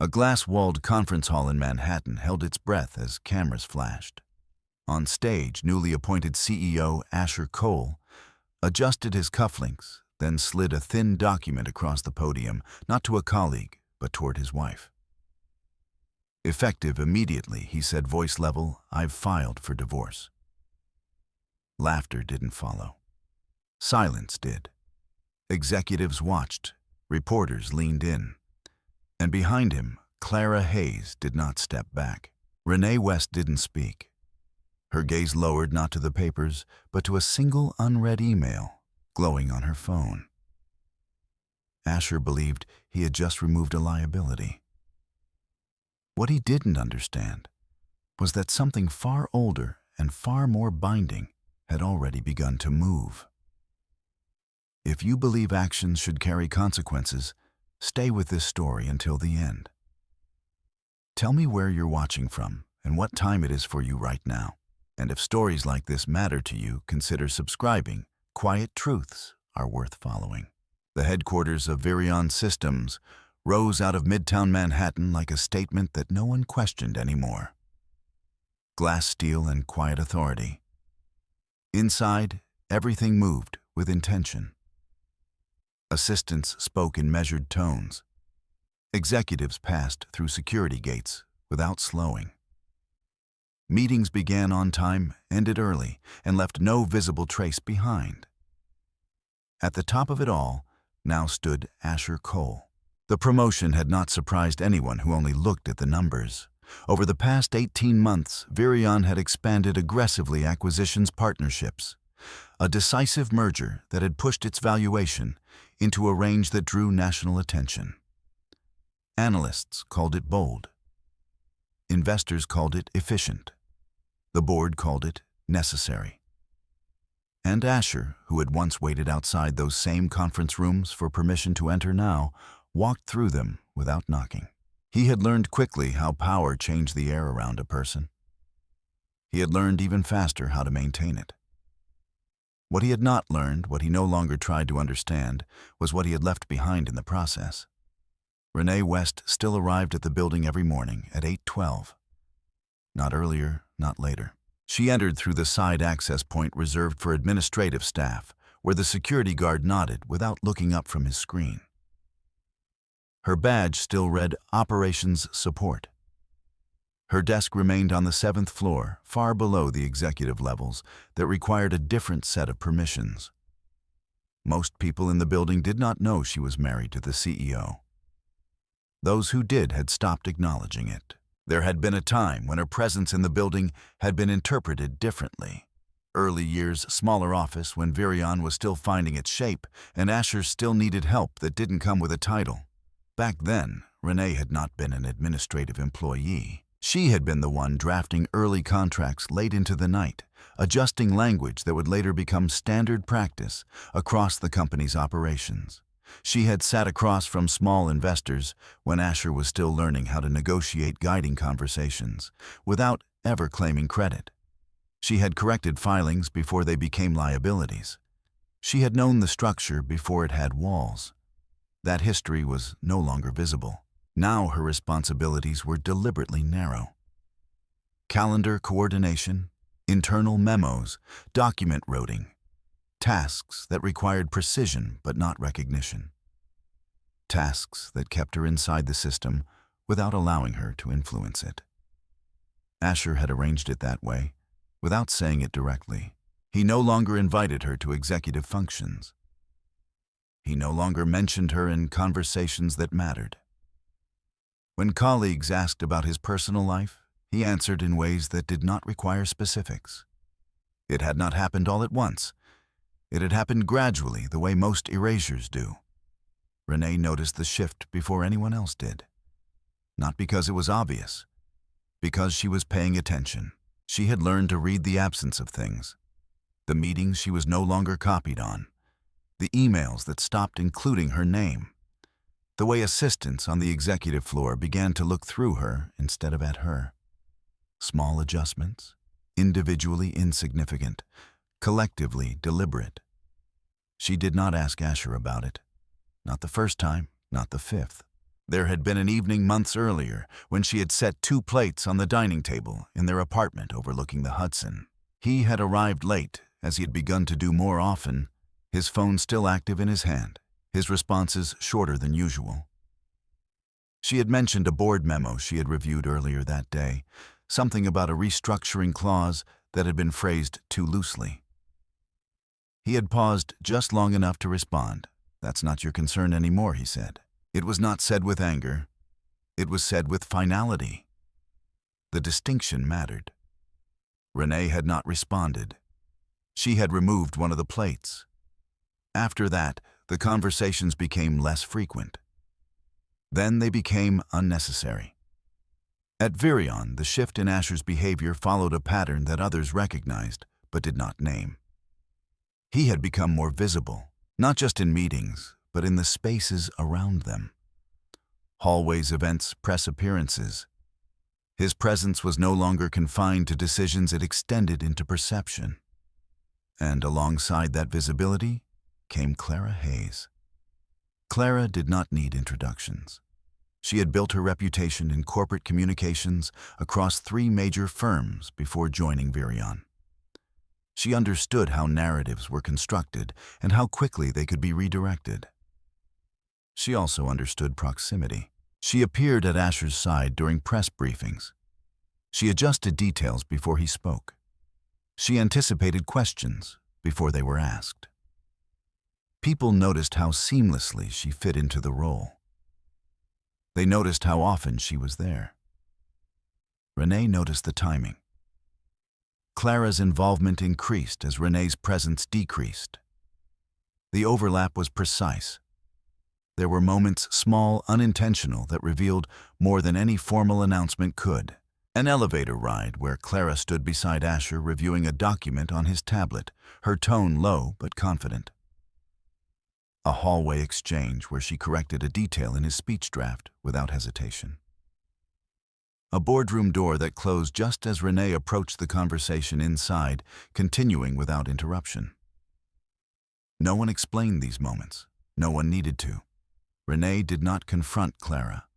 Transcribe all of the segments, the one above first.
A glass-walled conference hall in Manhattan held its breath as cameras flashed. On stage, newly appointed CEO Asher Cole adjusted his cufflinks, then slid a thin document across the podium, not to a colleague, but toward his wife. Effective immediately, he said, voice level, "I've filed for divorce." Laughter didn't follow. Silence did. Executives watched, reporters leaned in. And behind him, Clara Hayes did not step back. Renee West didn't speak. Her gaze lowered not to the papers, but to a single unread email glowing on her phone. Asher believed he had just removed a liability. What he didn't understand was that something far older and far more binding had already begun to move. If you believe actions should carry consequences, stay with this story until the end. Tell me where you're watching from and what time it is for you right now. And if stories like this matter to you, consider subscribing. Quiet truths are worth following. The headquarters of Virion Systems rose out of Midtown Manhattan like a statement that no one questioned anymore. Glass steel and quiet authority. Inside, everything moved with intention. Assistants spoke in measured tones. Executives passed through security gates without slowing. Meetings began on time, ended early, and left no visible trace behind. At the top of it all now stood Asher Cole. The promotion had not surprised anyone who only looked at the numbers. Over the past 18 months, Virion had expanded aggressively acquisitions partnerships, a decisive merger that had pushed its valuation into a range that drew national attention. Analysts called it bold. Investors called it efficient. The board called it necessary. And Asher, who had once waited outside those same conference rooms for permission to enter now, walked through them without knocking. He had learned quickly how power changed the air around a person. He had learned even faster how to maintain it. What he had not learned, what he no longer tried to understand, was what he had left behind in the process. Renee West still arrived at the building every morning at 8:12. Not earlier, not later. She entered through the side access point reserved for administrative staff, where the security guard nodded without looking up from his screen. Her badge still read Operations Support. Her desk remained on the 7th floor, far below the executive levels that required a different set of permissions. Most people in the building did not know she was married to the CEO. Those who did had stopped acknowledging it. There had been a time when her presence in the building had been interpreted differently. Early years, smaller office when Virion was still finding its shape, and Asher still needed help that didn't come with a title. Back then, Renee had not been an administrative employee. She had been the one drafting early contracts late into the night, adjusting language that would later become standard practice across the company's operations. She had sat across from small investors when Asher was still learning how to negotiate guiding conversations without ever claiming credit. She had corrected filings before they became liabilities. She had known the structure before it had walls. That history was no longer visible. Now her responsibilities were deliberately narrow. Calendar coordination, internal memos, document routing, tasks that required precision but not recognition. Tasks that kept her inside the system without allowing her to influence it. Asher had arranged it that way, without saying it directly. He no longer invited her to executive functions. He no longer mentioned her in conversations that mattered. When colleagues asked about his personal life, he answered in ways that did not require specifics. It had not happened all at once. It had happened gradually, the way most erasures do. Renee noticed the shift before anyone else did. Not because it was obvious, because she was paying attention. She had learned to read the absence of things. The meetings she was no longer copied on. The emails that stopped including her name. The way assistants on the executive floor began to look through her instead of at her. Small adjustments, individually insignificant, collectively deliberate. She did not ask Asher about it. Not the first time, not the 5th. There had been an evening months earlier when she had set 2 plates on the dining table in their apartment overlooking the Hudson. He had arrived late, as he had begun to do more often, his phone still active in his hand, his responses shorter than usual. She had mentioned a board memo she had reviewed earlier that day, something about a restructuring clause that had been phrased too loosely. He had paused just long enough to respond. "That's not your concern anymore," he said. It was not said with anger. It was said with finality. The distinction mattered. Renee had not responded. She had removed one of the plates. After that, the conversations became less frequent. Then they became unnecessary. At Virion, the shift in Asher's behavior followed a pattern that others recognized but did not name. He had become more visible, not just in meetings, but in the spaces around them. Hallways, events, press appearances. His presence was no longer confined to decisions, it extended into perception. And alongside that visibility came Clara Hayes. Clara did not need introductions. She had built her reputation in corporate communications across 3 major firms before joining Virion. She understood how narratives were constructed and how quickly they could be redirected. She also understood proximity. She appeared at Asher's side during press briefings. She adjusted details before he spoke. She anticipated questions before they were asked. People noticed how seamlessly she fit into the role. They noticed how often she was there. Renee noticed the timing. Clara's involvement increased as Renee's presence decreased. The overlap was precise. There were moments, small, unintentional, that revealed more than any formal announcement could. An elevator ride where Clara stood beside Asher reviewing a document on his tablet, her tone low but confident. A hallway exchange where she corrected a detail in his speech draft without hesitation. A boardroom door that closed just as Renee approached the conversation inside, continuing without interruption. No one explained these moments. No one needed to. Renee did not confront Clara.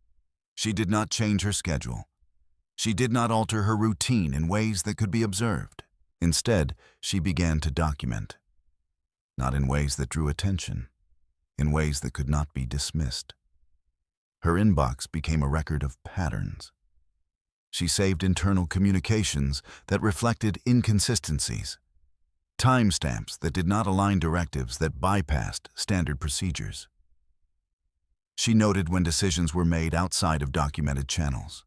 She did not change her schedule. She did not alter her routine in ways that could be observed. Instead, she began to document. Not in ways that drew attention, in ways that could not be dismissed. Her inbox became a record of patterns. She saved internal communications that reflected inconsistencies, timestamps that did not align directives that bypassed standard procedures. She noted when decisions were made outside of documented channels.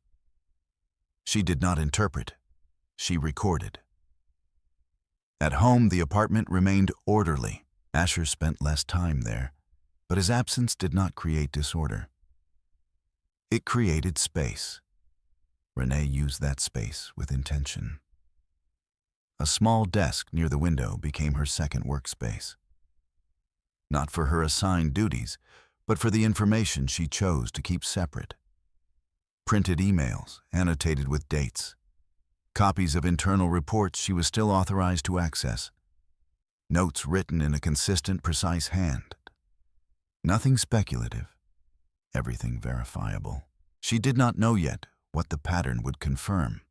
She did not interpret, she recorded. At home, the apartment remained orderly. Asher spent less time there, but his absence did not create disorder. It created space. Renee used that space with intention. A small desk near the window became her second workspace. Not for her assigned duties, but for the information she chose to keep separate. Printed emails, annotated with dates. Copies of internal reports she was still authorized to access. Notes written in a consistent, precise hand. Nothing speculative, everything verifiable. She did not know yet what the pattern would confirm.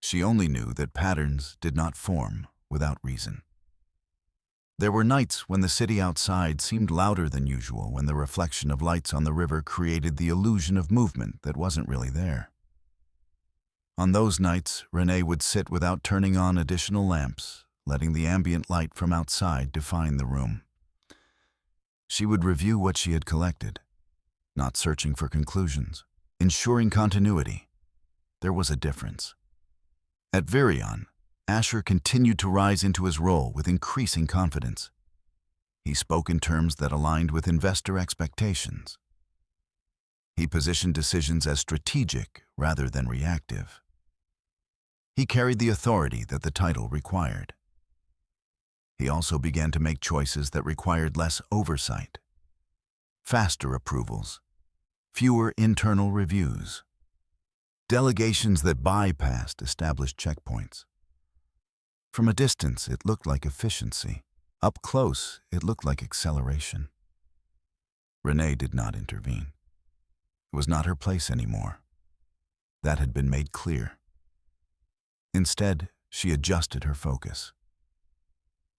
She only knew that patterns did not form without reason. There were nights when the city outside seemed louder than usual, when the reflection of lights on the river created the illusion of movement that wasn't really there. On those nights, Renee would sit without turning on additional lamps, letting the ambient light from outside define the room. She would review what she had collected, not searching for conclusions, ensuring continuity. There was a difference. At Virion, Asher continued to rise into his role with increasing confidence. He spoke in terms that aligned with investor expectations. He positioned decisions as strategic rather than reactive. He carried the authority that the title required. He also began to make choices that required less oversight, faster approvals, fewer internal reviews, delegations that bypassed established checkpoints. From a distance, it looked like efficiency. Up close, it looked like acceleration. Renee did not intervene. It was not her place anymore. That had been made clear. Instead, she adjusted her focus.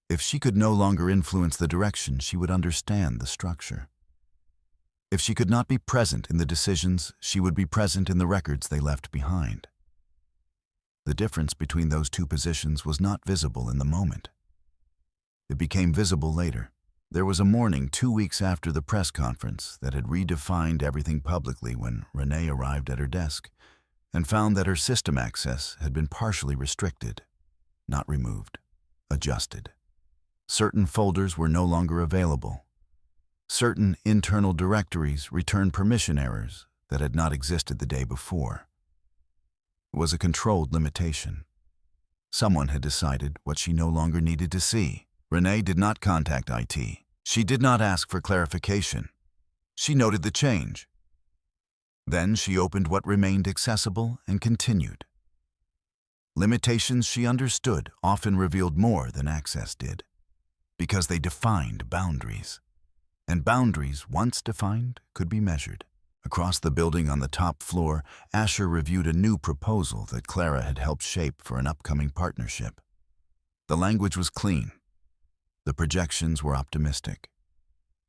If she could no longer influence the direction, she would understand the structure. If she could not be present in the decisions, she would be present in the records they left behind. The difference between those two positions was not visible in the moment. It became visible later. There was a morning 2 weeks after the press conference that had redefined everything publicly when Renee arrived at her desk and found that her system access had been partially restricted, not removed, adjusted. Certain folders were no longer available. Certain internal directories returned permission errors that had not existed the day before. It was a controlled limitation. Someone had decided what she no longer needed to see. Renee did not contact IT. She did not ask for clarification. She noted the change. Then she opened what remained accessible and continued. Limitations she understood often revealed more than access did, because they defined boundaries. And boundaries, once defined, could be measured. Across the building on the top floor, Asher reviewed a new proposal that Clara had helped shape for an upcoming partnership. The language was clean. The projections were optimistic.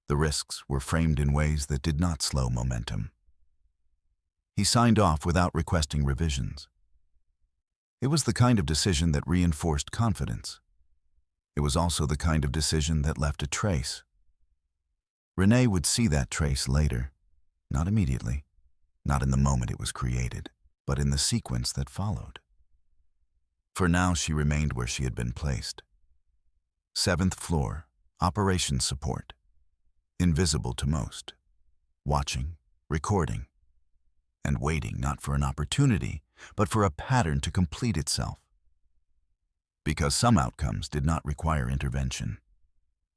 The risks were framed in ways that did not slow momentum. He signed off without requesting revisions. It was the kind of decision that reinforced confidence. It was also the kind of decision that left a trace. Renee would see that trace later, not immediately, not in the moment it was created, but in the sequence that followed. For now, she remained where she had been placed. 7th floor, operations support, invisible to most, watching, recording, and waiting not for an opportunity, but for a pattern to complete itself. Because some outcomes did not require intervention.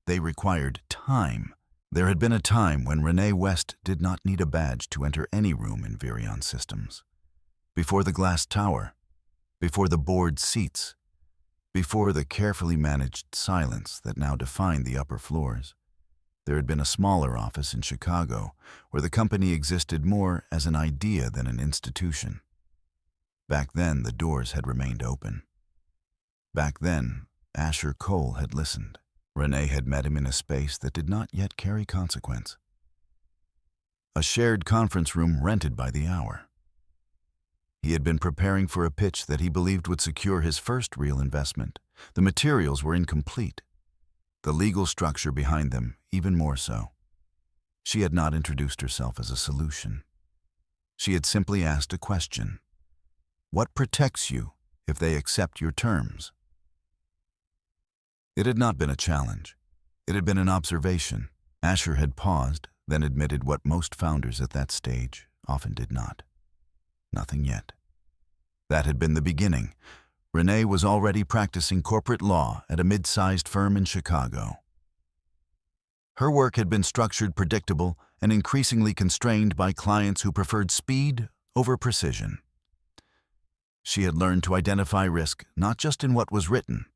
They required time. There had been a time when Renee West did not need a badge to enter any room in Virion Systems. Before the glass tower, before the board seats, before the carefully managed silence that now defined the upper floors, there had been a smaller office in Chicago where the company existed more as an idea than an institution. Back then, the doors had remained open. Back then, Asher Cole had listened. Renee had met him in a space that did not yet carry consequence. A shared conference room rented by the hour. He had been preparing for a pitch that he believed would secure his first real investment. The materials were incomplete. The legal structure behind them even more so. She had not introduced herself as a solution. She had simply asked a question. What protects you if they accept your terms? It had not been a challenge. It had been an observation. Asher had paused, then admitted what most founders at that stage often did not. Nothing yet. That had been the beginning. Renee was already practicing corporate law at a mid-sized firm in Chicago. Her work had been structured, predictable, and increasingly constrained by clients who preferred speed over precision. She had learned to identify risk not just in what was written,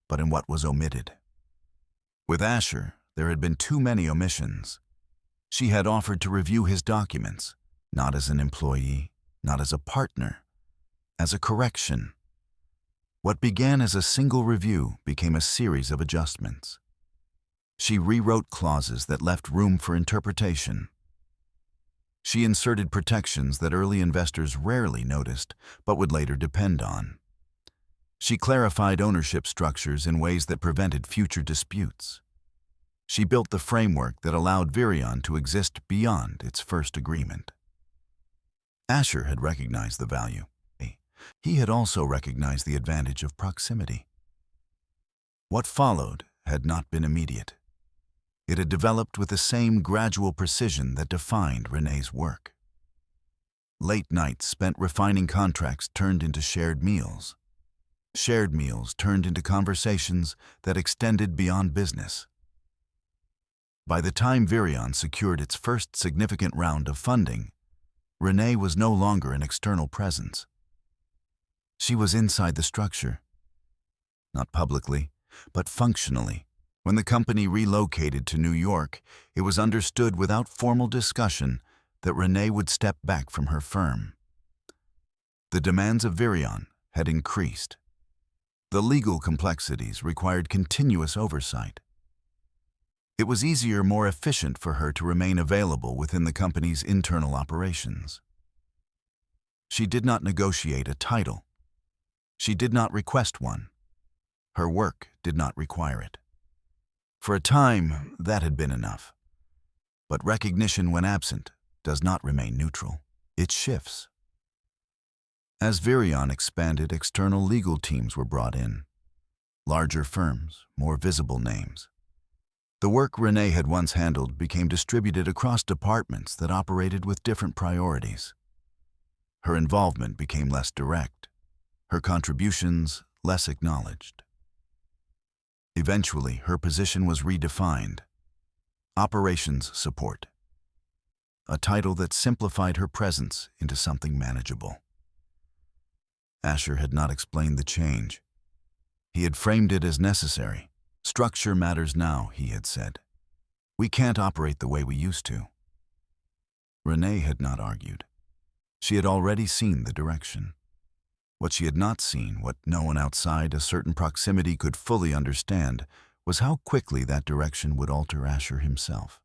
but in what was omitted. With Asher, there had been too many omissions. She had offered to review his documents, not as an employee, not as a partner, as a correction. What began as a single review became a series of adjustments. She rewrote clauses that left room for interpretation. She inserted protections that early investors rarely noticed, but would later depend on. She clarified ownership structures in ways that prevented future disputes. She built the framework that allowed Virion to exist beyond its first agreement. Asher had recognized the value. He had also recognized the advantage of proximity. What followed had not been immediate. It had developed with the same gradual precision that defined Renee's work. Late nights spent refining contracts turned into shared meals. Shared meals turned into conversations that extended beyond business. By the time Virion secured its first significant round of funding, Renee was no longer an external presence. She was inside the structure. Not publicly, but functionally. When the company relocated to New York, it was understood without formal discussion that Renee would step back from her firm. The demands of Virion had increased. The legal complexities required continuous oversight. It was easier, more efficient for her to remain available within the company's internal operations. She did not negotiate a title. She did not request one. Her work did not require it. For a time, that had been enough. But recognition, when absent, does not remain neutral. It shifts. As Virion expanded, external legal teams were brought in. Larger firms, more visible names. The work Renee had once handled became distributed across departments that operated with different priorities. Her involvement became less direct, her contributions less acknowledged. Eventually, her position was redefined: operations support, a title that simplified her presence into something manageable. Asher had not explained the change. He had framed it as necessary. Structure matters now, he had said. We can't operate the way we used to. Renee had not argued. She had already seen the direction. What she had not seen, what no one outside a certain proximity could fully understand, was how quickly that direction would alter Asher himself.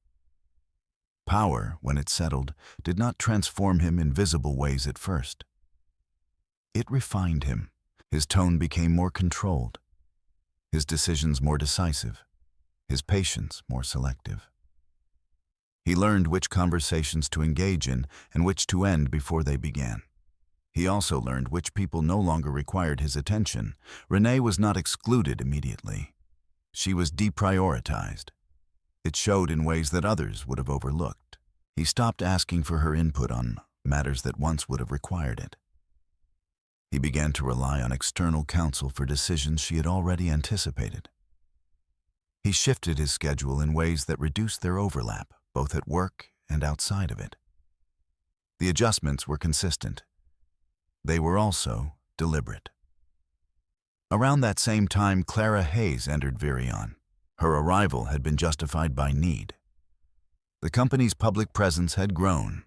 Power, when it settled, did not transform him in visible ways at first. It refined him. His tone became more controlled, his decisions more decisive, his patience more selective. He learned which conversations to engage in and which to end before they began. He also learned which people no longer required his attention. Renee was not excluded immediately. She was deprioritized. It showed in ways that others would have overlooked. He stopped asking for her input on matters that once would have required it. He began to rely on external counsel for decisions she had already anticipated. He shifted his schedule in ways that reduced their overlap, both at work and outside of it. The adjustments were consistent. They were also deliberate. Around that same time, Clara Hayes entered Virion. Her arrival had been justified by need. The company's public presence had grown.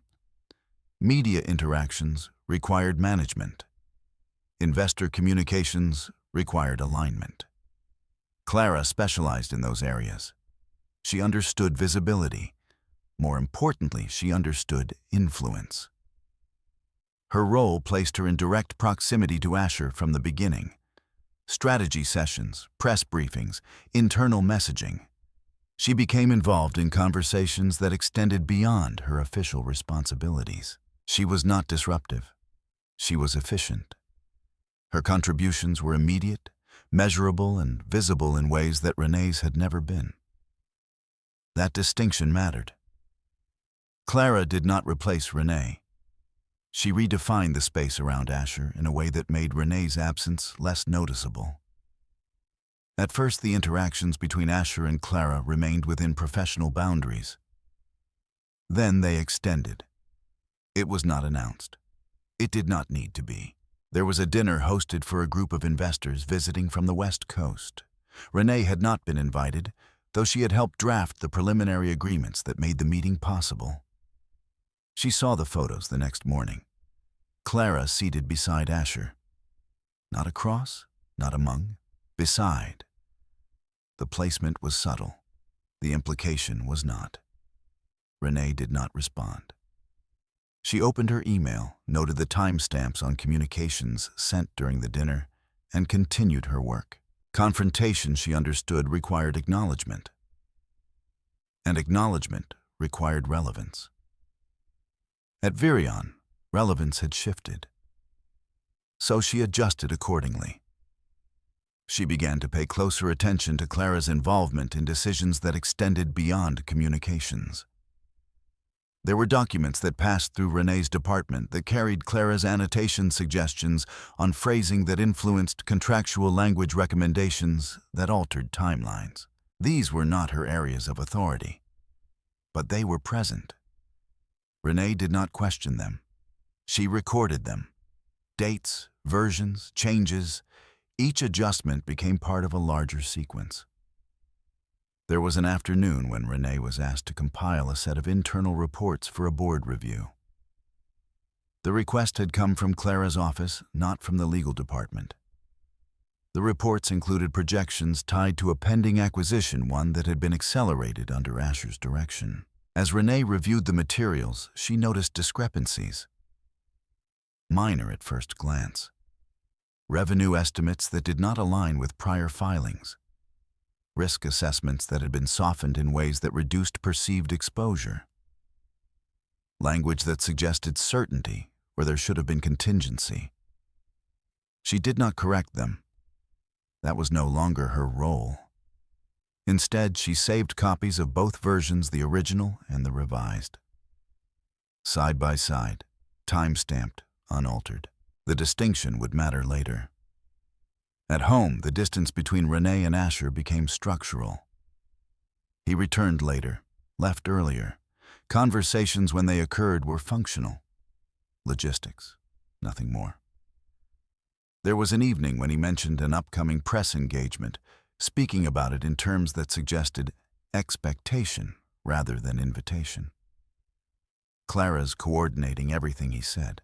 Media interactions required management. Investor communications required alignment. Clara specialized in those areas. She understood visibility. More importantly, she understood influence. Her role placed her in direct proximity to Asher from the beginning. Strategy sessions, press briefings, internal messaging. She became involved in conversations that extended beyond her official responsibilities. She was not disruptive. She was efficient. Her contributions were immediate, measurable, and visible in ways that Renee's had never been. That distinction mattered. Clara did not replace Renee. She redefined the space around Asher in a way that made Renee's absence less noticeable. At first, the interactions between Asher and Clara remained within professional boundaries. Then they extended. It was not announced. It did not need to be. There was a dinner hosted for a group of investors visiting from the West Coast. Renee had not been invited, though she had helped draft the preliminary agreements that made the meeting possible. She saw the photos the next morning. Clara seated beside Asher. Not across, not among, beside. The placement was subtle. The implication was not. Renee did not respond. She opened her email, noted the timestamps on communications sent during the dinner, and continued her work. Confrontation, she understood, required acknowledgement. And acknowledgement required relevance. At Virion, relevance had shifted. So she adjusted accordingly. She began to pay closer attention to Clara's involvement in decisions that extended beyond communications. There were documents that passed through Renee's department that carried Clara's annotation suggestions on phrasing that influenced contractual language recommendations that altered timelines. These were not her areas of authority, but they were present. Renee did not question them. She recorded them. Dates, versions, changes, each adjustment became part of a larger sequence. There was an afternoon when Renee was asked to compile a set of internal reports for a board review. The request had come from Clara's office, not from the legal department. The reports included projections tied to a pending acquisition, one that had been accelerated under Asher's direction. As Renee reviewed the materials, she noticed discrepancies. Minor at first glance. Revenue estimates that did not align with prior filings. Risk assessments that had been softened in ways that reduced perceived exposure. Language that suggested certainty where there should have been contingency. She did not correct them. That was no longer her role. Instead, she saved copies of both versions, the original and the revised. Side by side, time-stamped, unaltered. The distinction would matter later. At home, the distance between Renee and Asher became structural. He returned later, left earlier. Conversations when they occurred were functional. Logistics, nothing more. There was an evening when he mentioned an upcoming press engagement, speaking about it in terms that suggested expectation rather than invitation. Clara's coordinating everything he said.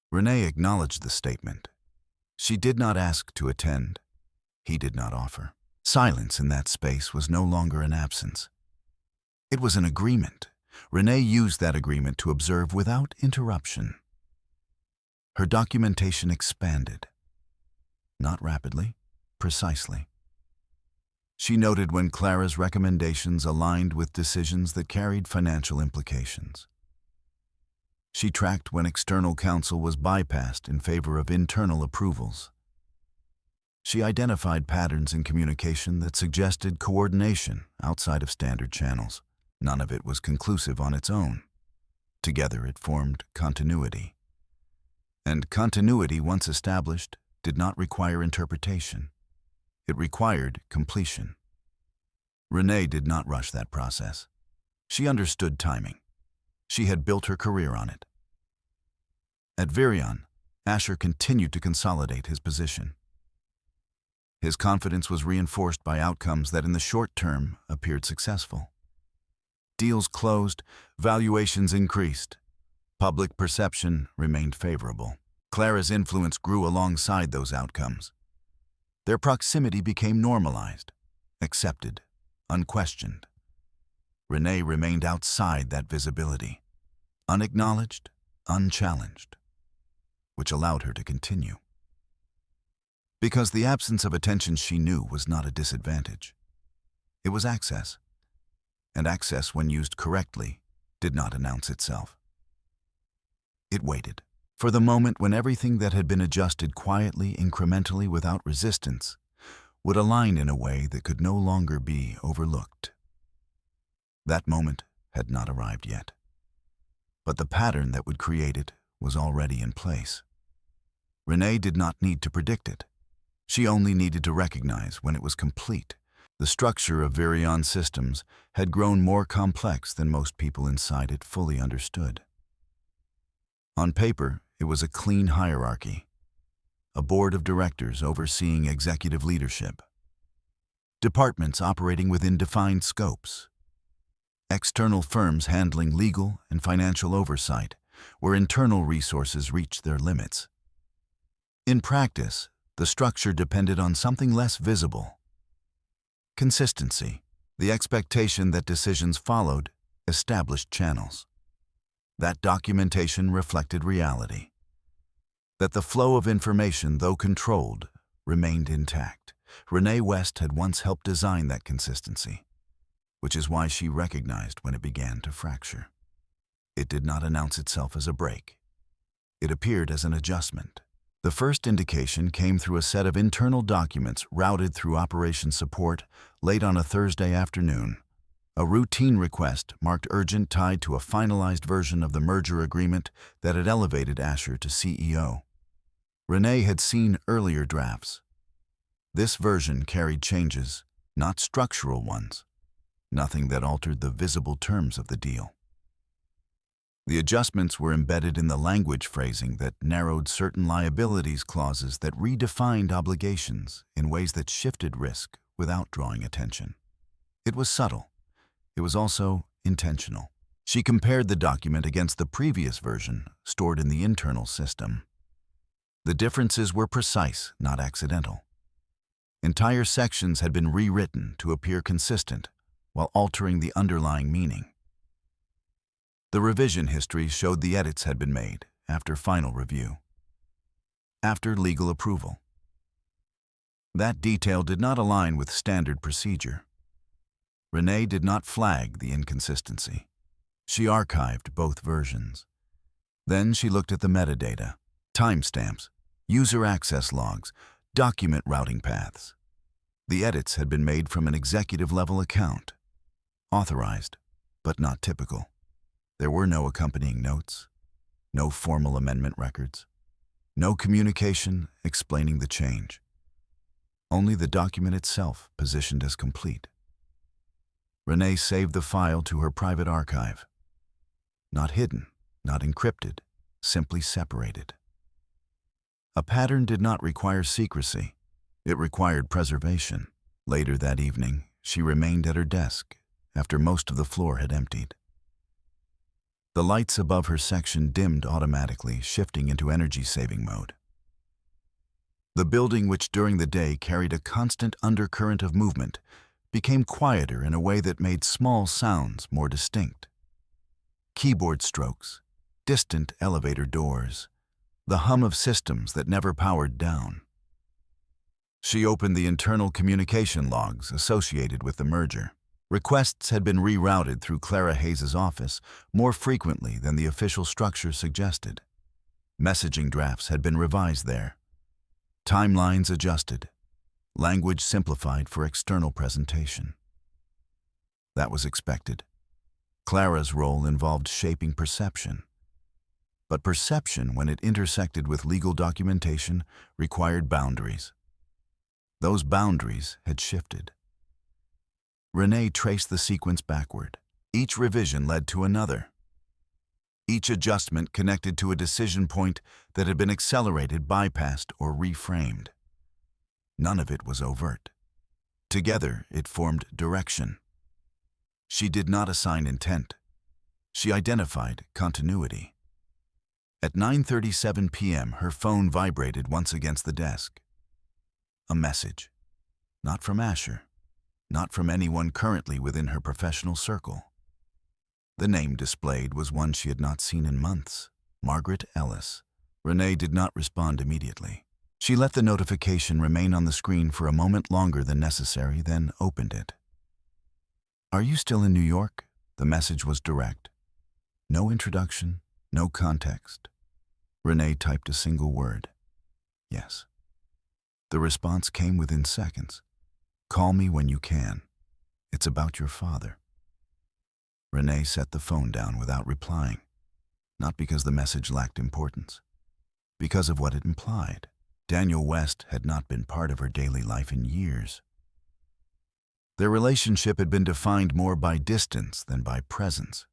Renee acknowledged the statement. She did not ask to attend. He did not offer. Silence in that space was no longer an absence. It was an agreement. Renee used that agreement to observe without interruption. Her documentation expanded. Not rapidly, precisely. She noted when Clara's recommendations aligned with decisions that carried financial implications. She tracked when external counsel was bypassed in favor of internal approvals. She identified patterns in communication that suggested coordination outside of standard channels. None of it was conclusive on its own. Together it formed continuity. And continuity, once established, did not require interpretation. It required completion. Renee did not rush that process. She understood timing. She had built her career on it. At Virion, Asher continued to consolidate his position. His confidence was reinforced by outcomes that in the short term appeared successful. Deals closed, valuations increased. Public perception remained favorable. Clara's influence grew alongside those outcomes. Their proximity became normalized, accepted, unquestioned. Renee remained outside that visibility, unacknowledged, unchallenged, which allowed her to continue. Because the absence of attention, she knew, was not a disadvantage. It was access, and access, when used correctly, did not announce itself. It waited for the moment when everything that had been adjusted quietly, incrementally, without resistance, would align in a way that could no longer be overlooked. That moment had not arrived yet, but the pattern that would create it was already in place. Renee did not need to predict it. She only needed to recognize when it was complete. The structure of Virion Systems had grown more complex than most people inside it fully understood. On paper, it was a clean hierarchy, a board of directors overseeing executive leadership, departments operating within defined scopes, external firms handling legal and financial oversight, where internal resources reached their limits. In practice, the structure depended on something less visible: consistency, the expectation that decisions followed established channels. That documentation reflected reality. That the flow of information, though controlled, remained intact. Renee West had once helped design that consistency, which is why she recognized when it began to fracture. It did not announce itself as a break. It appeared as an adjustment. The first indication came through a set of internal documents routed through operations support late on a Thursday afternoon. A routine request marked urgent, tied to a finalized version of the merger agreement that had elevated Asher to CEO. Renee had seen earlier drafts. This version carried changes, not structural ones, nothing that altered the visible terms of the deal. The adjustments were embedded in the language phrasing that narrowed certain liabilities clauses, that redefined obligations in ways that shifted risk without drawing attention. It was subtle. It was also intentional. She compared the document against the previous version stored in the internal system. The differences were precise, not accidental. Entire sections had been rewritten to appear consistent while altering the underlying meaning. The revision history showed the edits had been made after final review, after legal approval. That detail did not align with standard procedure. Renee did not flag the inconsistency. She archived both versions. Then she looked at the metadata, timestamps, user access logs, document routing paths. The edits had been made from an executive-level account, authorized, but not typical. There were no accompanying notes, no formal amendment records, no communication explaining the change. Only the document itself positioned as complete. Renee saved the file to her private archive. Not hidden, not encrypted, simply separated. A pattern did not require secrecy. It required preservation. Later that evening, she remained at her desk after most of the floor had emptied. The lights above her section dimmed automatically, shifting into energy-saving mode. The building, which during the day carried a constant undercurrent of movement, became quieter in a way that made small sounds more distinct. Keyboard strokes, distant elevator doors, the hum of systems that never powered down. She opened the internal communication logs associated with the merger. Requests had been rerouted through Clara Hayes's office more frequently than the official structure suggested. Messaging drafts had been revised there. Timelines adjusted. Language simplified for external presentation. That was expected. Clara's role involved shaping perception. But perception, when it intersected with legal documentation, required boundaries. Those boundaries had shifted. Renee traced the sequence backward. Each revision led to another. Each adjustment connected to a decision point that had been accelerated, bypassed, or reframed. None of it was overt. Together, it formed direction. She did not assign intent. She identified continuity. At 9:37 p.m., her phone vibrated once against the desk. A message. Not from Asher. Not from anyone currently within her professional circle. The name displayed was one she had not seen in months, Margaret Ellis. Renee did not respond immediately. She let the notification remain on the screen for a moment longer than necessary, then opened it. "Are you still in New York?" The message was direct. No introduction, no context. Renee typed a single word. "Yes." The response came within seconds. "Call me when you can. It's about your father." Renee set the phone down without replying, not because the message lacked importance, because of what it implied. Daniel West had not been part of her daily life in years. Their relationship had been defined more by distance than by presence.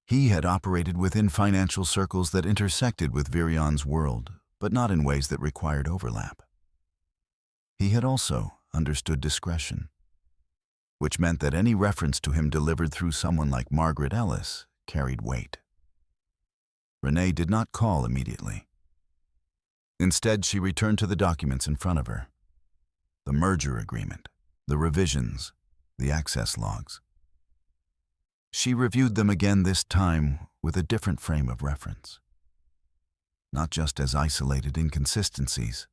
He had operated within financial circles that intersected with Virion's world, but not in ways that required overlap. He had also understood discretion, which meant that any reference to him delivered through someone like Margaret Ellis carried weight. Renee did not call immediately. Instead, she returned to the documents in front of her. The merger agreement, the revisions, the access logs. She reviewed them again, this time with a different frame of reference. Not just as isolated inconsistencies,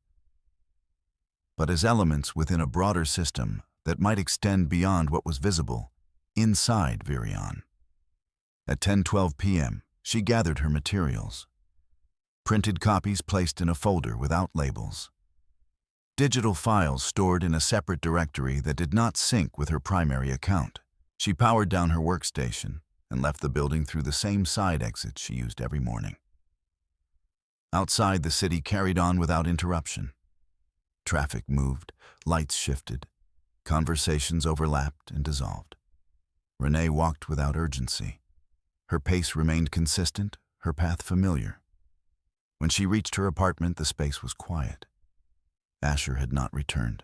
but as elements within a broader system that might extend beyond what was visible inside Virion. At 10:12 p.m., she gathered her materials. Printed copies placed in a folder without labels. Digital files stored in a separate directory that did not sync with her primary account. She powered down her workstation and left the building through the same side exit she used every morning. Outside, the city carried on without interruption. Traffic moved, lights shifted, conversations overlapped and dissolved. Renee walked without urgency. Her pace remained consistent, her path familiar. When she reached her apartment, the space was quiet. Asher had not returned.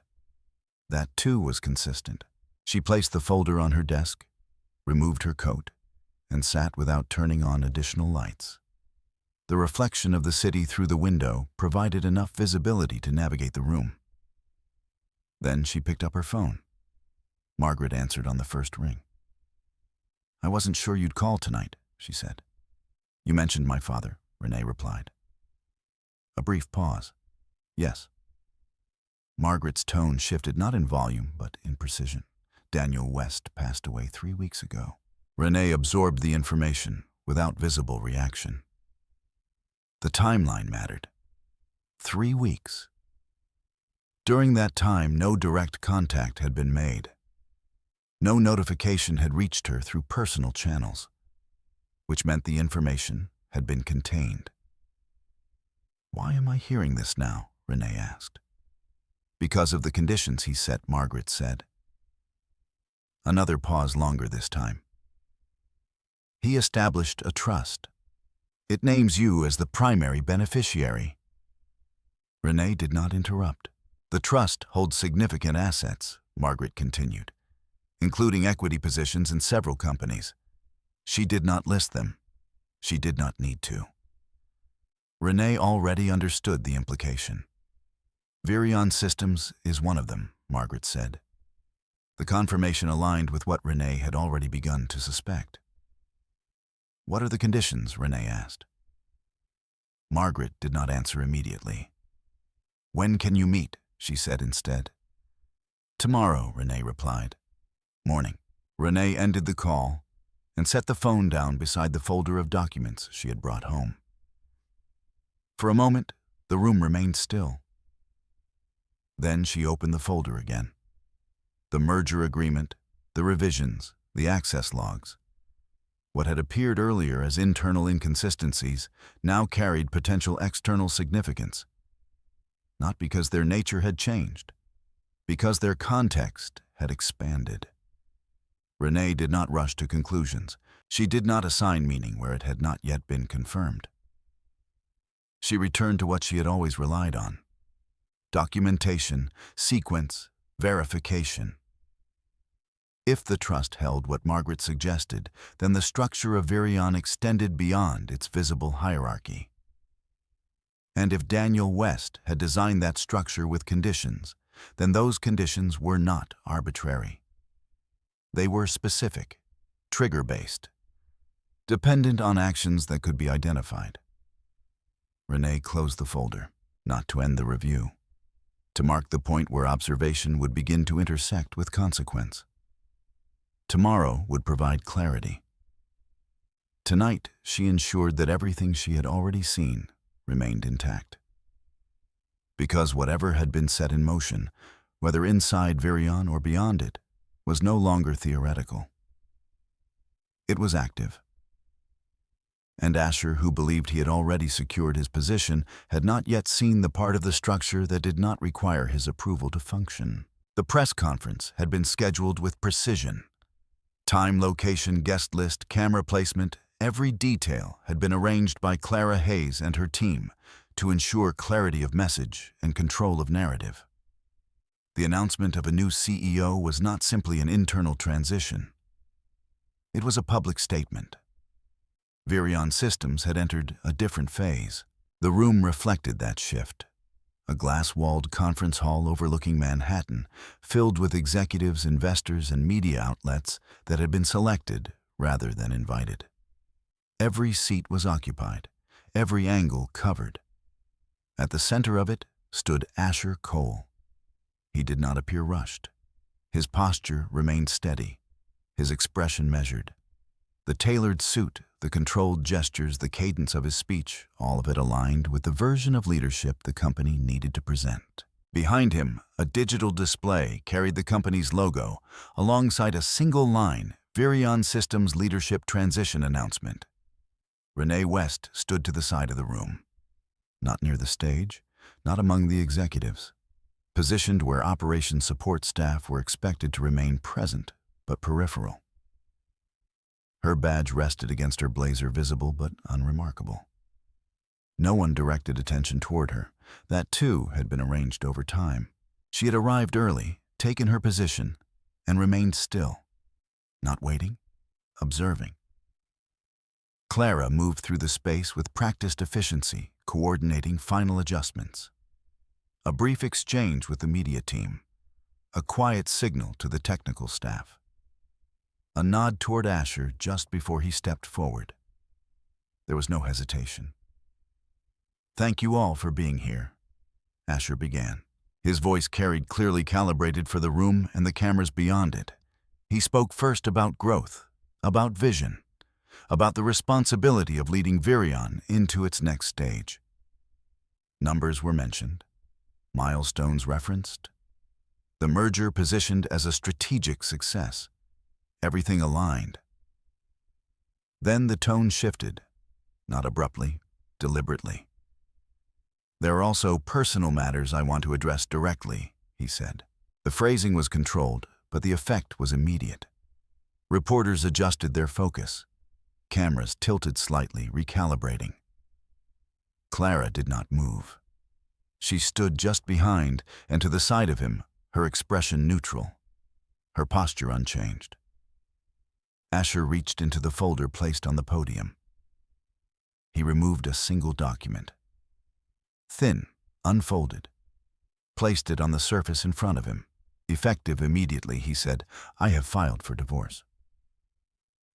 That too was consistent. She placed the folder on her desk, removed her coat, and sat without turning on additional lights. The reflection of the city through the window provided enough visibility to navigate the room. Then she picked up her phone. Margaret answered on the first ring. "I wasn't sure you'd call tonight," she said. "You mentioned my father," Renee replied. A brief pause. "Yes." Margaret's tone shifted not in volume, but in precision. "Daniel West passed away 3 weeks ago." Renee absorbed the information without visible reaction. The timeline mattered. 3 weeks. During that time, no direct contact had been made. No notification had reached her through personal channels, which meant the information had been contained. "Why am I hearing this now?" Renee asked. "Because of the conditions he set," Margaret said. Another pause, longer this time. "He established a trust. It names you as the primary beneficiary." Renee did not interrupt. "The trust holds significant assets," Margaret continued, "including equity positions in several companies. She did not list them. She did not need to." Renee already understood the implication. "Virion Systems is one of them," Margaret said. The confirmation aligned with what Renee had already begun to suspect. "What are the conditions?" Renee asked. Margaret did not answer immediately. "When can you meet?" she said instead. "Tomorrow," Renee replied. "Morning." Renee ended the call and set the phone down beside the folder of documents she had brought home. For a moment, the room remained still. Then she opened the folder again. The merger agreement, the revisions, the access logs. What had appeared earlier as internal inconsistencies now carried potential external significance. Not because their nature had changed, because their context had expanded. Renee did not rush to conclusions. She did not assign meaning where it had not yet been confirmed. She returned to what she had always relied on: documentation, sequence, verification. If the trust held what Margaret suggested, then the structure of Virion extended beyond its visible hierarchy. And if Daniel West had designed that structure with conditions, then those conditions were not arbitrary. They were specific, trigger-based, dependent on actions that could be identified. Renee closed the folder, not to end the review, to mark the point where observation would begin to intersect with consequence. Tomorrow would provide clarity. Tonight, she ensured that everything she had already seen remained intact. Because whatever had been set in motion, whether inside Virion or beyond it, was no longer theoretical. It was active. And Asher, who believed he had already secured his position, had not yet seen the part of the structure that did not require his approval to function. The press conference had been scheduled with precision. Time, location, guest list, camera placement, every detail had been arranged by Clara Hayes and her team to ensure clarity of message and control of narrative. The announcement of a new CEO was not simply an internal transition. It was a public statement. Virion Systems had entered a different phase. The room reflected that shift. A glass-walled conference hall overlooking Manhattan, filled with executives, investors, and media outlets that had been selected rather than invited. Every seat was occupied, every angle covered. At the center of it stood Asher Cole. He did not appear rushed. His posture remained steady, his expression measured. The tailored suit, the controlled gestures, the cadence of his speech, all of it aligned with the version of leadership the company needed to present. Behind him, a digital display carried the company's logo, alongside a single line, Virion Systems Leadership Transition Announcement. Renee West stood to the side of the room. Not near the stage, not among the executives. Positioned where operations support staff were expected to remain present, but peripheral. Her badge rested against her blazer, visible but unremarkable. No one directed attention toward her. That, too, had been arranged over time. She had arrived early, taken her position, and remained still, not waiting, observing. Clara moved through the space with practiced efficiency, coordinating final adjustments. A brief exchange with the media team, a quiet signal to the technical staff. A nod toward Asher just before he stepped forward. There was no hesitation. "Thank you all for being here," Asher began. His voice carried clearly calibrated for the room and the cameras beyond it. He spoke first about growth, about vision, about the responsibility of leading Virion into its next stage. Numbers were mentioned, milestones referenced, the merger positioned as a strategic success, everything aligned. Then the tone shifted, not abruptly, deliberately. "There are also personal matters I want to address directly," he said. The phrasing was controlled, but the effect was immediate. Reporters adjusted their focus. Cameras tilted slightly, recalibrating. Clara did not move. She stood just behind and to the side of him, her expression neutral, her posture unchanged. Asher reached into the folder placed on the podium. He removed a single document. Thin, unfolded. Placed it on the surface in front of him. Effective immediately, he said, "I have filed for divorce."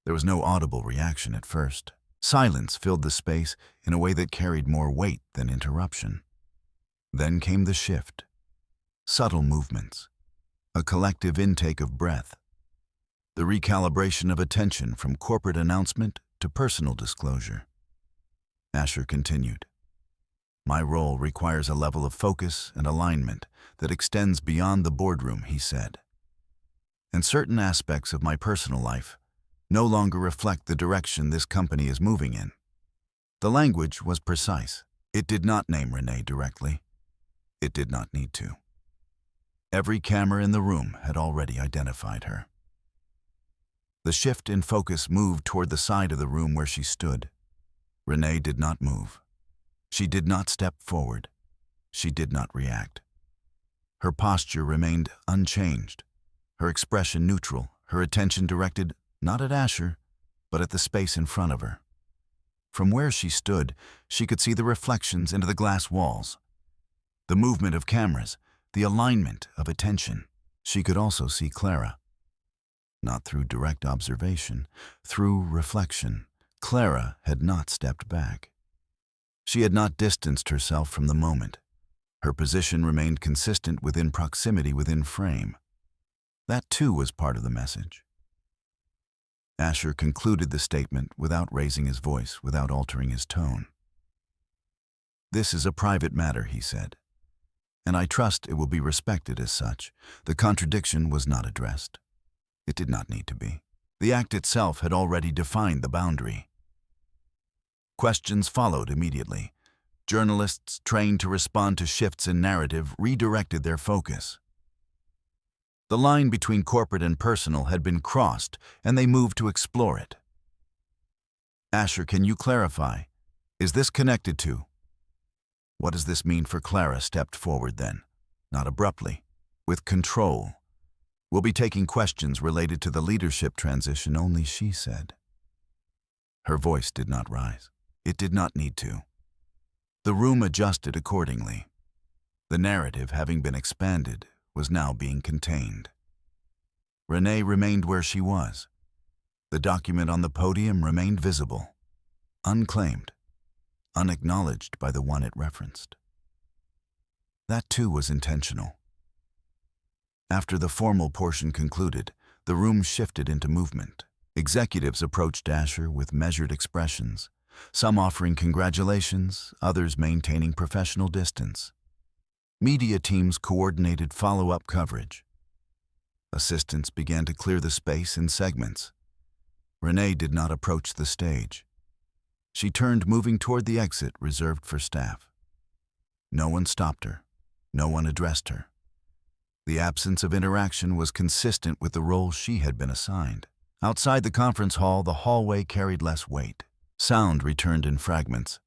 There was no audible reaction at first. Silence filled the space in a way that carried more weight than interruption. Then came the shift. Subtle movements. A collective intake of breath. The recalibration of attention from corporate announcement to personal disclosure. Asher continued. "My role requires a level of focus and alignment that extends beyond the boardroom," he said. "And certain aspects of my personal life no longer reflect the direction this company is moving in." The language was precise. It did not name Renee directly. It did not need to. Every camera in the room had already identified her. The shift in focus moved toward the side of the room where she stood. Renee did not move. She did not step forward. She did not react. Her posture remained unchanged, her expression neutral, her attention directed not at Asher, but at the space in front of her. From where she stood, she could see the reflections into the glass walls, the movement of cameras, the alignment of attention. She could also see Clara. Not through direct observation, through reflection. Clara had not stepped back. She had not distanced herself from the moment. Her position remained consistent within proximity, within frame. That too was part of the message. Asher concluded the statement without raising his voice, without altering his tone. "This is a private matter," he said, "and I trust it will be respected as such." The contradiction was not addressed. It did not need to be. The act itself had already defined the boundary. Questions followed immediately. Journalists trained to respond to shifts in narrative redirected their focus. The line between corporate and personal had been crossed, and they moved to explore it. "Asher, can you clarify? Is this connected to?" "What does this mean for Clara?" stepped forward then, not abruptly, with control. "We'll be taking questions related to the leadership transition only," she said. Her voice did not rise. It did not need to. The room adjusted accordingly. The narrative, having been expanded, was now being contained. Renee remained where she was. The document on the podium remained visible, unclaimed, unacknowledged by the one it referenced. That too was intentional. After the formal portion concluded, the room shifted into movement. Executives approached Asher with measured expressions, some offering congratulations, others maintaining professional distance. Media teams coordinated follow-up coverage. Assistants began to clear the space in segments. Renee did not approach the stage. She turned, moving toward the exit reserved for staff. No one stopped her. No one addressed her. The absence of interaction was consistent with the role she had been assigned. Outside the conference hall, the hallway carried less weight. Sound returned in fragments.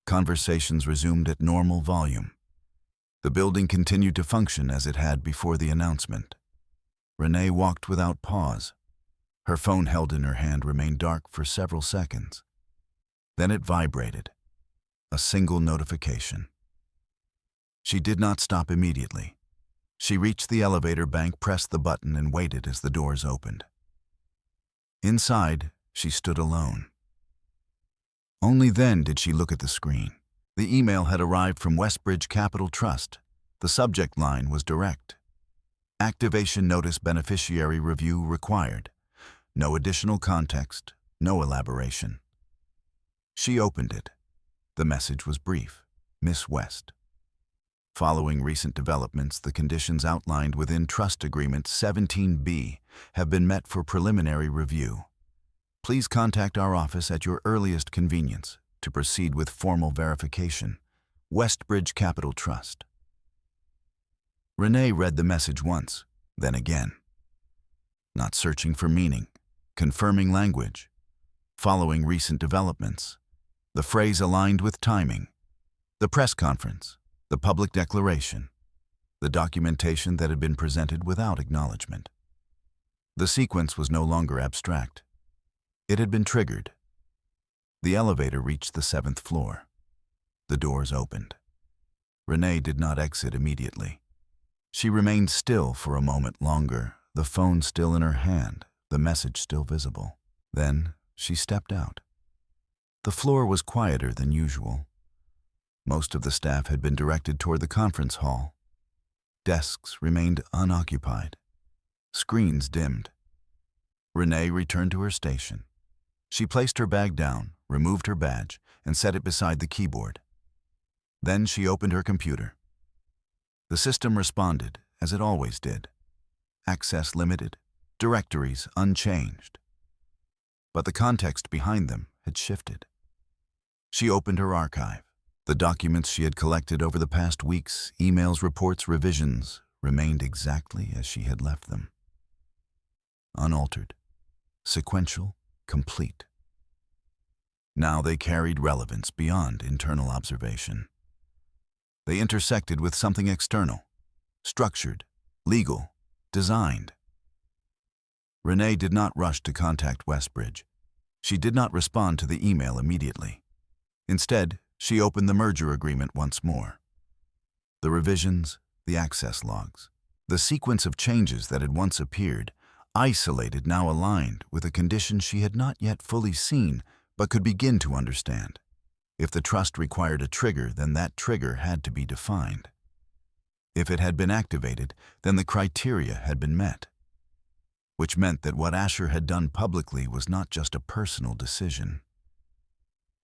Conversations resumed at normal volume. The building continued to function as it had before the announcement. Renee walked without pause. Her phone held in her hand remained dark for several seconds. Then it vibrated. A single notification. She did not stop immediately. She reached the elevator bank, pressed the button, and waited as the doors opened. Inside, she stood alone. Only then did she look at the screen. The email had arrived from Westbridge Capital Trust. The subject line was direct. Activation notice, beneficiary review required. No additional context, no elaboration. She opened it. The message was brief. Miss West. Following recent developments, the conditions outlined within Trust Agreement 17B have been met for preliminary review. Please contact our office at your earliest convenience to proceed with formal verification. Westbridge Capital Trust. Renee read the message once, then again. Not searching for meaning, confirming language. Following recent developments. The phrase aligned with timing. The press conference. The public declaration. The documentation that had been presented without acknowledgement. The sequence was no longer abstract. It had been triggered. The elevator reached the 7th floor. The doors opened. Renee did not exit immediately. She remained still for a moment longer, the phone still in her hand, the message still visible. Then she stepped out. The floor was quieter than usual. Most of the staff had been directed toward the conference hall. Desks remained unoccupied. Screens dimmed. Renee returned to her station. She placed her bag down, removed her badge, and set it beside the keyboard. Then she opened her computer. The system responded, as it always did. Access limited, directories unchanged. But the context behind them had shifted. She opened her archive. The documents she had collected over the past weeks, emails, reports, revisions, remained exactly as she had left them. Unaltered, sequential, complete. Now they carried relevance beyond internal observation. They intersected with something external, structured, legal, designed. Renee did not rush to contact Westbridge. She did not respond to the email immediately. Instead, she opened the merger agreement once more. The revisions, the access logs, the sequence of changes that had once appeared, isolated, now aligned with a condition she had not yet fully seen but could begin to understand. If the trust required a trigger, then that trigger had to be defined. If it had been activated, then the criteria had been met. Which meant that what Asher had done publicly was not just a personal decision.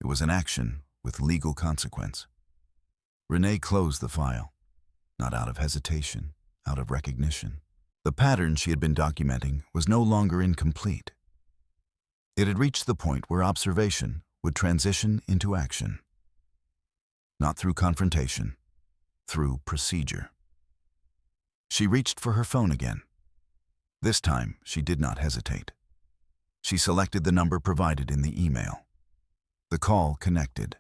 It was an action with legal consequence. Renee closed the file, not out of hesitation, out of recognition. The pattern she had been documenting was no longer incomplete. It had reached the point where observation would transition into action. Not through confrontation, through procedure. She reached for her phone again. This time, she did not hesitate. She selected the number provided in the email. The call connected.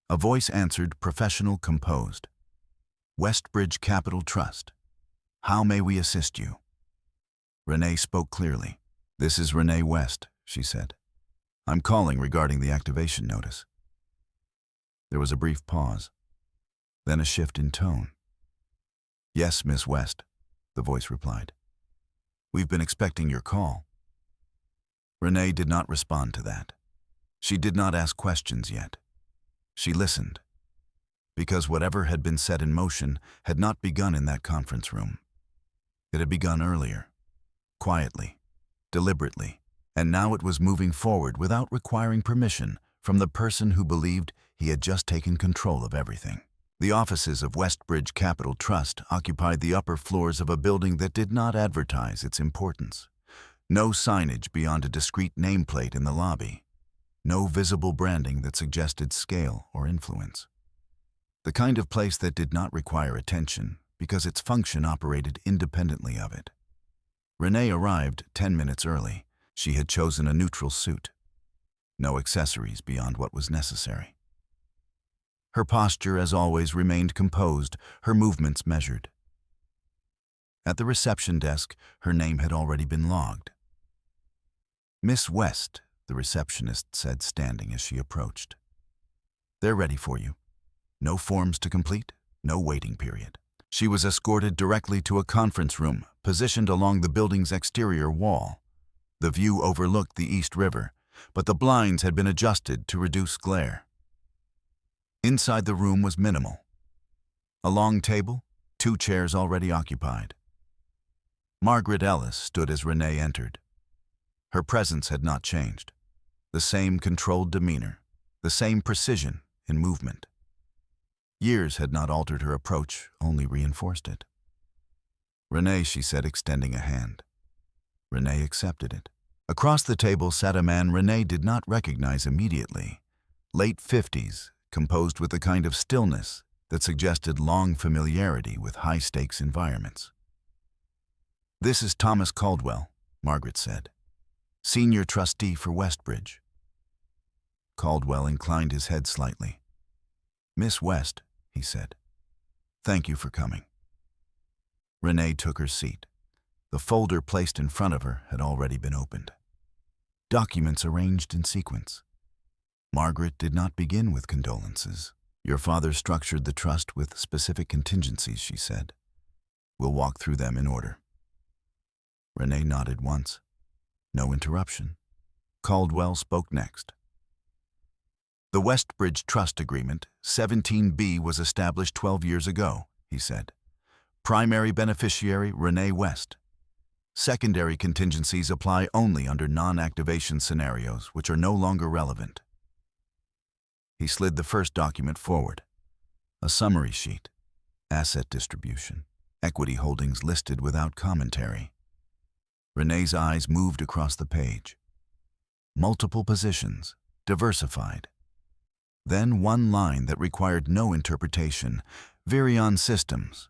A voice answered, professional, composed. Westbridge Capital Trust. How may we assist you? Renee spoke clearly. This is Renee West, she said. I'm calling regarding the activation notice. There was a brief pause, then a shift in tone. Yes, Miss West, the voice replied. We've been expecting your call. Renee did not respond to that. She did not ask questions yet. She listened, because whatever had been set in motion had not begun in that conference room. It had begun earlier, quietly, deliberately, and now it was moving forward without requiring permission from the person who believed he had just taken control of everything. The offices of Westbridge Capital Trust occupied the upper floors of a building that did not advertise its importance. No signage beyond a discreet nameplate in the lobby. No visible branding that suggested scale or influence. The kind of place that did not require attention because its function operated independently of it. Renee arrived 10 minutes early. She had chosen a neutral suit. No accessories beyond what was necessary. Her posture, as always, remained composed, her movements measured. At the reception desk, her name had already been logged. "Miss West," the receptionist said, standing as she approached. "They're ready for you. No forms to complete, no waiting period." She was escorted directly to a conference room positioned along the building's exterior wall. The view overlooked the East River, but the blinds had been adjusted to reduce glare. Inside the room was minimal. A long table, 2 chairs already occupied. Margaret Ellis stood as Renee entered. Her presence had not changed. The same controlled demeanor, the same precision in movement. Years had not altered her approach, only reinforced it. "Renee," she said, extending a hand. Renee accepted it. Across the table sat a man Renee did not recognize immediately. Late 50s, composed with the kind of stillness that suggested long familiarity with high-stakes environments. "This is Thomas Caldwell," Margaret said, "Senior Trustee for Westbridge." Caldwell inclined his head slightly. "Miss West," he said, "thank you for coming." Renee took her seat. The folder placed in front of her had already been opened. Documents arranged in sequence. Margaret did not begin with condolences. "Your father structured the trust with specific contingencies," she said. "We'll walk through them in order." Renee nodded once. No interruption. Caldwell spoke next. "The Westbridge Trust Agreement, 17B, was established 12 years ago," he said. "Primary beneficiary, Renee West. Secondary contingencies apply only under non-activation scenarios, which are no longer relevant." He slid the first document forward. A summary sheet. Asset distribution. Equity holdings listed without commentary. Renee's eyes moved across the page. Multiple positions, diversified. Then one line that required no interpretation. Virion Systems.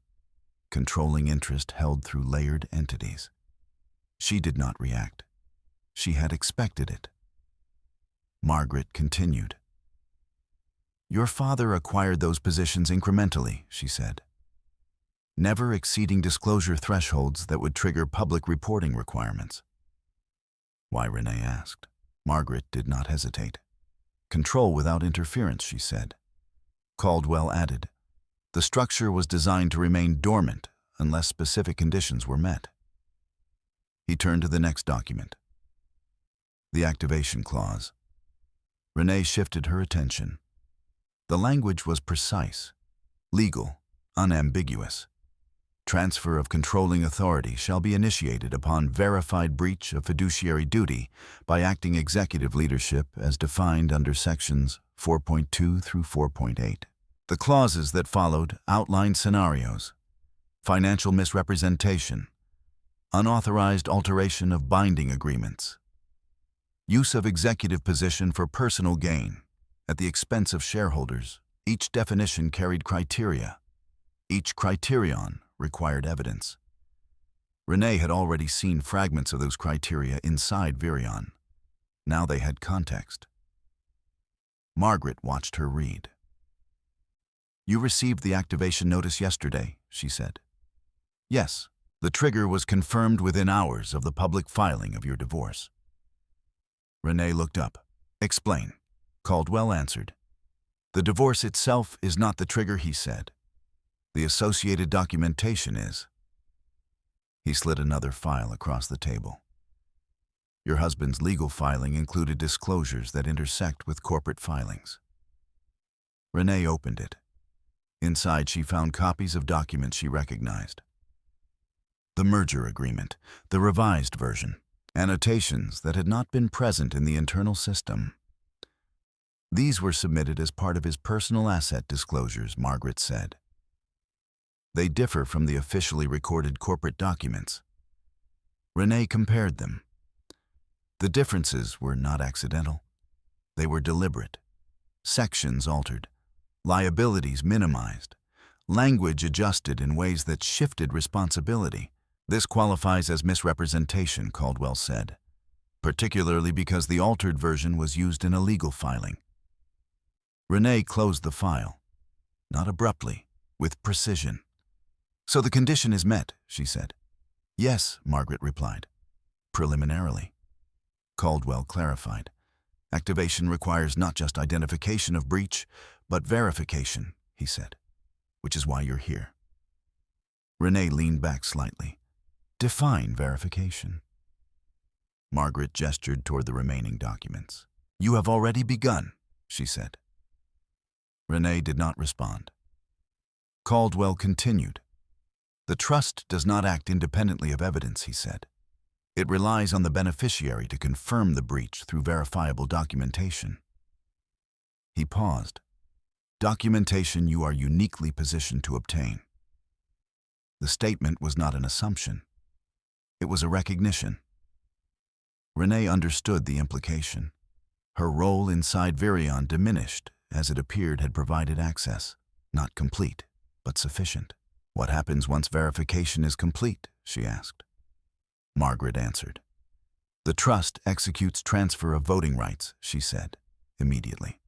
Controlling interest held through layered entities. She did not react. She had expected it. Margaret continued. "Your father acquired those positions incrementally," she said, "never exceeding disclosure thresholds that would trigger public reporting requirements." "Why?" Renee asked. Margaret did not hesitate. "Control without interference," she said. Caldwell added, "The structure was designed to remain dormant unless specific conditions were met." He turned to the next document. The activation clause. Renee shifted her attention. The language was precise, legal, unambiguous. Transfer of controlling authority shall be initiated upon verified breach of fiduciary duty by acting executive leadership as defined under sections 4.2 through 4.8. The clauses that followed outlined scenarios: financial misrepresentation, unauthorized alteration of binding agreements, use of executive position for personal gain at the expense of shareholders. Each definition carried criteria. Each criterion required evidence. Renee had already seen fragments of those criteria inside Virion. Now they had context. Margaret watched her read. "You received the activation notice yesterday," she said. "Yes. The trigger was confirmed within hours of the public filing of your divorce." Renee looked up. "Explain." Caldwell answered. "The divorce itself is not the trigger," he said. "The associated documentation is." He slid another file across the table. "Your husband's legal filing included disclosures that intersect with corporate filings." Renee opened it. Inside, she found copies of documents she recognized. The merger agreement, the revised version, annotations that had not been present in the internal system. These were submitted as part of his personal asset disclosures, Margaret said. They differ from the officially recorded corporate documents. Renee compared them. The differences were not accidental. They were deliberate. Sections altered, liabilities minimized, language adjusted in ways that shifted responsibility. "This qualifies as misrepresentation," Caldwell said, "particularly because the altered version was used in a legal filing." Renee closed the file, not abruptly, with precision. "So the condition is met," she said. Yes, Margaret replied. Preliminarily. Caldwell clarified. Activation requires not just identification of breach, but verification, he said, which is why you're here. Renee leaned back slightly. Define verification. Margaret gestured toward the remaining documents. You have already begun, she said. Renee did not respond. Caldwell continued. The trust does not act independently of evidence, he said. It relies on the beneficiary to confirm the breach through verifiable documentation. He paused. Documentation you are uniquely positioned to obtain. The statement was not an assumption. It was a recognition. Renee understood the implication. Her role inside Virion diminished as it appeared had provided access, not complete, but sufficient. What happens once verification is complete? She asked. Margaret answered. The trust executes transfer of voting rights, she said, immediately.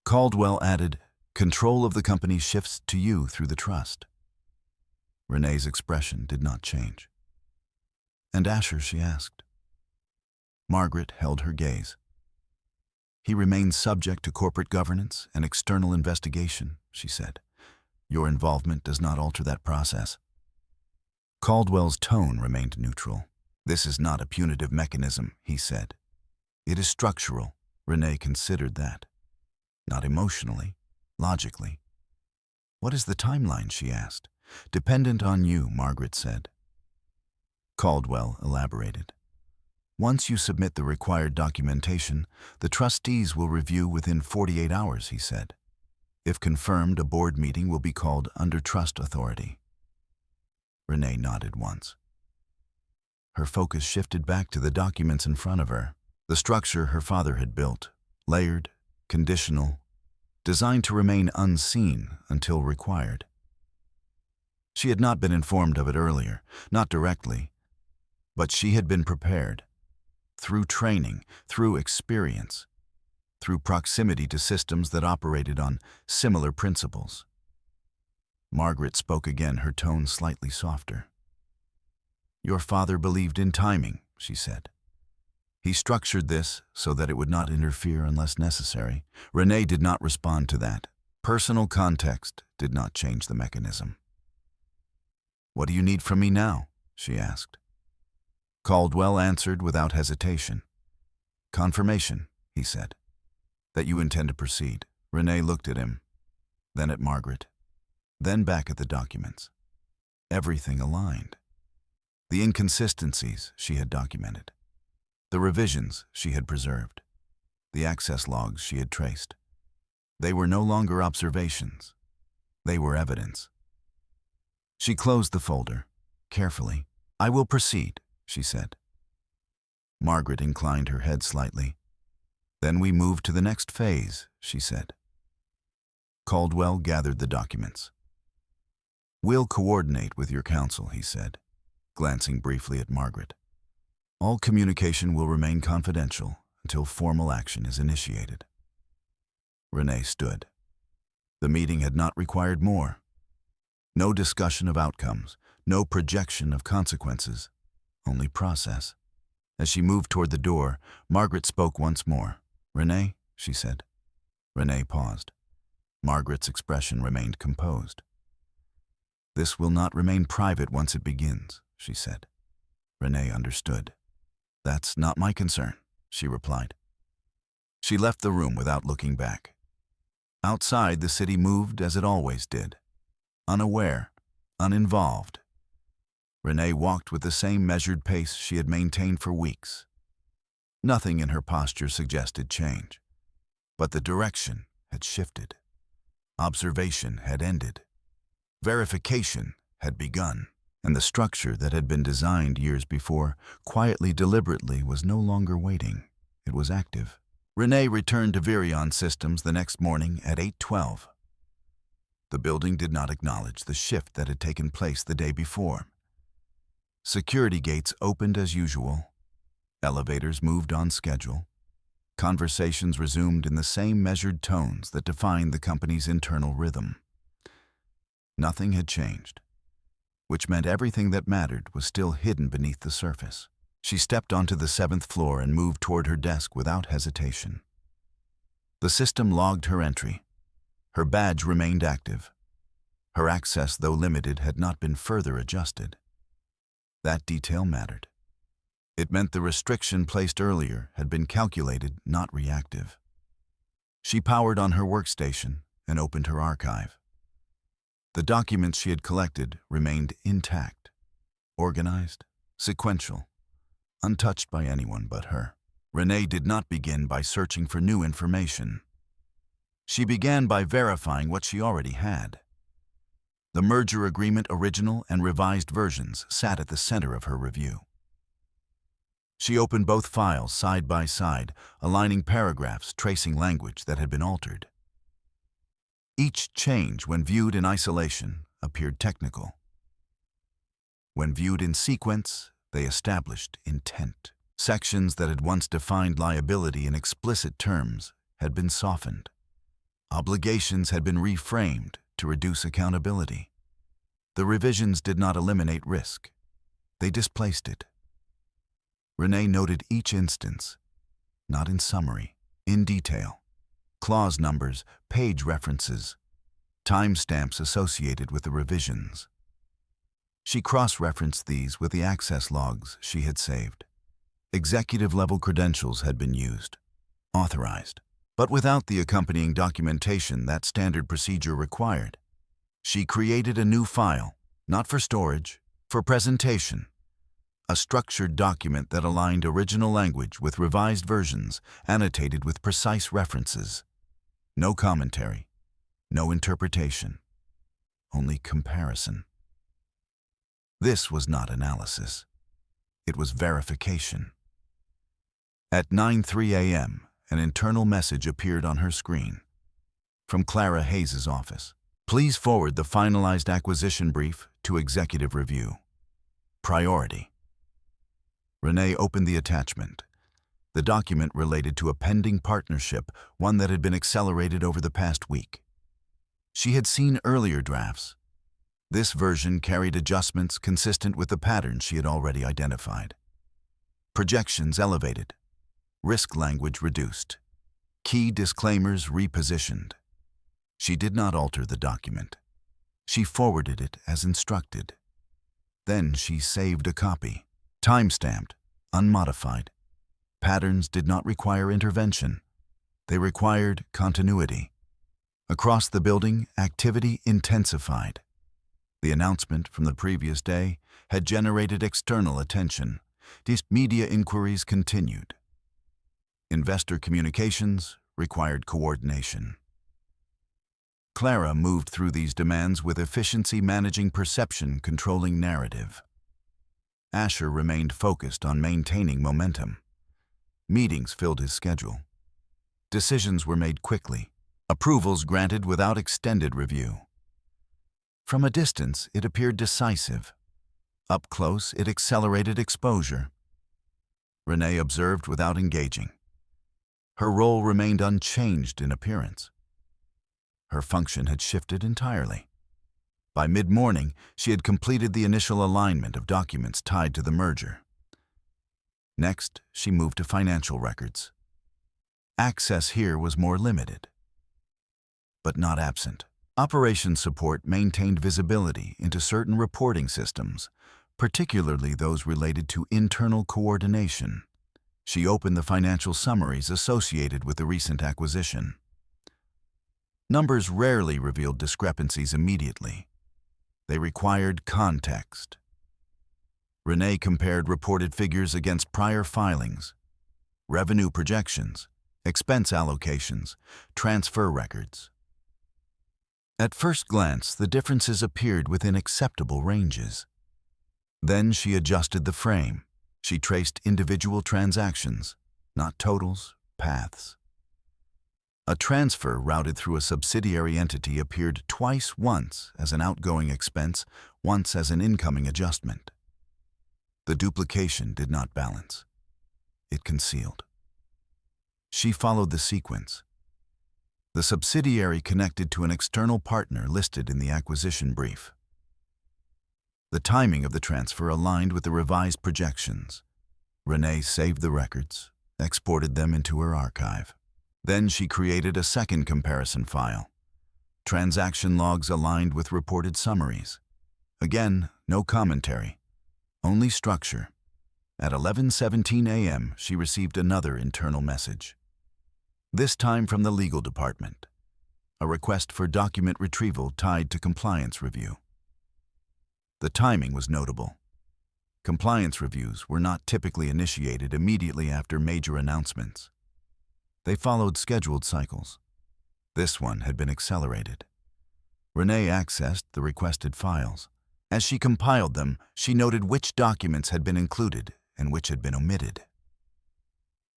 Caldwell added, control of the company shifts to you through the trust. Renee's expression did not change. And Asher, she asked. Margaret held her gaze. He remains subject to corporate governance and external investigation, she said. Your involvement does not alter that process. Caldwell's tone remained neutral. This is not a punitive mechanism, he said. It is structural. Renee considered that. Not emotionally, logically. What is the timeline, she asked. Dependent on you, Margaret said. Caldwell elaborated. Once you submit the required documentation, the trustees will review within 48 hours, he said. If confirmed, a board meeting will be called under trust authority. Renee nodded once. Her focus shifted back to the documents in front of her, the structure her father had built, layered, conditional, designed to remain unseen until required. She had not been informed of it earlier, not directly, but she had been prepared. Through training, through experience, through proximity to systems that operated on similar principles. Margaret spoke again, her tone slightly softer. Your father believed in timing, she said. He structured this so that it would not interfere unless necessary. Renee did not respond to that. Personal context did not change the mechanism. What do you need from me now? She asked. Caldwell answered without hesitation. Confirmation, he said. That you intend to proceed. Renee looked at him, then at Margaret, then back at the documents. Everything aligned. The inconsistencies she had documented. The revisions she had preserved. The access logs she had traced. They were no longer observations. They were evidence. She closed the folder, carefully. I will proceed, she said. Margaret inclined her head slightly. Then we move to the next phase, she said. Caldwell gathered the documents. We'll coordinate with your counsel, he said, glancing briefly at Margaret. All communication will remain confidential until formal action is initiated. Renee stood. The meeting had not required more. No discussion of outcomes, no projection of consequences, only process. As she moved toward the door, Margaret spoke once more. Renee, she said. Renee paused. Margaret's expression remained composed. This will not remain private once it begins, she said. Renee understood. That's not my concern, she replied. She left the room without looking back. Outside, the city moved as it always did. Unaware, uninvolved. Renee walked with the same measured pace she had maintained for weeks. Nothing in her posture suggested change, but the direction had shifted. Observation had ended. Verification had begun, and the structure that had been designed years before, quietly, deliberately, was no longer waiting. It was active. Renee returned to Virion Systems the next morning at 8:12. The building did not acknowledge the shift that had taken place the day before. Security gates opened as usual. Elevators moved on schedule. Conversations resumed in the same measured tones that defined the company's internal rhythm. Nothing had changed. which meant everything that mattered was still hidden beneath the surface. She stepped onto the 7th floor and moved toward her desk without hesitation. The system logged her entry. Her badge remained active. Her access, though limited, had not been further adjusted. That detail mattered. It meant the restriction placed earlier had been calculated, not reactive. She powered on her workstation and opened her archive. The documents she had collected remained intact, organized, sequential, untouched by anyone but her. Renee did not begin by searching for new information. She began by verifying what she already had. The merger agreement original and revised versions sat at the center of her review. She opened both files side by side, aligning paragraphs, tracing language that had been altered. Each change, when viewed in isolation, appeared technical. When viewed in sequence, they established intent. Sections that had once defined liability in explicit terms had been softened. Obligations had been reframed to reduce accountability. The revisions did not eliminate risk. They displaced it. Renee noted each instance, not in summary, in detail. Clause numbers, page references, timestamps associated with the revisions. She cross-referenced these with the access logs she had saved. Executive-level credentials had been used, authorized, but without the accompanying documentation that standard procedure required. She created a new file, not for storage, for presentation. A structured document that aligned original language with revised versions, annotated with precise references. No commentary, no interpretation, only comparison. This was not analysis. It was verification. At 9:03 a.m., an internal message appeared on her screen. From Clara Hayes' office. Please forward the finalized acquisition brief to executive review. Priority. Renee opened the attachment. The document related to a pending partnership, one that had been accelerated over the past week. She had seen earlier drafts. This version carried adjustments consistent with the patterns she had already identified. Projections elevated. Risk language reduced. Key disclaimers repositioned. She did not alter the document. She forwarded it as instructed. Then she saved a copy. Time-stamped, unmodified. Patterns did not require intervention. They required continuity. Across the building, activity intensified. The announcement from the previous day had generated external attention. These media inquiries continued. Investor communications required coordination. Clara moved through these demands with efficiency, managing perception, controlling narrative. Asher remained focused on maintaining momentum. Meetings filled his schedule. Decisions were made quickly. Approvals granted without extended review. From a distance, it appeared decisive. Up close, it accelerated exposure. Renee observed without engaging. Her role remained unchanged in appearance. Her function had shifted entirely. By mid-morning, she had completed the initial alignment of documents tied to the merger. Next, she moved to financial records. Access here was more limited, but not absent. Operations support maintained visibility into certain reporting systems, particularly those related to internal coordination. She opened the financial summaries associated with the recent acquisition. Numbers rarely revealed discrepancies immediately. They required context. Renee compared reported figures against prior filings, revenue projections, expense allocations, transfer records. At first glance, the differences appeared within acceptable ranges. Then she adjusted the frame. She traced individual transactions, not totals, paths. A transfer routed through a subsidiary entity appeared twice, once as an outgoing expense, once as an incoming adjustment. The duplication did not balance. It concealed. She followed the sequence. The subsidiary connected to an external partner listed in the acquisition brief. The timing of the transfer aligned with the revised projections. Renee saved the records, exported them into her archive. Then she created a second comparison file. Transaction logs aligned with reported summaries. Again, no commentary, only structure. At 11:17 a.m., she received another internal message. This time from the legal department. A request for document retrieval tied to compliance review. The timing was notable. Compliance reviews were not typically initiated immediately after major announcements. They followed scheduled cycles. This one had been accelerated. Renee accessed the requested files. As she compiled them, she noted which documents had been included and which had been omitted.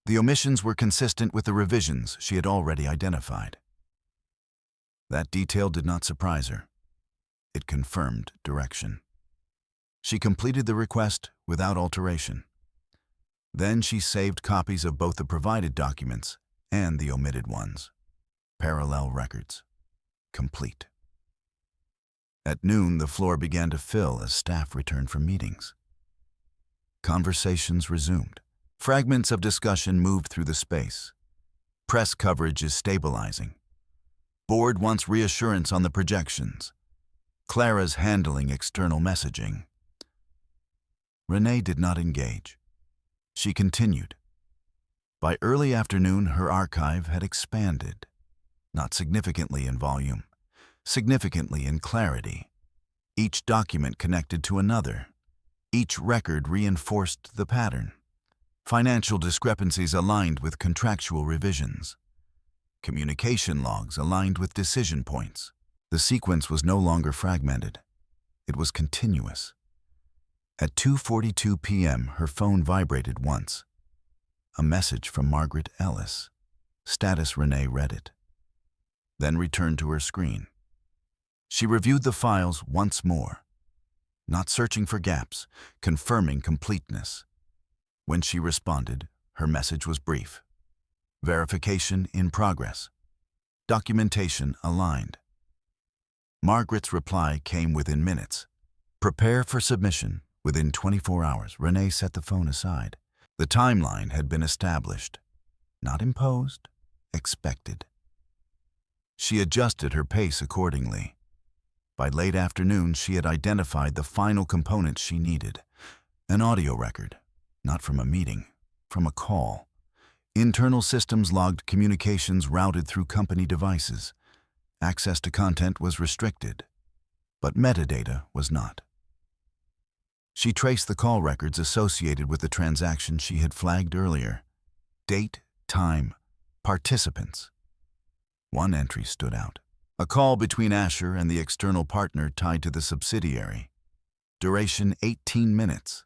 The omissions were consistent with the revisions she had already identified. That detail did not surprise her. It confirmed direction. She completed the request without alteration. Then she saved copies of both the provided documents and the omitted ones. Parallel records. Complete. At noon, the floor began to fill as staff returned from meetings. Conversations resumed. Fragments of discussion moved through the space. Press coverage is stabilizing. Board wants reassurance on the projections. Clara's handling external messaging. Renee did not engage. She continued. By early afternoon, her archive had expanded, not significantly in volume, significantly in clarity. Each document connected to another. Each record reinforced the pattern. Financial discrepancies aligned with contractual revisions. Communication logs aligned with decision points. The sequence was no longer fragmented. It was continuous. At 2:42 p.m., her phone vibrated once. A message from Margaret Ellis. Status. Renee read it, then returned to her screen. She reviewed the files once more, not searching for gaps, confirming completeness. When she responded, her message was brief. Verification in progress. Documentation aligned. Margaret's reply came within minutes. Prepare for submission within 24 hours. Renee set the phone aside. The timeline had been established, not imposed, expected. She adjusted her pace accordingly. By late afternoon, she had identified the final components she needed. An audio record, not from a meeting, from a call. Internal systems logged communications routed through company devices. Access to content was restricted, but metadata was not. She traced the call records associated with the transaction she had flagged earlier. Date, time, participants. One entry stood out. A call between Asher and the external partner tied to the subsidiary. Duration 18 minutes.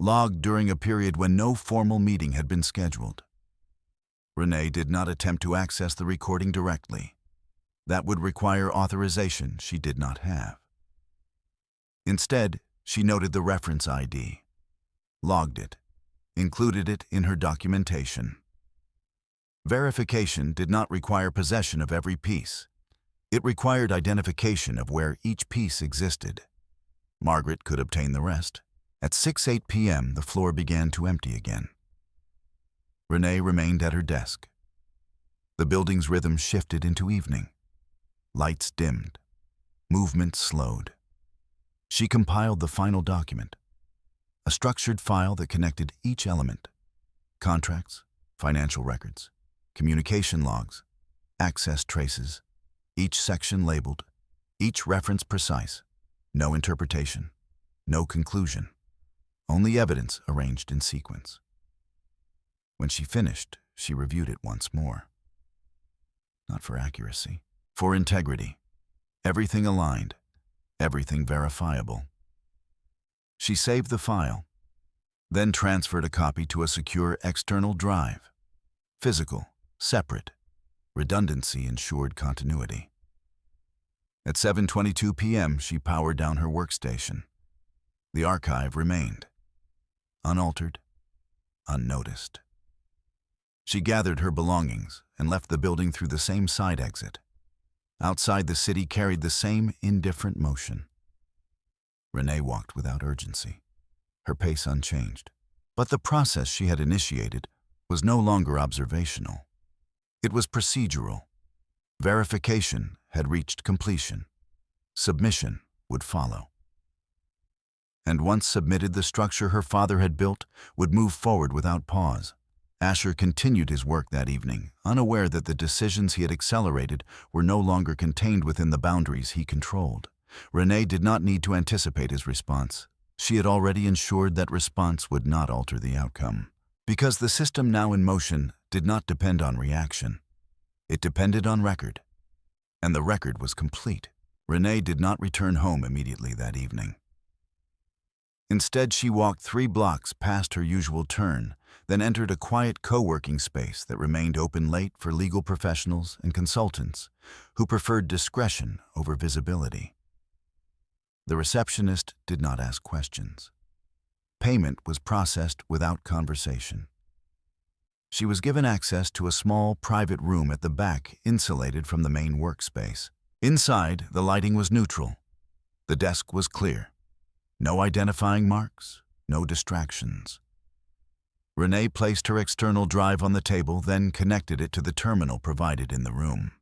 Logged during a period when no formal meeting had been scheduled. Renee did not attempt to access the recording directly. That would require authorization she did not have. Instead, she noted the reference ID, logged it, included it in her documentation. Verification did not require possession of every piece. It required identification of where each piece existed. Margaret could obtain the rest. At 6:08 p.m., the floor began to empty again. Renee remained at her desk. The building's rhythm shifted into evening. Lights dimmed. Movement slowed. She compiled the final document, a structured file that connected each element: contracts, financial records, communication logs, access traces, each section labeled, each reference precise, no interpretation, no conclusion, only evidence arranged in sequence. When she finished, she reviewed it once more. Not for accuracy, for integrity. Everything aligned, everything verifiable. She saved the file, then transferred a copy to a secure external drive. Physical, separate. Redundancy ensured continuity. At 7:22 p.m., she powered down her workstation. The archive remained, unaltered, unnoticed. She gathered her belongings and left the building through the same side exit. Outside, the city carried the same indifferent motion. Renee walked without urgency, her pace unchanged. But the process she had initiated was no longer observational. It was procedural. Verification had reached completion. Submission would follow. And once submitted, the structure her father had built would move forward without pause. Asher continued his work that evening, unaware that the decisions he had accelerated were no longer contained within the boundaries he controlled. Renee did not need to anticipate his response. She had already ensured that response would not alter the outcome. Because the system now in motion did not depend on reaction. It depended on record. And the record was complete. Renee did not return home immediately that evening. Instead, she walked 3 blocks past her usual turn, then entered a quiet co-working space that remained open late for legal professionals and consultants who preferred discretion over visibility. The receptionist did not ask questions. Payment was processed without conversation. She was given access to a small, private room at the back, insulated from the main workspace. Inside, the lighting was neutral. The desk was clear. No identifying marks, no distractions. Renee placed her external drive on the table, then connected it to the terminal provided in the room.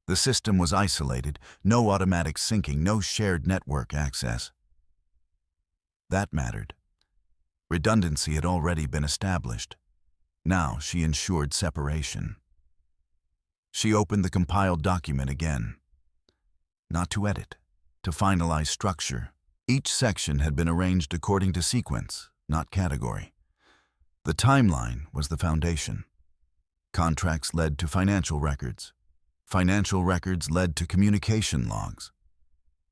The system was isolated, no automatic syncing, no shared network access. That mattered. Redundancy had already been established. Now she ensured separation. She opened the compiled document again. Not to edit, to finalize structure. Each section had been arranged according to sequence, not category. The timeline was the foundation. Contracts led to financial records. Financial records led to communication logs.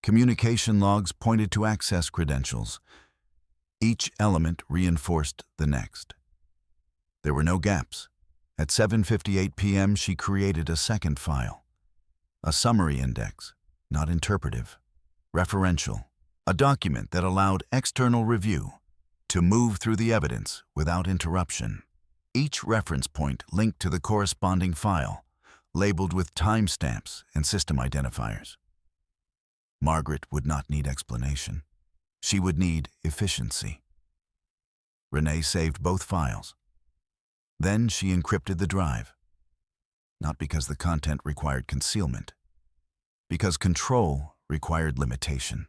Communication logs pointed to access credentials. Each element reinforced the next. There were no gaps. At 7:58 p.m., she created a second file. A summary index, not interpretive, referential. A document that allowed external review to move through the evidence without interruption. Each reference point linked to the corresponding file, labeled with timestamps and system identifiers. Margaret would not need explanation. She would need efficiency. Renee saved both files. Then she encrypted the drive. Not because the content required concealment, because control required limitation.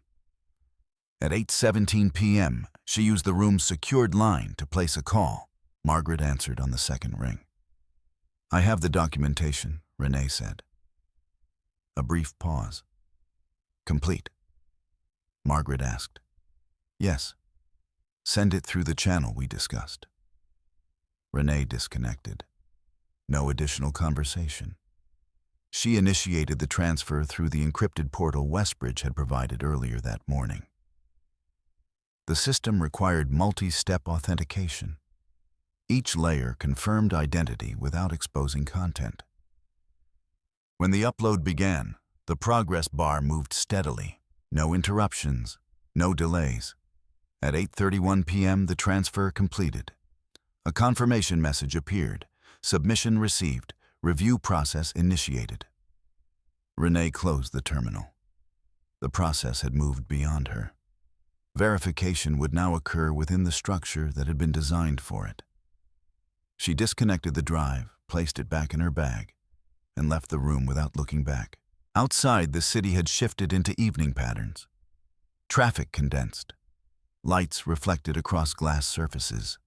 At 8:17 p.m., she used the room's secured line to place a call. Margaret answered on the second ring. "I have the documentation," Renee said. A brief pause. "Complete?" Margaret asked. "Yes. Send it through the channel we discussed." Renee disconnected. No additional conversation. She initiated the transfer through the encrypted portal Westbridge had provided earlier that morning. The system required multi-step authentication. Each layer confirmed identity without exposing content. When the upload began, the progress bar moved steadily. No interruptions, no delays. At 8:31 p.m., the transfer completed. A confirmation message appeared. Submission received. Review process initiated. Renee closed the terminal. The process had moved beyond her. Verification would now occur within the structure that had been designed for it. She disconnected the drive, placed it back in her bag, and left the room without looking back. Outside, the city had shifted into evening patterns. Traffic condensed. Lights reflected across glass surfaces.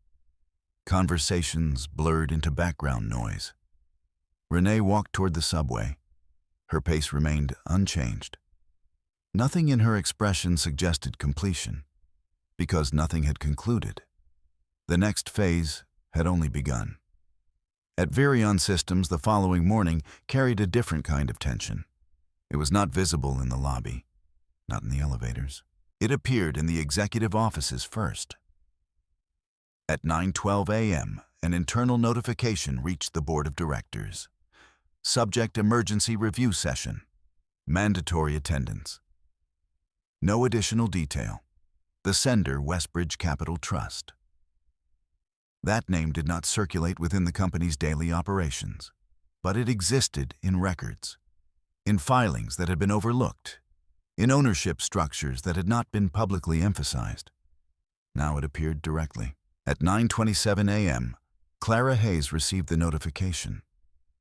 Conversations blurred into background noise. Renee walked toward the subway. Her pace remained unchanged. Nothing in her expression suggested completion, because nothing had concluded. The next phase had only begun. At Virion Systems the following morning carried a different kind of tension. It was not visible in the lobby, not in the elevators. It appeared in the executive offices first. At 9:12 a.m., an internal notification reached the board of directors. Subject emergency review session. Mandatory attendance. No additional detail. The sender, Westbridge Capital Trust. That name did not circulate within the company's daily operations, but it existed in records, in filings that had been overlooked, in ownership structures that had not been publicly emphasized. Now it appeared directly. At 9:27 a.m., Clara Hayes received the notification.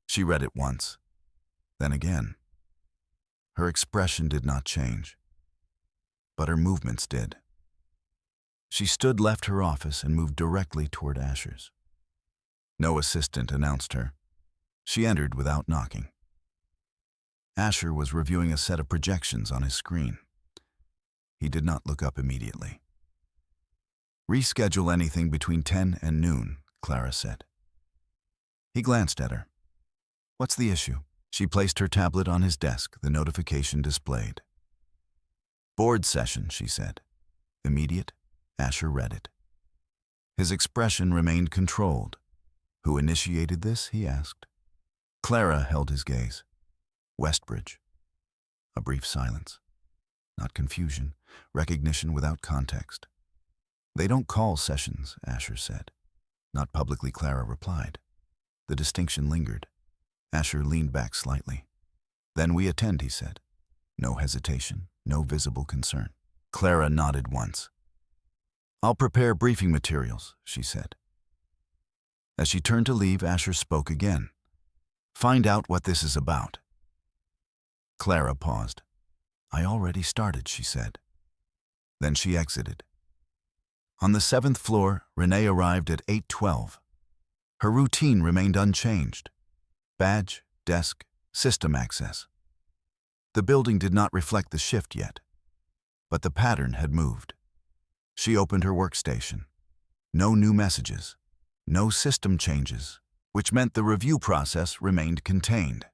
She read it once, then again. Her expression did not change, but her movements did. She left her office and moved directly toward Asher's. No assistant announced her. She entered without knocking. Asher was reviewing a set of projections on his screen. He did not look up immediately. "Reschedule anything between 10 and noon, Clara said. He glanced at her. "What's the issue?" She placed her tablet on his desk, the notification displayed. "Board session," she said. "Immediate?" Asher read it. His expression remained controlled. "Who initiated this?" he asked. Clara held his gaze. "Westbridge." A brief silence. Not confusion, recognition without context. "They don't call sessions," Asher said. "Not publicly," Clara replied. The distinction lingered. Asher leaned back slightly. "Then we attend," he said. No hesitation, no visible concern. Clara nodded once. "I'll prepare briefing materials," she said. As she turned to leave, Asher spoke again. "Find out what this is about." Clara paused. "I already started," she said. Then she exited. On the 7th floor, Renee arrived at 8:12. Her routine remained unchanged. Badge, desk, system access. The building did not reflect the shift yet, but the pattern had moved. She opened her workstation. No new messages, no system changes, which meant the review process remained contained.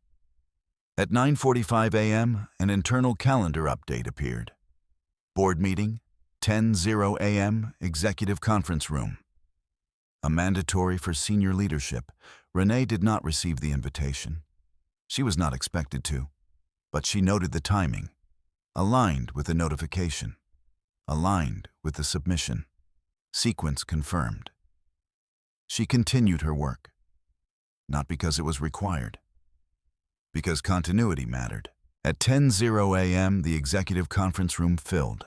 At 9:45 a.m., an internal calendar update appeared. Board meeting, 10:00 a.m., executive conference room. A mandatory for senior leadership, Renee did not receive the invitation. She was not expected to, but she noted the timing, aligned with the notification, aligned with the submission. Sequence confirmed. She continued her work, not because it was required, because continuity mattered. At 10:00 a.m., the executive conference room filled.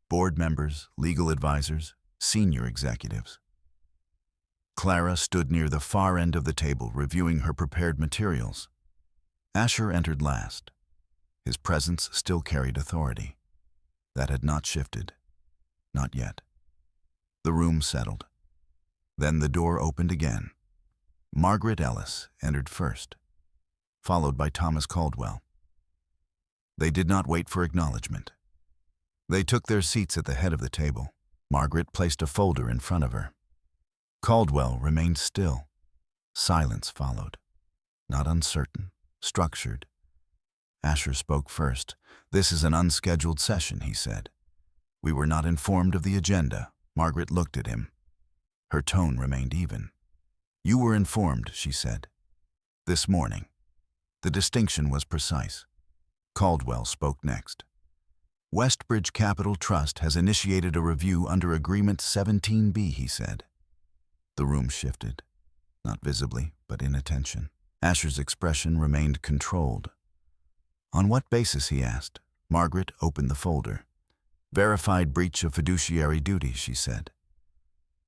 Board members, legal advisors, senior executives. Clara stood near the far end of the table, reviewing her prepared materials. Asher entered last. His presence still carried authority. That had not shifted. Not yet. The room settled. Then the door opened again. Margaret Ellis entered first, followed by Thomas Caldwell. They did not wait for acknowledgement. They took their seats at the head of the table. Margaret placed a folder in front of her. Caldwell remained still. Silence followed. Not uncertain, structured. Asher spoke first. "This is an unscheduled session," he said. "We were not informed of the agenda." Margaret looked at him. Her tone remained even. "You were informed," she said. "This morning." The distinction was precise. Caldwell spoke next. "Westbridge Capital Trust has initiated a review under Agreement 17B," he said. The room shifted, not visibly, but in attention. Asher's expression remained controlled. "On what basis?" he asked. Margaret opened the folder. "Verified breach of fiduciary duty," she said.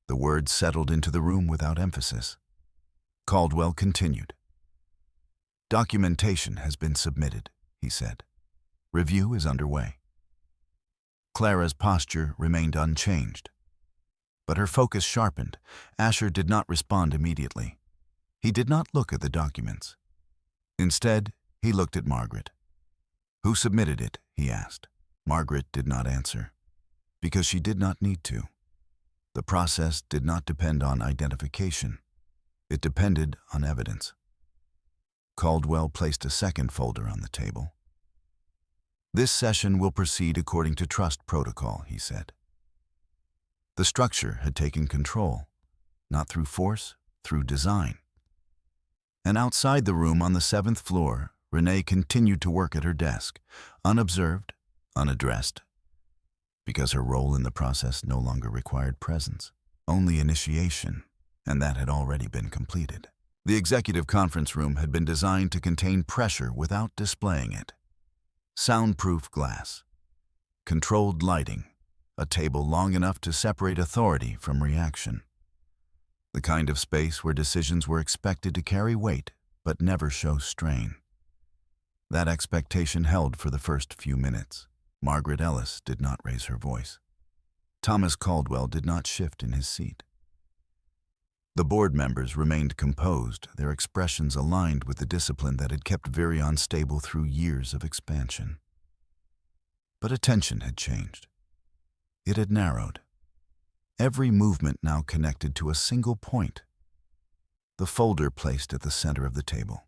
The words settled into the room without emphasis. Caldwell continued. "Documentation has been submitted," he said. "Review is underway." Clara's posture remained unchanged, but her focus sharpened. Asher did not respond immediately. He did not look at the documents. Instead, he looked at Margaret. "Who submitted it?" he asked. Margaret did not answer, because she did not need to. The process did not depend on identification. It depended on evidence. Caldwell placed a second folder on the table. "This session will proceed according to trust protocol," he said. The structure had taken control, not through force, through design. And outside the room on the 7th floor, Renee continued to work at her desk, unobserved, unaddressed, because her role in the process no longer required presence, only initiation, and that had already been completed. The executive conference room had been designed to contain pressure without displaying it. Soundproof glass. Controlled lighting. A table long enough to separate authority from reaction. The kind of space where decisions were expected to carry weight but never show strain. That expectation held for the first few minutes. Margaret Ellis did not raise her voice. Thomas Caldwell did not shift in his seat. The board members remained composed, their expressions aligned with the discipline that had kept Virion stable through years of expansion. But attention had changed. It had narrowed. Every movement now connected to a single point. The folder placed at the center of the table.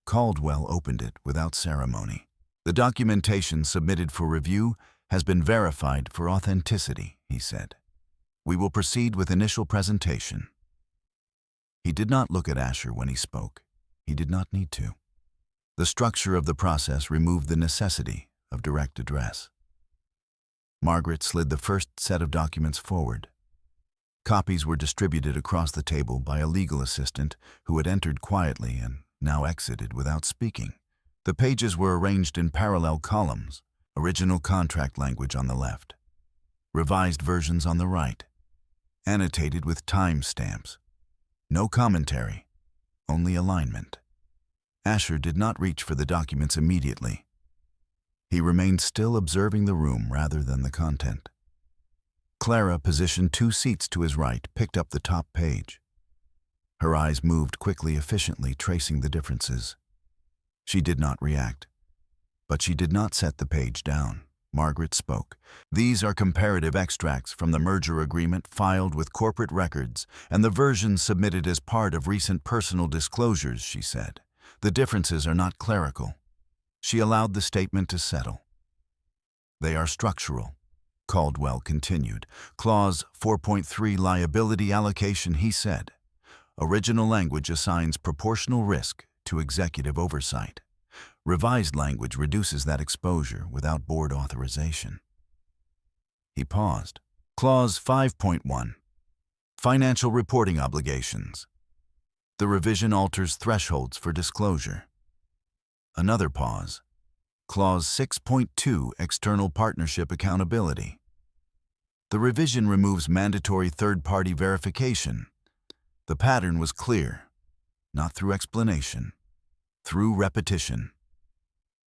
Caldwell opened it without ceremony. The documentation submitted for review has been verified for authenticity, he said. We will proceed with initial presentation. He did not look at Asher when he spoke. He did not need to. The structure of the process removed the necessity of direct address. Margaret slid the first set of documents forward. Copies were distributed across the table by a legal assistant who had entered quietly and now exited without speaking. The pages were arranged in parallel columns, original contract language on the left, revised versions on the right, annotated with time stamps. No commentary, only alignment. Asher did not reach for the documents immediately. He remained still, observing the room rather than the content. Clara, positioned 2 seats to his right, picked up the top page. Her eyes moved quickly, efficiently, tracing the differences. She did not react, but she did not set the page down. Margaret spoke. These are comparative extracts from the merger agreement filed with corporate records and the versions submitted as part of recent personal disclosures, she said. The differences are not clerical. She allowed the statement to settle. They are structural, Caldwell continued. Clause 4.3 liability allocation, he said. Original language assigns proportional risk to executive oversight. Revised language reduces that exposure without board authorization. He paused. Clause 5.1. Financial reporting obligations. The revision alters thresholds for disclosure. Another pause. Clause 6.2. External partnership accountability. The revision removes mandatory third-party verification. The pattern was clear, not through explanation, through repetition.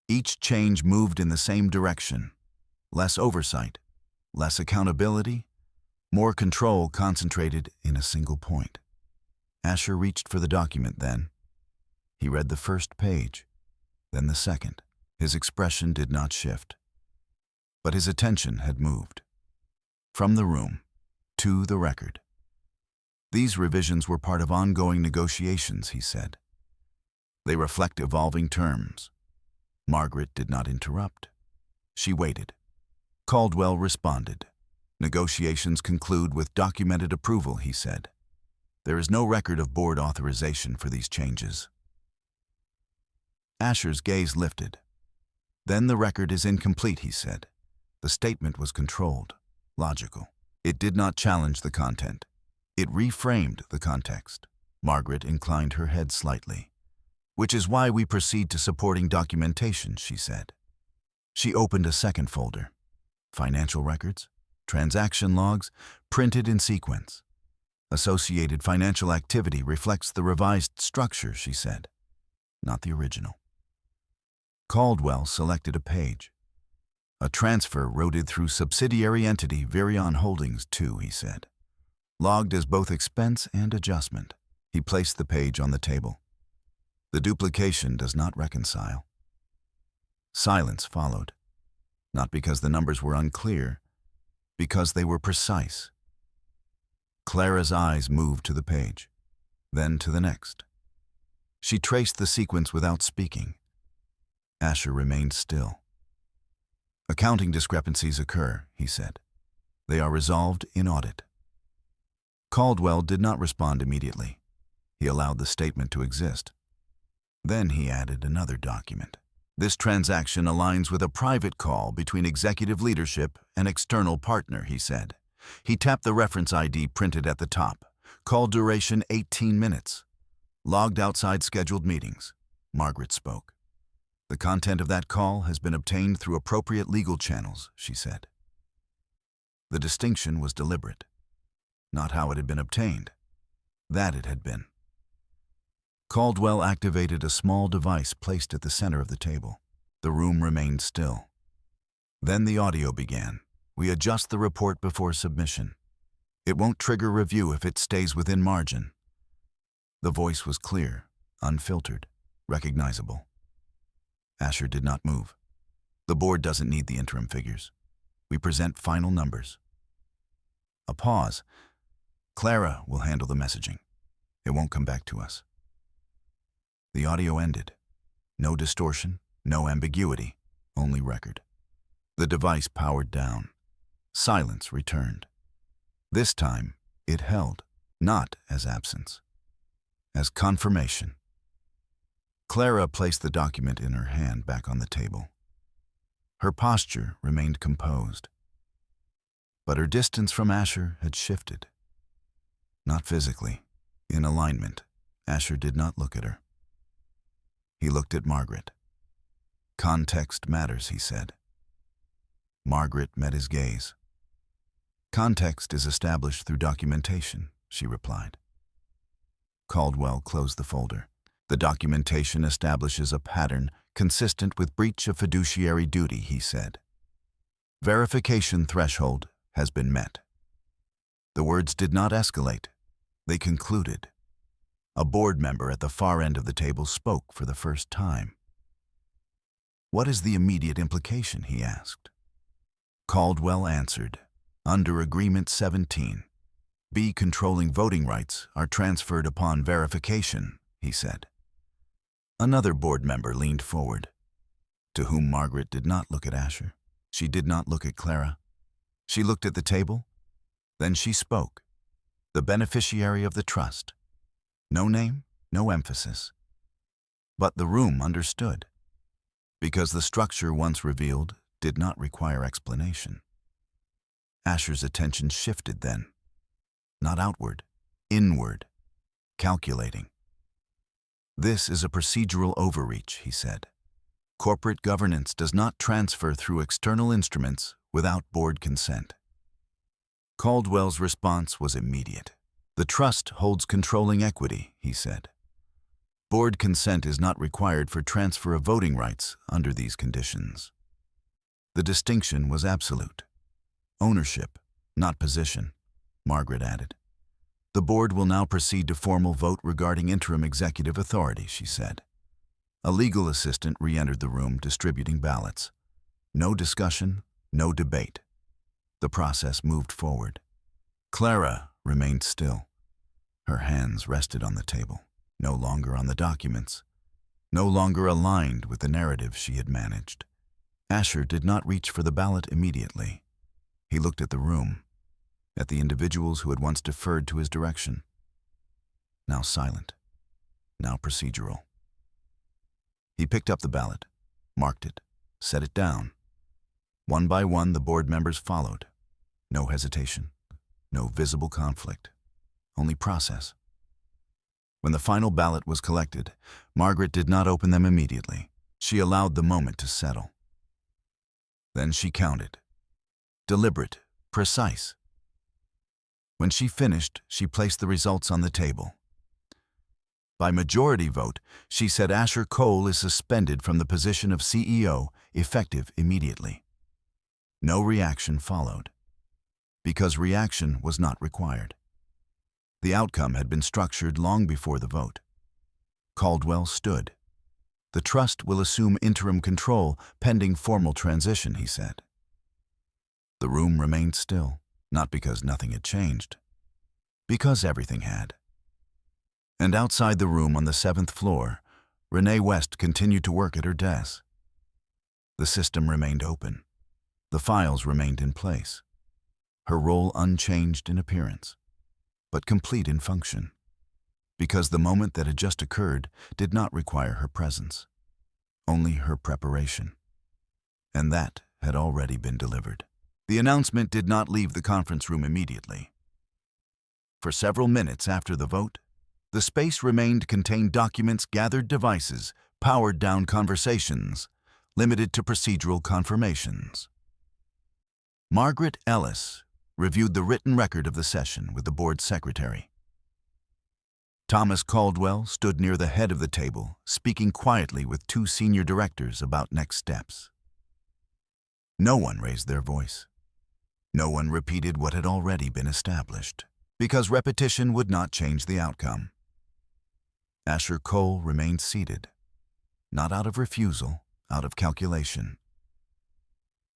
Each change moved in the same direction. Less oversight, less accountability, more control concentrated in a single point. Asher reached for the document then. He read the first page, then the second. His expression did not shift, but his attention had moved. From the room to the record. These revisions were part of ongoing negotiations, he said. They reflect evolving terms. Margaret did not interrupt. She waited. Caldwell responded. Negotiations conclude with documented approval, he said. There is no record of board authorization for these changes. Asher's gaze lifted. Then the record is incomplete, he said. The statement was controlled, logical. It did not challenge the content. It reframed the context. Margaret inclined her head slightly. Which is why we proceed to supporting documentation, she said. She opened a second folder. Financial records, transaction logs, printed in sequence. Associated financial activity reflects the revised structure, she said, not the original. Caldwell selected a page. A transfer routed through subsidiary entity Virion Holdings 2, he said. Logged as both expense and adjustment. He placed the page on the table. The duplication does not reconcile. Silence followed, not because the numbers were unclear, because they were precise. Clara's eyes moved to the page, then to the next. She traced the sequence without speaking. Asher remained still. Accounting discrepancies occur, he said. They are resolved in audit. Caldwell did not respond immediately. He allowed the statement to exist. Then he added another document. This transaction aligns with a private call between executive leadership and external partner, he said. He tapped the reference ID printed at the top. Call duration 18 minutes. Logged outside scheduled meetings. Margaret spoke. The content of that call has been obtained through appropriate legal channels, she said. The distinction was deliberate. Not how it had been obtained. That it had been. Caldwell activated a small device placed at the center of the table. The room remained still. Then the audio began. We adjust the report before submission. It won't trigger review if it stays within margin. The voice was clear, unfiltered, recognizable. Asher did not move. The board doesn't need the interim figures. We present final numbers. A pause. Clara will handle the messaging. It won't come back to us. The audio ended. No distortion, no ambiguity, only record. The device powered down. Silence returned. This time, it held, not as absence, as confirmation. Clara placed the document in her hand back on the table. Her posture remained composed. But her distance from Asher had shifted. Not physically. In alignment, Asher did not look at her. He looked at Margaret. Context matters, he said. Margaret met his gaze. Context is established through documentation, she replied. Caldwell closed the folder. The documentation establishes a pattern consistent with breach of fiduciary duty, he said. Verification threshold has been met. The words did not escalate. They concluded. A board member at the far end of the table spoke for the first time. What is the immediate implication, he asked. Caldwell answered. Under Agreement 17, B controlling voting rights are transferred upon verification, he said. Another board member leaned forward, to whom Margaret did not look at Asher. She did not look at Clara. She looked at the table. Then she spoke. The beneficiary of the trust. No name, no emphasis. But the room understood, because the structure once revealed did not require explanation. Asher's attention shifted then, not outward, inward, calculating. This is a procedural overreach, he said. Corporate governance does not transfer through external instruments without board consent. Caldwell's response was immediate. The trust holds controlling equity, he said. Board consent is not required for transfer of voting rights under these conditions. The distinction was absolute. Ownership, not position, Margaret added. The board will now proceed to formal vote regarding interim executive authority, she said. A legal assistant re-entered the room distributing ballots. No discussion, no debate. The process moved forward. Clara remained still. Her hands rested on the table, no longer on the documents, no longer aligned with the narrative she had managed. Asher did not reach for the ballot immediately. He looked at the room, at the individuals who had once deferred to his direction. Now silent, now procedural. He picked up the ballot, marked it, set it down. One by one, the board members followed. No hesitation, no visible conflict, only process. When the final ballot was collected, Margaret did not open them immediately. She allowed the moment to settle. Then she counted. Deliberate, precise. When she finished, she placed the results on the table. By majority vote, she said Asher Cole is suspended from the position of CEO, effective immediately. No reaction followed, because reaction was not required. The outcome had been structured long before the vote. Caldwell stood. The trust will assume interim control pending formal transition, he said. The room remained still, not because nothing had changed, because everything had. And outside the room on the 7th floor, Renee West continued to work at her desk. The system remained open. The files remained in place. Her role unchanged in appearance, but complete in function, because the moment that had just occurred did not require her presence, only her preparation. And that had already been delivered. The announcement did not leave the conference room immediately. For several minutes after the vote, the space remained contained documents, gathered devices, powered-down conversations, limited to procedural confirmations. Margaret Ellis reviewed the written record of the session with the board secretary. Thomas Caldwell stood near the head of the table, speaking quietly with two senior directors about next steps. No one raised their voice. No one repeated what had already been established, because repetition would not change the outcome. Asher Cole remained seated, not out of refusal, out of calculation.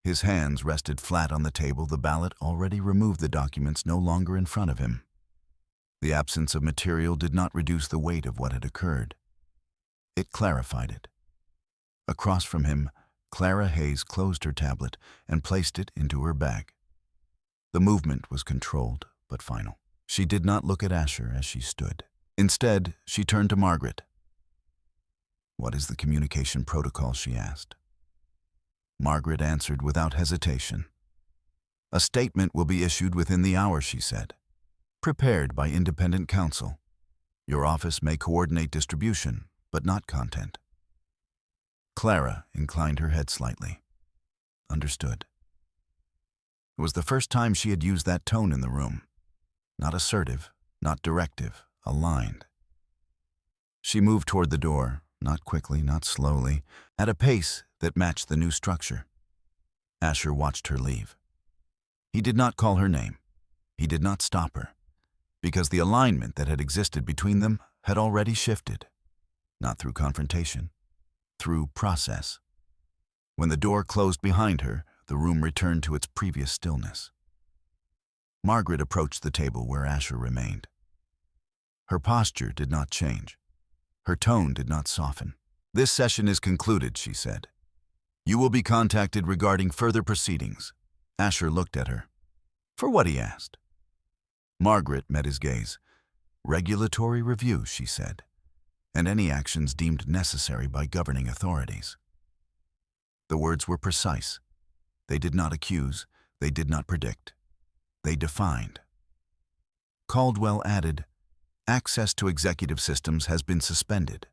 His hands rested flat on the table. The ballot already removed the documents no longer in front of him. The absence of material did not reduce the weight of what had occurred. It clarified it. Across from him, Clara Hayes closed her tablet and placed it into her bag. The movement was controlled but final. She did not look at Asher as she stood. Instead, she turned to Margaret. "What is the communication protocol?" she asked. Margaret answered without hesitation. "A statement will be issued within the hour," she said. "Prepared by independent counsel. Your office may coordinate distribution, but not content." Clara inclined her head slightly. Understood. It was the first time she had used that tone in the room. Not assertive, not directive, aligned. She moved toward the door, not quickly, not slowly, at a pace that matched the new structure. Asher watched her leave. He did not call her name. He did not stop her, because the alignment that had existed between them had already shifted, not through confrontation, through process. When the door closed behind her, the room returned to its previous stillness. Margaret approached the table where Asher remained. Her posture did not change. Her tone did not soften. "This session is concluded," she said. "You will be contacted regarding further proceedings." Asher looked at her. "For what?" he asked. Margaret met his gaze. "Regulatory review," she said, "and any actions deemed necessary by governing authorities." The words were precise. They did not accuse. They did not predict. They defined. Caldwell added, "Access to executive systems has been suspended.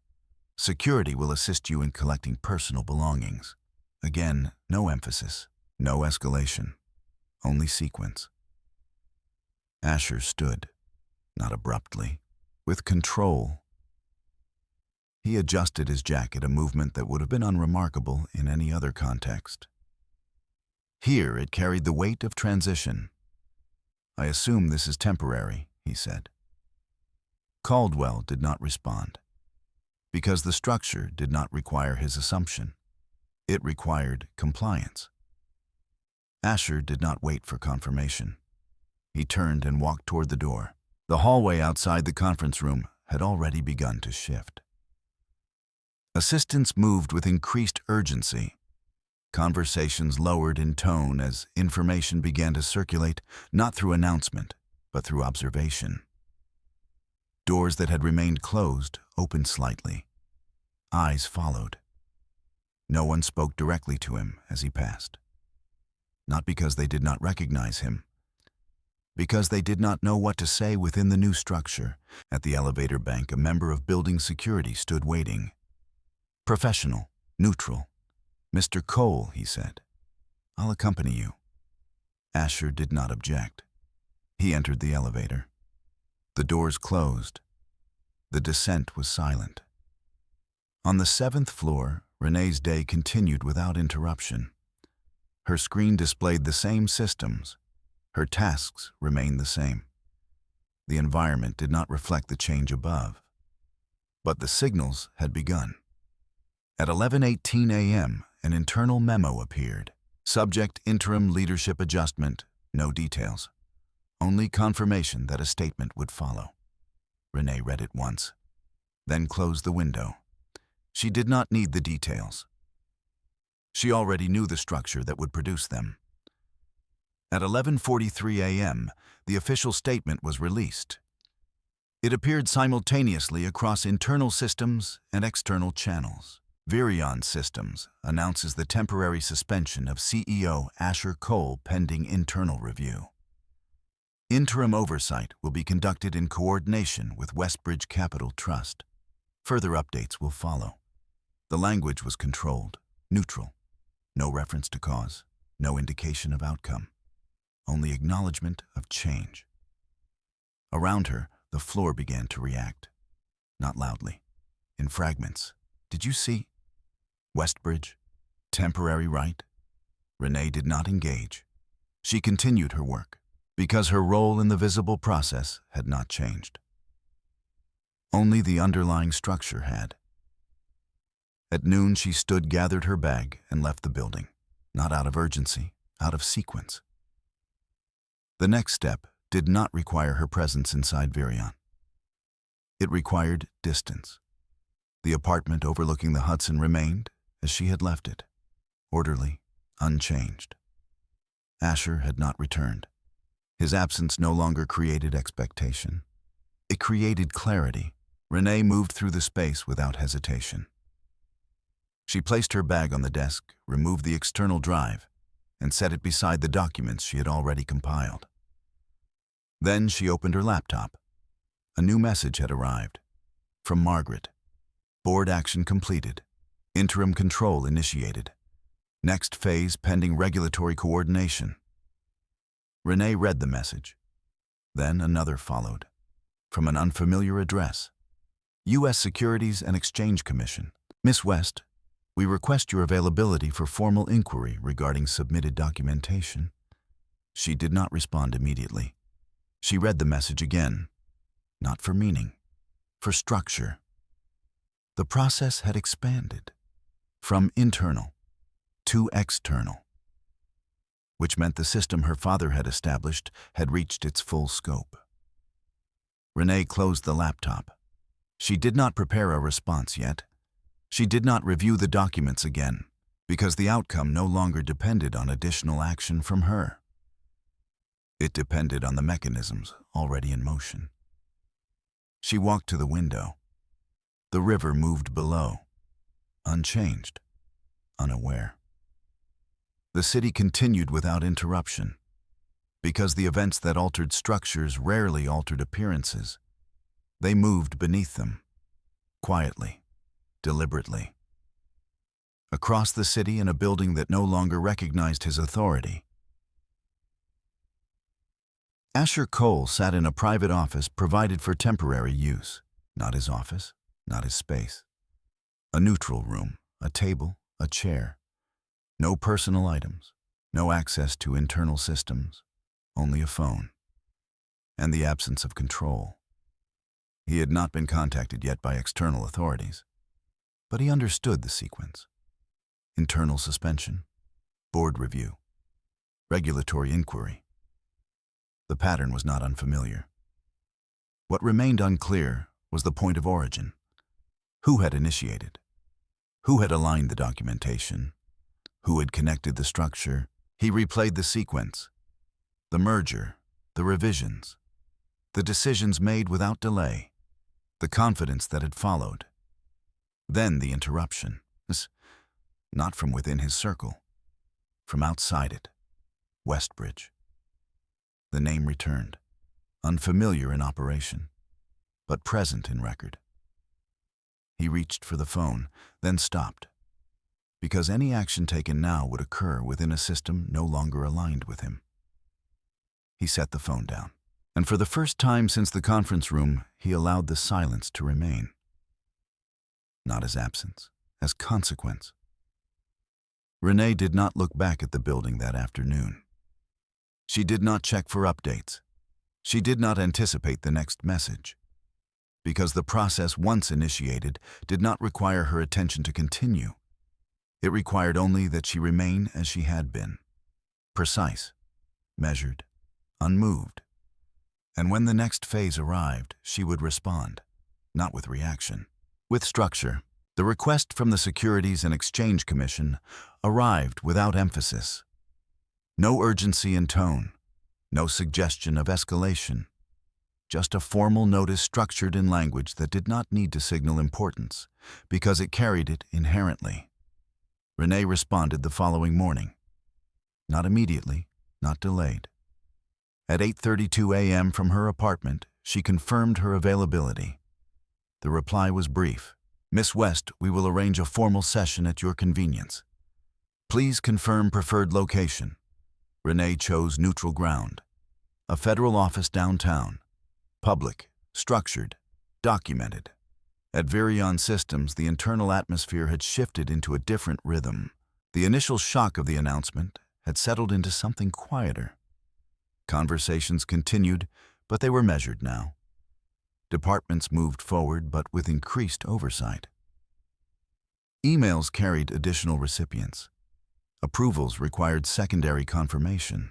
Security will assist you in collecting personal belongings." Again, no emphasis, no escalation, only sequence. Asher stood, not abruptly, with control. He adjusted his jacket, a movement that would have been unremarkable in any other context. Here it carried the weight of transition. "I assume this is temporary," he said. Caldwell did not respond, because the structure did not require his assumption. It required compliance. Asher did not wait for confirmation. He turned and walked toward the door. The hallway outside the conference room had already begun to shift. Assistants moved with increased urgency. Conversations lowered in tone as information began to circulate, not through announcement, but through observation. Doors that had remained closed opened slightly. Eyes followed. No one spoke directly to him as he passed. Not because they did not recognize him, because they did not know what to say within the new structure. At the elevator bank, a member of building security stood waiting. Professional, neutral. "Mr. Cole," he said, "I'll accompany you." Asher did not object. He entered the elevator. The doors closed. The descent was silent. On the 7th floor, Renee's day continued without interruption. Her screen displayed the same systems. Her tasks remained the same. The environment did not reflect the change above. But the signals had begun. At 11:18 a.m., an internal memo appeared. Subject: interim leadership adjustment, no details. Only confirmation that a statement would follow. Renee read it once, then closed the window. She did not need the details. She already knew the structure that would produce them. At 11:43 a.m., the official statement was released. It appeared simultaneously across internal systems and external channels. Virion Systems announces the temporary suspension of CEO Asher Cole pending internal review. Interim oversight will be conducted in coordination with Westbridge Capital Trust. Further updates will follow. The language was controlled, neutral. No reference to cause, no indication of outcome. Only acknowledgement of change. Around her, the floor began to react. Not loudly. In fragments. Did you see? Westbridge? Temporary right? Renee did not engage. She continued her work, because her role in the visible process had not changed. Only the underlying structure had. At noon, she gathered her bag, and left the building, not out of urgency, out of sequence. The next step did not require her presence inside Virion. It required distance. The apartment overlooking the Hudson remained as she had left it, orderly, unchanged. Asher had not returned. His absence no longer created expectation. It created clarity. Renee moved through the space without hesitation. She placed her bag on the desk, removed the external drive, and set it beside the documents she had already compiled. Then she opened her laptop. A new message had arrived. From Margaret. Board action completed. Interim control initiated. Next phase pending regulatory coordination. Renee read the message. Then another followed. From an unfamiliar address. U.S. Securities and Exchange Commission. Miss West, we request your availability for formal inquiry regarding submitted documentation. She did not respond immediately. She read the message again. Not for meaning, for structure. The process had expanded from internal to external, which meant the system her father had established had reached its full scope. Renee closed the laptop. She did not prepare a response yet. She did not review the documents again, because the outcome no longer depended on additional action from her. It depended on the mechanisms already in motion. She walked to the window. The river moved below, unchanged, unaware. The city continued without interruption, because the events that altered structures rarely altered appearances. They moved beneath them, quietly, deliberately. Across the city in a building that no longer recognized his authority. Asher Cole sat in a private office provided for temporary use. Not his office, not his space. A neutral room, a table, a chair. No personal items, no access to internal systems, only a phone. And the absence of control. He had not been contacted yet by external authorities, but he understood the sequence. Internal suspension, board review, regulatory inquiry. The pattern was not unfamiliar. What remained unclear was the point of origin. Who had initiated? Who had aligned the documentation? Who had connected the structure? He replayed the sequence. The merger, the revisions, the decisions made without delay, the confidence that had followed. Then the interruption. Not from within his circle, from outside it. Westbridge. The name returned, unfamiliar in operation, but present in record. He reached for the phone, then stopped, because any action taken now would occur within a system no longer aligned with him. He set the phone down, and for the first time since the conference room, he allowed the silence to remain. Not as absence, as consequence. Renee did not look back at the building that afternoon. She did not check for updates. She did not anticipate the next message, because the process once initiated did not require her attention to continue. It required only that she remain as she had been, precise, measured, unmoved. And when the next phase arrived, she would respond, not with reaction, with structure. The request from the Securities and Exchange Commission arrived without emphasis. No urgency in tone, no suggestion of escalation, just a formal notice structured in language that did not need to signal importance, because it carried it inherently. Renee responded the following morning. Not immediately, not delayed. At 8:32 a.m. from her apartment, she confirmed her availability. The reply was brief, Miss West, we will arrange a formal session at your convenience. Please confirm preferred location. Renee chose neutral ground. A federal office downtown. Public, structured, documented. At Virion Systems, the internal atmosphere had shifted into a different rhythm. The initial shock of the announcement had settled into something quieter. Conversations continued, but they were measured now. Departments moved forward, but with increased oversight. Emails carried additional recipients. Approvals required secondary confirmation.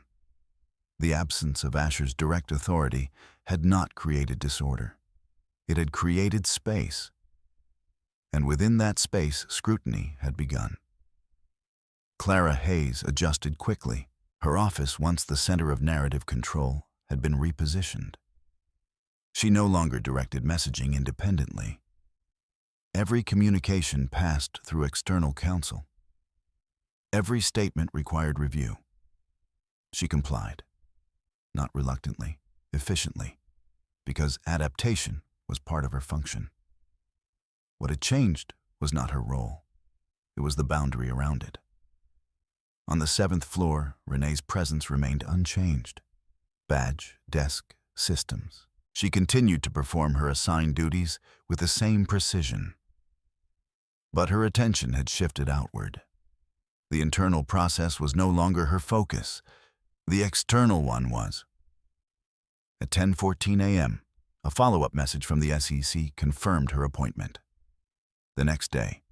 The absence of Asher's direct authority had not created disorder. It had created space. And within that space, scrutiny had begun. Clara Hayes adjusted quickly. Her office, once the center of narrative control, had been repositioned. She no longer directed messaging independently. Every communication passed through external counsel. Every statement required review. She complied, not reluctantly, efficiently, because adaptation was part of her function. What had changed was not her role. It was the boundary around it. On the 7th floor, Renee's presence remained unchanged. Badge, desk, systems. She continued to perform her assigned duties with the same precision. But her attention had shifted outward. The internal process was no longer her focus. The external one was. At 10:14 a.m., a follow-up message from the SEC confirmed her appointment. The next day,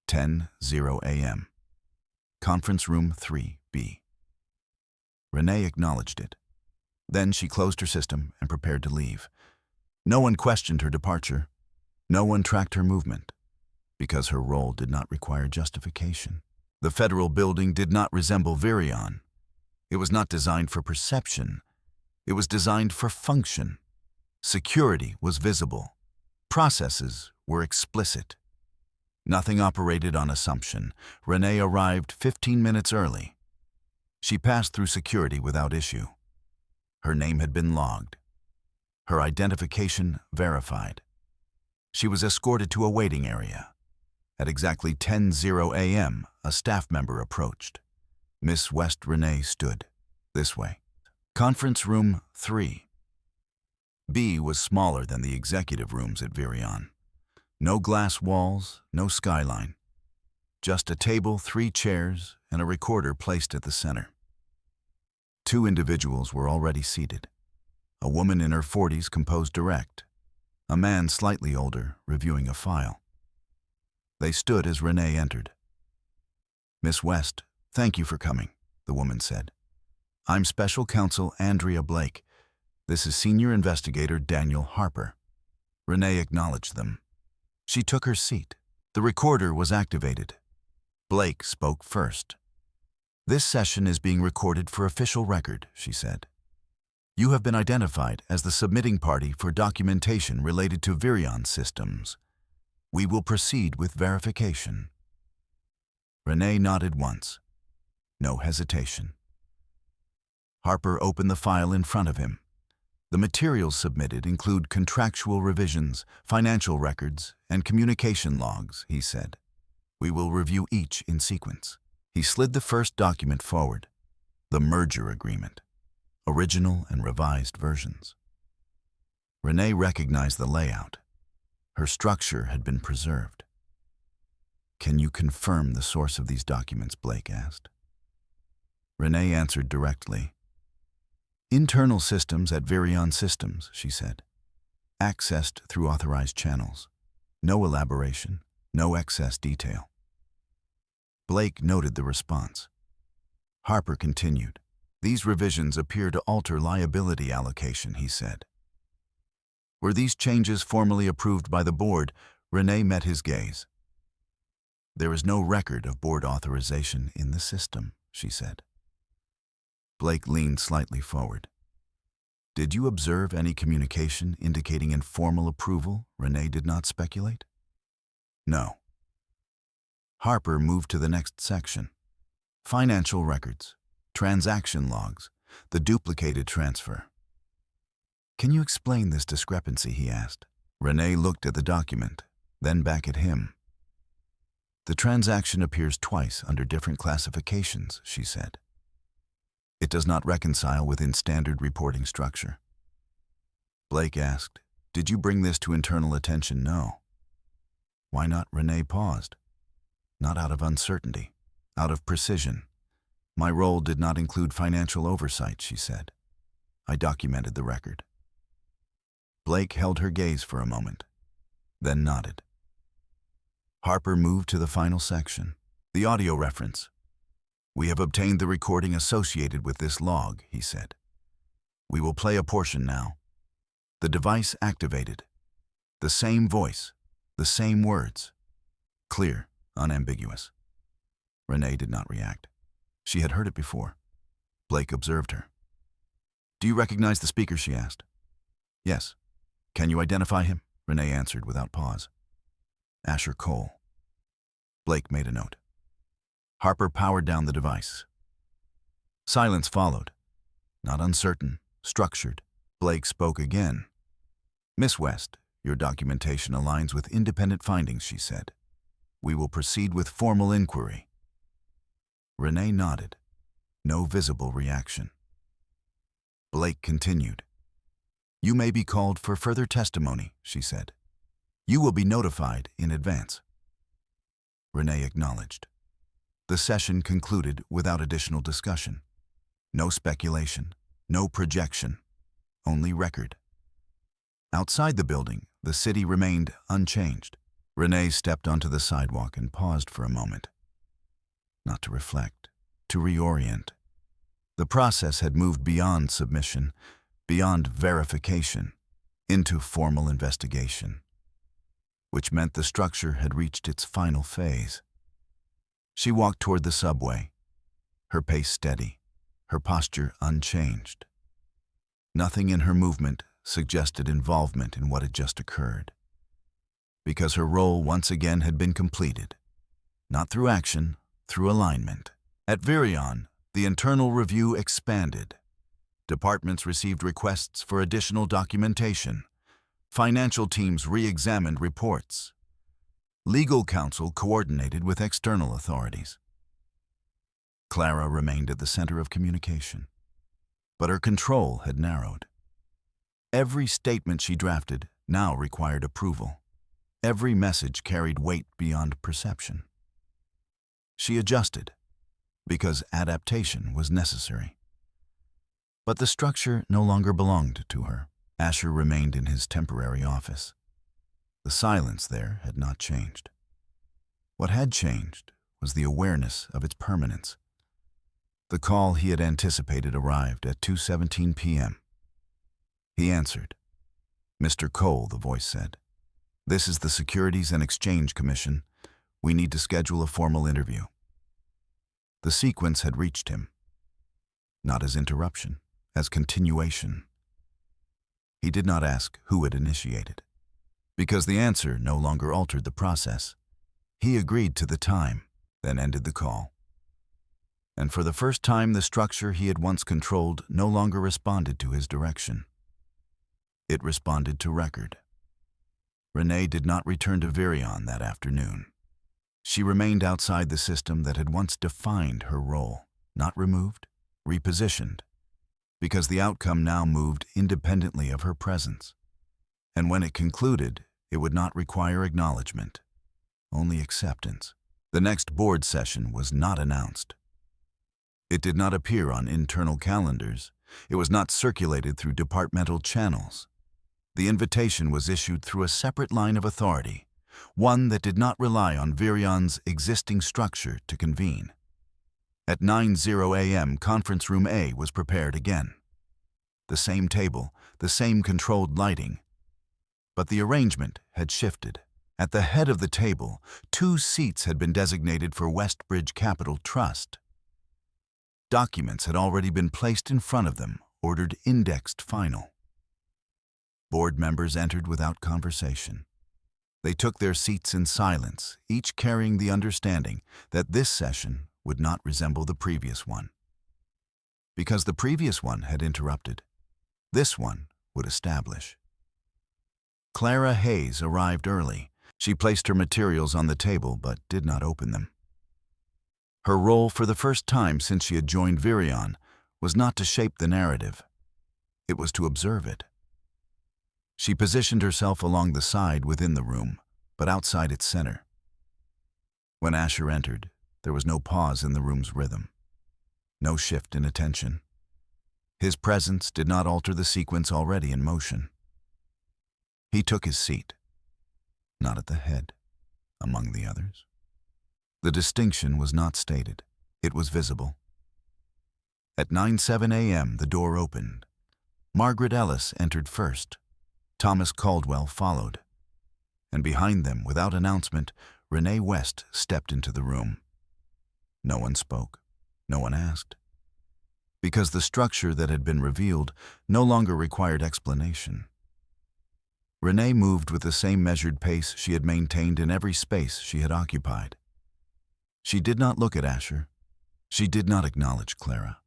10:00 a.m., Conference Room 3B. Renee acknowledged it. Then she closed her system and prepared to leave. No one questioned her departure. No one tracked her movement, because her role did not require justification. The federal building did not resemble Virion. It was not designed for perception. It was designed for function. Security was visible. Processes were explicit. Nothing operated on assumption. Renee arrived 15 minutes early. She passed through security without issue. Her name had been logged. Her identification verified. She was escorted to a waiting area. At exactly 10:00 a.m., a staff member approached. Miss West Renee stood this way. Conference Room 3. B was smaller than the executive rooms at Virion. No glass walls, no skyline. Just a table, 3 chairs, and a recorder placed at the center. 2 individuals were already seated. A woman in her 40s composed direct. A man slightly older reviewing a file. They stood as Renee entered. Miss West, thank you for coming, the woman said. I'm Special Counsel Andrea Blake. This is Senior Investigator Daniel Harper. Renee acknowledged them. She took her seat. The recorder was activated. Blake spoke first. This session is being recorded for official record, she said. You have been identified as the submitting party for documentation related to Virion Systems. We will proceed with verification. Renee nodded once. No hesitation. Harper opened the file in front of him. The materials submitted include contractual revisions, financial records, and communication logs, he said. We will review each in sequence. He slid the first document forward, the merger agreement, original and revised versions. Renee recognized the layout. Her structure had been preserved. Can you confirm the source of these documents, Blake asked. Renee answered directly. Internal systems at Virion Systems, she said. Accessed through authorized channels. No elaboration, no excess detail. Blake noted the response. Harper continued. These revisions appear to alter liability allocation, he said. Were these changes formally approved by the board? Renee met his gaze. There is no record of board authorization in the system, she said. Blake leaned slightly forward. Did you observe any communication indicating informal approval? Renee did not speculate. No. Harper moved to the next section. Financial records, transaction logs, the duplicated transfer. Can you explain this discrepancy, he asked. Renee looked at the document. then back at him. "The transaction appears twice under different classifications," she said. "It does not reconcile within standard reporting structure." Blake asked, "Did you bring this to internal attention?" "No." "Why not?" Renee paused. "Not out of uncertainty, out of precision. My role did not include financial oversight," she said. "I documented the record." Blake held her gaze for a moment, then nodded. Harper moved to the final section, the audio reference. "We have obtained the recording associated with this log," he said. "We will play a portion now." The device activated. The same voice, the same words. Clear, unambiguous. Renee did not react. She had heard it before. Blake observed her. "Do you recognize the speaker?" she asked. "Yes." "Can you identify him?" Renee answered without pause. "Asher Cole." Blake made a note. Harper powered down the device. Silence followed. Not uncertain, structured. Blake spoke again. "Miss West, your documentation aligns with independent findings," she said. "We will proceed with formal inquiry." Renee nodded. No visible reaction. Blake continued. "You may be called for further testimony," she said. "You will be notified in advance." Renee acknowledged. The session concluded without additional discussion. No speculation, no projection, only record. Outside the building, the city remained unchanged. Renee stepped onto the sidewalk and paused for a moment. Not to reflect, to reorient. The process had moved beyond submission, beyond verification, into formal investigation, which meant the structure had reached its final phase. She walked toward the subway, her pace steady, her posture unchanged. Nothing in her movement suggested involvement in what had just occurred, because her role once again had been completed, not through action, through alignment. At Virion, the internal review expanded. Departments received requests for additional documentation. Financial teams re-examined reports. Legal counsel coordinated with external authorities. Clara remained at the center of communication, but her control had narrowed. Every statement she drafted now required approval. Every message carried weight beyond perception. She adjusted, because adaptation was necessary. But the structure no longer belonged to her. Asher remained in his temporary office. The silence there had not changed. What had changed was the awareness of its permanence. The call he had anticipated arrived at 2:17 p.m. He answered. "Mr. Cole," the voice said. "This is the Securities and Exchange Commission. We need to schedule a formal interview." The sequence had reached him, not as interruption, as continuation. He did not ask who had initiated, because the answer no longer altered the process. He agreed to the time, then ended the call. And for the first time, the structure he had once controlled no longer responded to his direction. It responded to record. Renee did not return to Virion that afternoon. She remained outside the system that had once defined her role, not removed, repositioned, because the outcome now moved independently of her presence. And when it concluded, it would not require acknowledgement, only acceptance. The next board session was not announced. It did not appear on internal calendars. It was not circulated through departmental channels. The invitation was issued through a separate line of authority, one that did not rely on Virion's existing structure to convene. At 9:00 a.m., Conference Room A was prepared again. The same table, the same controlled lighting. But the arrangement had shifted. At the head of the table, 2 seats had been designated for Westbridge Capital Trust. Documents had already been placed in front of them, ordered indexed final. Board members entered without conversation. They took their seats in silence, each carrying the understanding that this session would not resemble the previous one. Because the previous one had interrupted, this one would establish. Clara Hayes arrived early, She placed her materials on the table but did not open them. Her role for the first time since she had joined Virion was not to shape the narrative. It was to observe it. She positioned herself along the side within the room, but outside its center. When Asher entered, there was no pause in the room's rhythm, no shift in attention. His presence did not alter the sequence already in motion. He took his seat, not at the head, among the others. The distinction was not stated. It was visible. At 9:07 a.m., the door opened. Margaret Ellis entered first. Thomas Caldwell followed. And behind them, without announcement, Renee West stepped into the room. No one spoke. No one asked. Because the structure that had been revealed no longer required explanation. Renee moved with the same measured pace she had maintained in every space she had occupied. She did not look at Asher. She did not acknowledge Clara.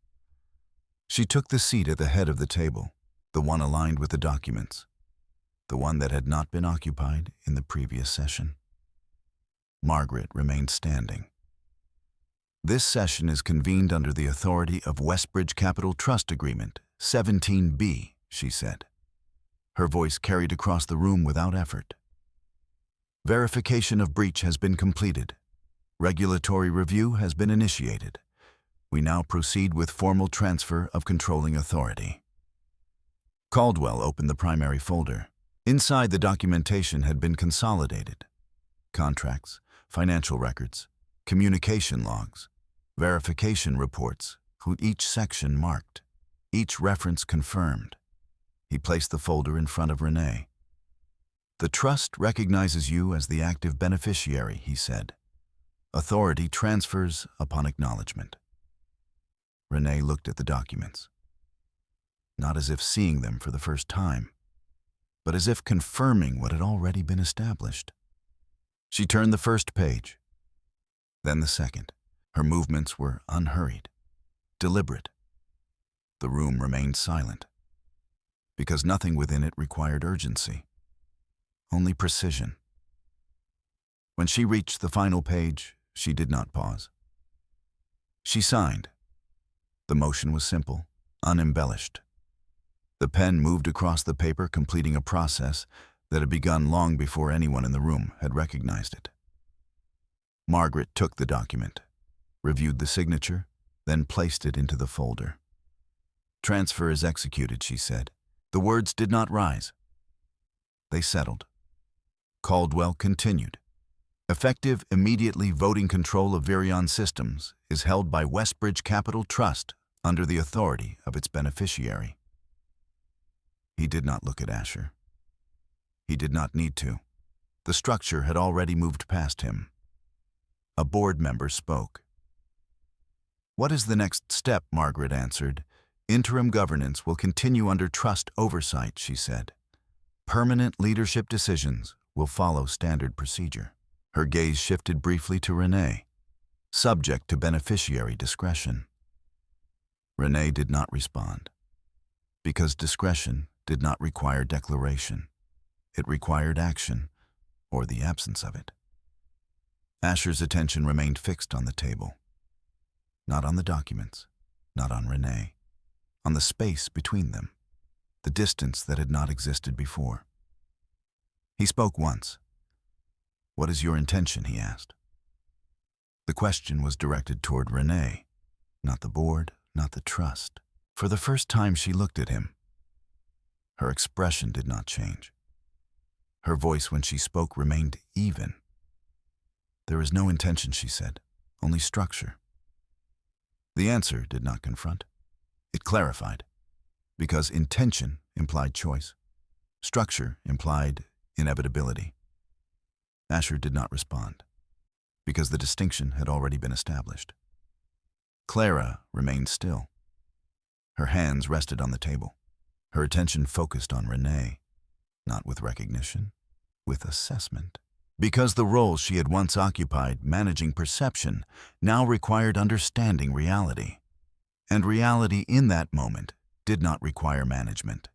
She took the seat at the head of the table, the one aligned with the documents, the one that had not been occupied in the previous session. Margaret remained standing. This session is convened under the authority of Westbridge Capital Trust Agreement 17B, she said. Her voice carried across the room without effort. Verification of breach has been completed. Regulatory review has been initiated. We now proceed with formal transfer of controlling authority. Caldwell opened the primary folder. Inside, the documentation had been consolidated. Contracts, financial records, communication logs, verification reports, each section marked, each reference confirmed. He placed the folder in front of Renee. The trust recognizes you as the active beneficiary, he said. Authority transfers upon acknowledgement. Renee looked at the documents, not as if seeing them for the first time, but as if confirming what had already been established. She turned the first page, then the second. Her movements were unhurried, deliberate. The room remained silent, because nothing within it required urgency, only precision. When she reached the final page, she did not pause. She signed. The motion was simple, unembellished. The pen moved across the paper, completing a process that had begun long before anyone in the room had recognized it. Margaret took the document, reviewed the signature, then placed it into the folder. Transfer is executed, she said. The words did not rise. They settled. Caldwell continued. Effective, immediately voting control of Virion Systems is held by Westbridge Capital Trust under the authority of its beneficiary. He did not look at Asher. He did not need to. The structure had already moved past him. A board member spoke. What is the next step? Margaret answered. Interim governance will continue under trust oversight, she said. Permanent leadership decisions will follow standard procedure. Her gaze shifted briefly to Renee, subject to beneficiary discretion. Renee did not respond, because discretion did not require declaration. It required action, or the absence of it. Asher's attention remained fixed on the table, not on the documents, not on Renee, on the space between them, the distance that had not existed before. He spoke once. What is your intention? He asked. The question was directed toward Renee, not the board, not the trust. For the first time, she looked at him. Her expression did not change. Her voice, when she spoke, remained even. There is no intention, she said, only structure. The answer did not confront. It clarified, because intention implied choice. Structure implied inevitability. Asher did not respond, because the distinction had already been established. Clara remained still. Her hands rested on the table. Her attention focused on Renee, not with recognition, with assessment. Because the role she had once occupied, managing perception, now required understanding reality. And reality in that moment did not require management.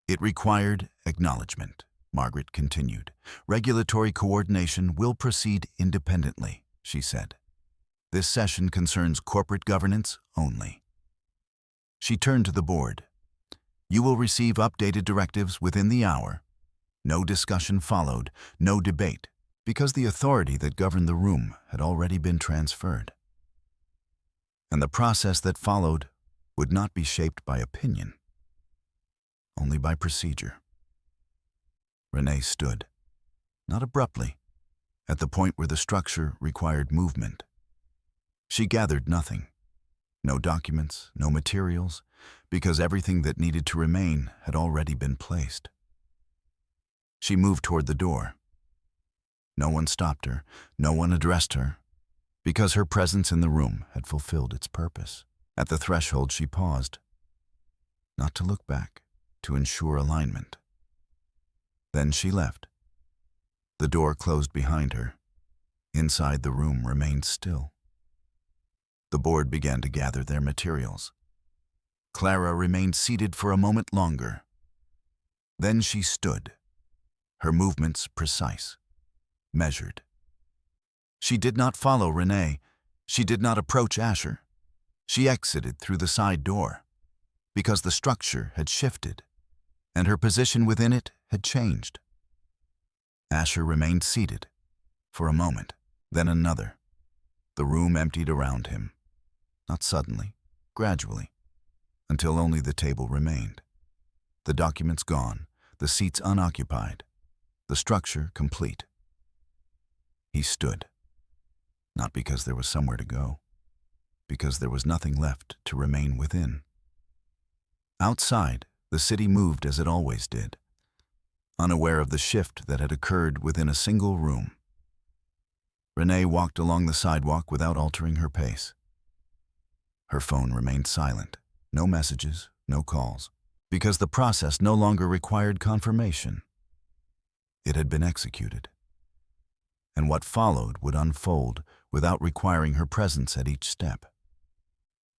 It required acknowledgement. Margaret continued. Regulatory coordination will proceed independently, she said. This session concerns corporate governance only. She turned to the board. You will receive updated directives within the hour. No discussion followed, no debate, because the authority that governed the room had already been transferred. And the process that followed would not be shaped by opinion, only by procedure. Renee stood, not abruptly, at the point where the structure required movement. She gathered nothing, no documents, no materials, because everything that needed to remain had already been placed. She moved toward the door. No one stopped her, no one addressed her, because her presence in the room had fulfilled its purpose. At the threshold she paused, not to look back, to ensure alignment. Then she left. The door closed behind her. Inside the room remained still. The board began to gather their materials. Clara remained seated for a moment longer. Then she stood, her movements precise, measured. She did not follow Renee. She did not approach Asher. She exited through the side door, because the structure had shifted, and her position within it had changed. Asher remained seated, for a moment, then another. The room emptied around him, not suddenly, gradually, until only the table remained. The documents gone, the seats unoccupied, the structure complete. He stood, not because there was somewhere to go, because there was nothing left to remain within. Outside, the city moved as it always did, unaware of the shift that had occurred within a single room. Renee walked along the sidewalk without altering her pace. Her phone remained silent, no messages, no calls, because the process no longer required confirmation. It had been executed, and what followed would unfold without requiring her presence at each step.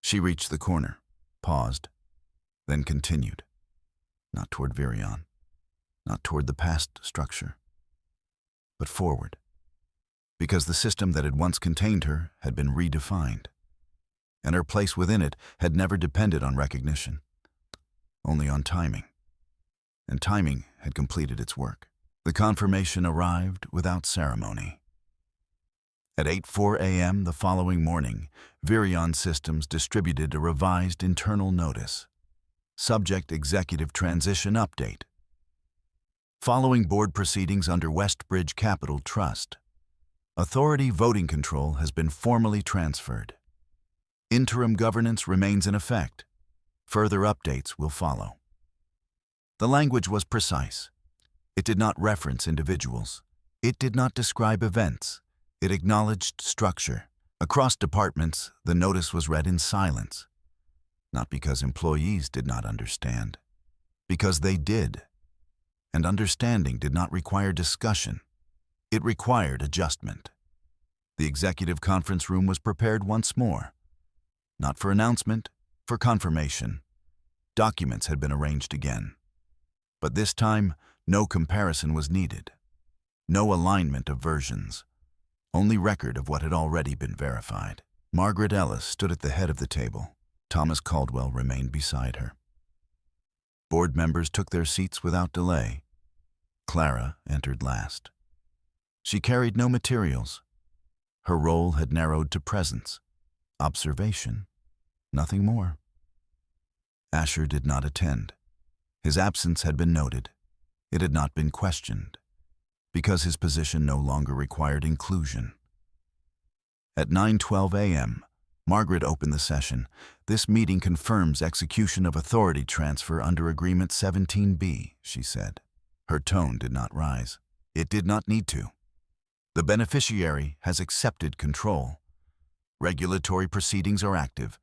She reached the corner, paused, then continued, not toward Virion, not toward the past structure, but forward, because the system that had once contained her had been redefined, and her place within it had never depended on recognition, only on timing, and timing had completed its work. The confirmation arrived without ceremony. At 8:04 a.m. the following morning, Virion Systems distributed a revised internal notice. Subject Executive Transition Update. Following board proceedings under Westbridge Capital Trust, authority voting control has been formally transferred. Interim governance remains in effect. Further updates will follow. The language was precise. It did not reference individuals. It did not describe events. It acknowledged structure. Across departments, the notice was read in silence. Not because employees did not understand, because they did. And understanding did not require discussion. It required adjustment. The executive conference room was prepared once more. Not for announcement, for confirmation. Documents had been arranged again. But this time, no comparison was needed. No alignment of versions. Only record of what had already been verified. Margaret Ellis stood at the head of the table. Thomas Caldwell remained beside her. Board members took their seats without delay. Clara entered last. She carried no materials. Her role had narrowed to presence, observation, nothing more. Asher did not attend. His absence had been noted. It had not been questioned, because his position no longer required inclusion. At 9:12 a.m., Margaret opened the session. This meeting confirms execution of authority transfer under Agreement 17B, she said. Her tone did not rise. It did not need to. The beneficiary has accepted control. Regulatory proceedings are active.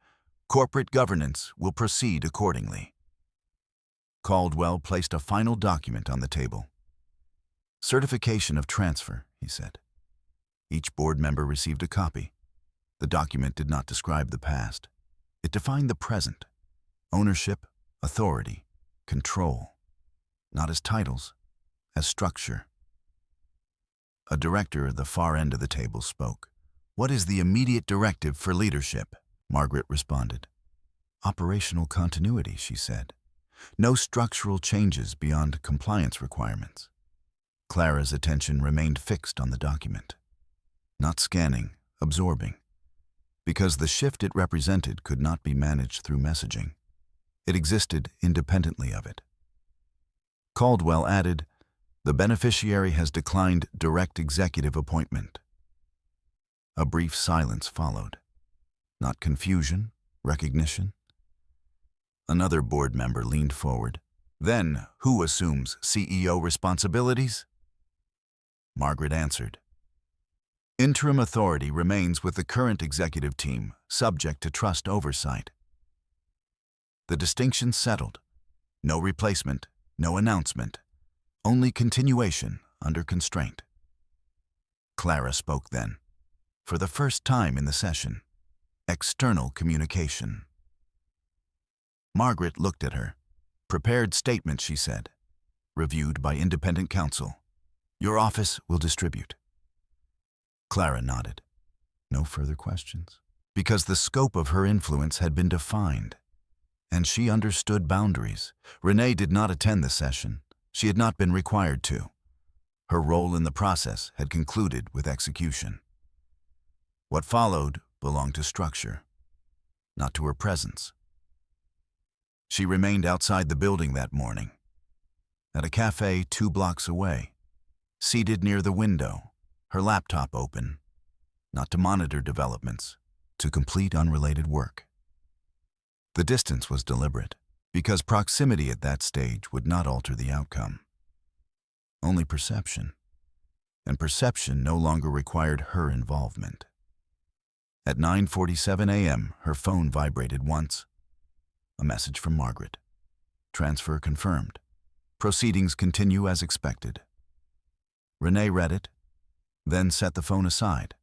Corporate governance will proceed accordingly. Caldwell placed a final document on the table. Certification of transfer, he said. Each board member received a copy. The document did not describe the past. It defined the present. Ownership, authority, control. Not as titles, as structure. A director at the far end of the table spoke. "What is the immediate directive for leadership?" Margaret responded. "Operational continuity," she said. "No structural changes beyond compliance requirements." Clara's attention remained fixed on the document, not scanning, absorbing, because the shift it represented could not be managed through messaging. It existed independently of it. Caldwell added, "The beneficiary has declined direct executive appointment." A brief silence followed. Not confusion, recognition. Another board member leaned forward. "Then, who assumes CEO responsibilities?" Margaret answered, "Interim authority remains with the current executive team, subject to trust oversight." The distinction settled. No replacement, no announcement, only continuation under constraint. Clara spoke then, for the first time in the session. External communication. Margaret looked at her. "Prepared statement," she said. "Reviewed by independent counsel. Your office will distribute." Clara nodded. No further questions. Because the scope of her influence had been defined, and she understood boundaries. Renee did not attend the session. She had not been required to. Her role in the process had concluded with execution. What followed belonged to structure, not to her presence. She remained outside the building that morning, at a cafe 2 blocks away, seated near the window, her laptop open, not to monitor developments, to complete unrelated work. The distance was deliberate, because proximity at that stage would not alter the outcome. Only perception, and perception no longer required her involvement. At 9:47 a.m., her phone vibrated once. A message from Margaret. Transfer confirmed. Proceedings continue as expected. Renee read it, then set the phone aside.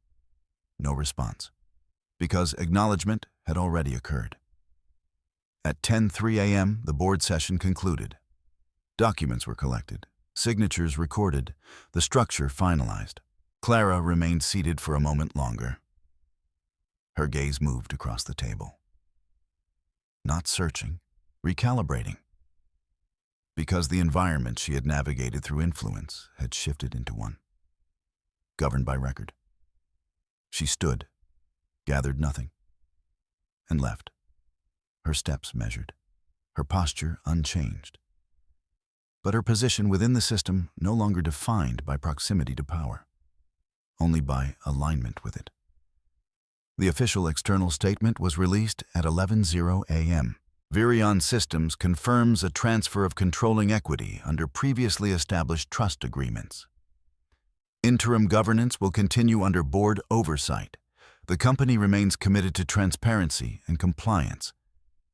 No response, because acknowledgement had already occurred. At 10:03 a.m., the board session concluded. Documents were collected, signatures recorded, the structure finalized. Clara remained seated for a moment longer. Her gaze moved across the table. Not searching, recalibrating. Because the environment she had navigated through influence had shifted into one, governed by record. She stood, gathered nothing, and left. Her steps measured, her posture unchanged. But her position within the system no longer defined by proximity to power, only by alignment with it. The official external statement was released at 11:00 a.m. Virion Systems confirms a transfer of controlling equity under previously established trust agreements. Interim governance will continue under board oversight. The company remains committed to transparency and compliance.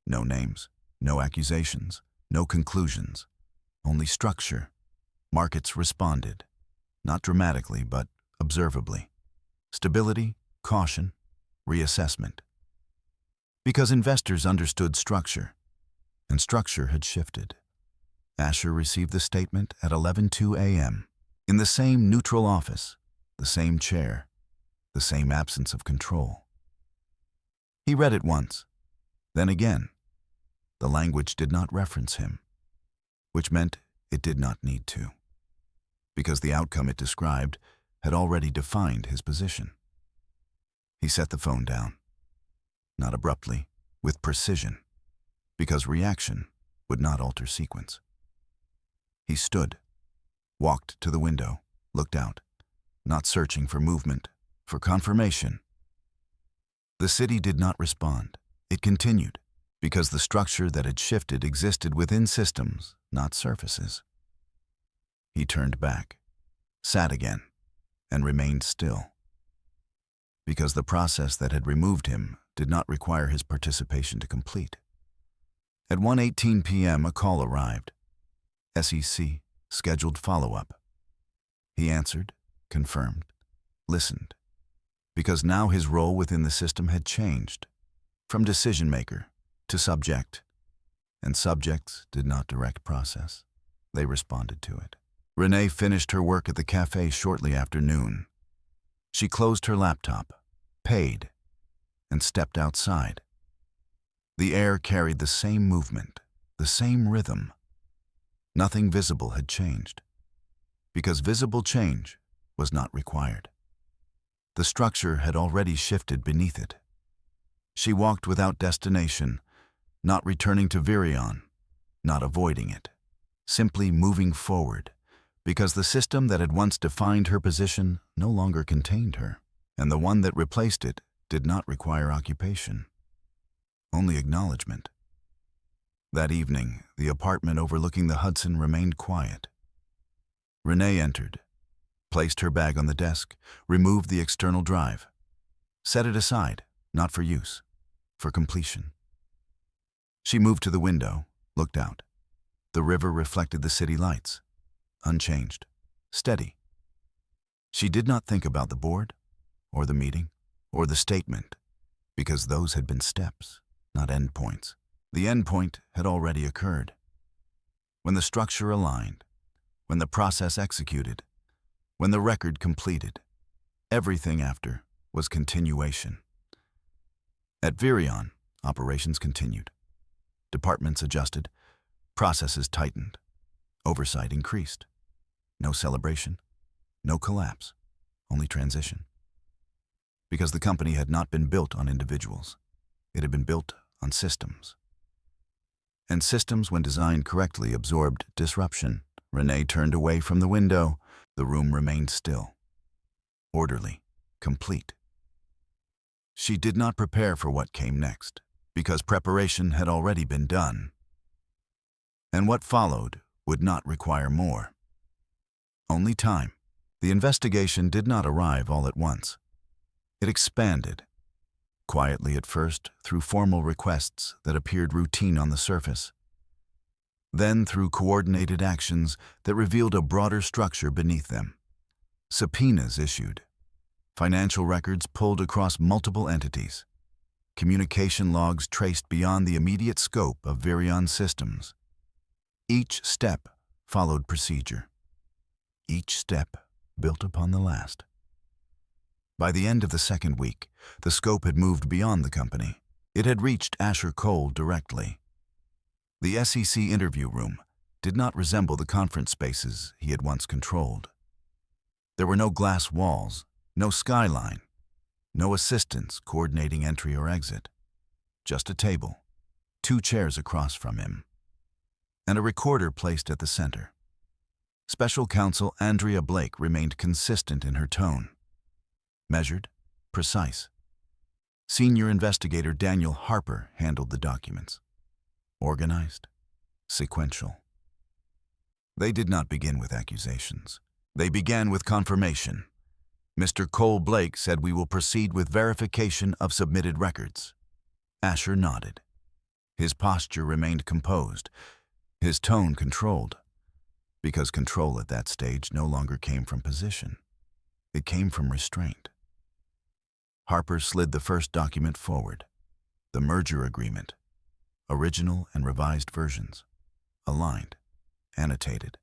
No names, no accusations, no conclusions, only structure. Markets responded, not dramatically, but observably. Stability, caution, reassessment. Because investors understood structure, and structure had shifted. Asher received the statement at 11:02 a.m. in the same neutral office, the same chair, the same absence of control. He read it once, then again. The language did not reference him, which meant it did not need to, because the outcome it described had already defined his position. He set the phone down, not abruptly, with precision, because reaction would not alter sequence. He stood, walked to the window, looked out, not searching for movement, for confirmation. The city did not respond. It continued, because the structure that had shifted existed within systems, not surfaces. He turned back, sat again, and remained still, because the process that had removed him did not require his participation to complete. At 1:18 p.m., a call arrived. SEC, scheduled follow-up. He answered, confirmed, listened, because now his role within the system had changed, from decision-maker to subject, and subjects did not direct process. They responded to it. Renee finished her work at the cafe shortly after noon. She closed her laptop, paid, and stepped outside. The air carried the same movement, the same rhythm. Nothing visible had changed, because visible change was not required. The structure had already shifted beneath it. She walked without destination, not returning to Virion, not avoiding it, simply moving forward, because the system that had once defined her position no longer contained her, and the one that replaced it did not require occupation, only acknowledgement. That evening, the apartment overlooking the Hudson remained quiet. Renee entered, placed her bag on the desk, removed the external drive, set it aside, not for use, for completion. She moved to the window, looked out. The river reflected the city lights, unchanged, steady. She did not think about the board, or the meeting, or the statement, because those had been steps, not endpoints. The endpoint had already occurred. When the structure aligned, when the process executed, when the record completed, everything after was continuation. At Virion, operations continued. Departments adjusted, processes tightened, oversight increased. No celebration, no collapse, only transition. Because the company had not been built on individuals. It had been built on systems. And systems, when designed correctly, absorbed disruption. Renee turned away from the window. The room remained still, orderly, complete. She did not prepare for what came next, because preparation had already been done. And what followed would not require more. Only time. The investigation did not arrive all at once. It expanded, quietly at first through formal requests that appeared routine on the surface, then through coordinated actions that revealed a broader structure beneath them. Subpoenas issued, financial records pulled across multiple entities, communication logs traced beyond the immediate scope of Virion systems. Each step followed procedure. Each step built upon the last. By the end of the second week, the scope had moved beyond the company. It had reached Asher Cole directly. The SEC interview room did not resemble the conference spaces he had once controlled. There were no glass walls, no skyline, no assistants coordinating entry or exit. Just a table, 2 chairs across from him, and a recorder placed at the center. Special Counsel Andrea Blake remained consistent in her tone. Measured, precise. Senior Investigator Daniel Harper handled the documents. Organized, sequential. They did not begin with accusations. They began with confirmation. Mr. Cole Blake said, "We will proceed with verification of submitted records." Asher nodded. His posture remained composed, his tone controlled, because control at that stage no longer came from position. It came from restraint. Harper slid the first document forward, the merger agreement, original and revised versions, aligned, annotated.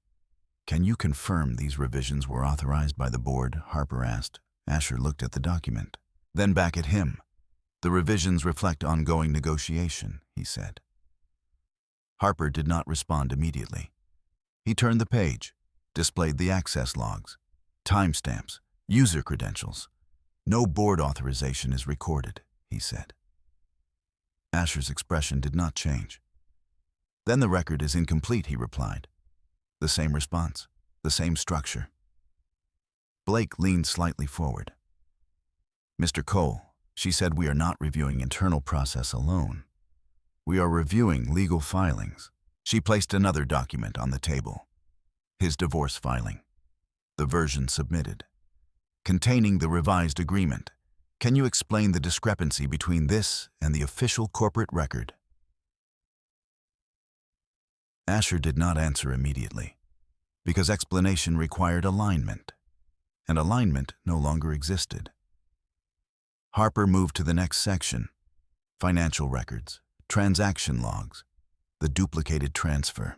"Can you confirm these revisions were authorized by the board?" Harper asked. Asher looked at the document, then back at him. "The revisions reflect ongoing negotiation," he said. Harper did not respond immediately. He turned the page, displayed the access logs, timestamps, user credentials. "No board authorization is recorded," he said. Asher's expression did not change. "Then the record is incomplete," he replied. The same response, the same structure. Blake leaned slightly forward. "Mr. Cole," she said, "we are not reviewing internal process alone. We are reviewing legal filings." She placed another document on the table. His divorce filing. The version submitted. Containing the revised agreement. "Can you explain the discrepancy between this and the official corporate record?" Asher did not answer immediately, because explanation required alignment, and alignment no longer existed. Harper moved to the next section: financial records, transaction logs, the duplicated transfer.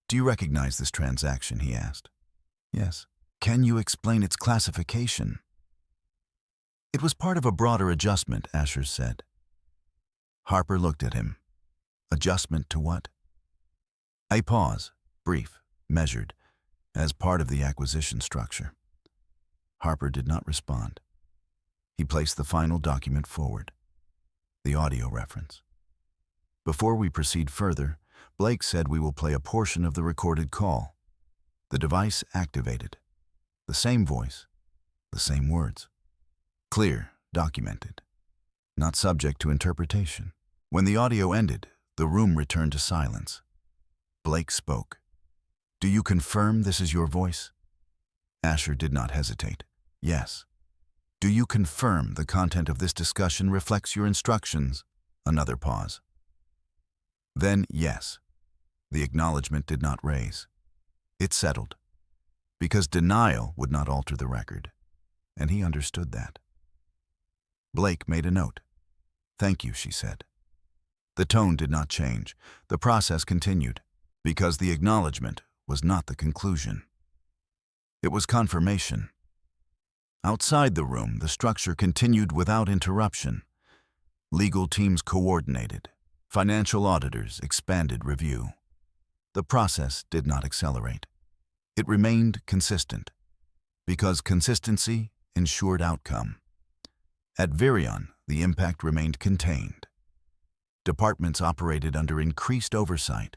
"Do you recognize this transaction?" he asked. Yes. Can you explain its classification? It was part of a broader adjustment, Asher said. Harper looked at him. Adjustment to what? A pause, brief, measured, as part of the acquisition structure. Harper did not respond. He placed the final document forward, the audio reference. Before we proceed further, Blake said we will play a portion of the recorded call. The device activated. The same voice, the same words. Clear, documented, not subject to interpretation. When the audio ended, the room returned to silence. Blake spoke. Do you confirm this is your voice? Asher did not hesitate. Yes. Do you confirm the content of this discussion reflects your instructions? Another pause. Then, yes. The acknowledgement did not raise. It settled. Because denial would not alter the record, and he understood that. Blake made a note. Thank you, she said. The tone did not change. The process continued, because the acknowledgement was not the conclusion. It was confirmation. Outside the room, the structure continued without interruption. Legal teams coordinated. Financial auditors expanded review. The process did not accelerate. It remained consistent, because consistency ensured outcome. At Virion, the impact remained contained. Departments operated under increased oversight.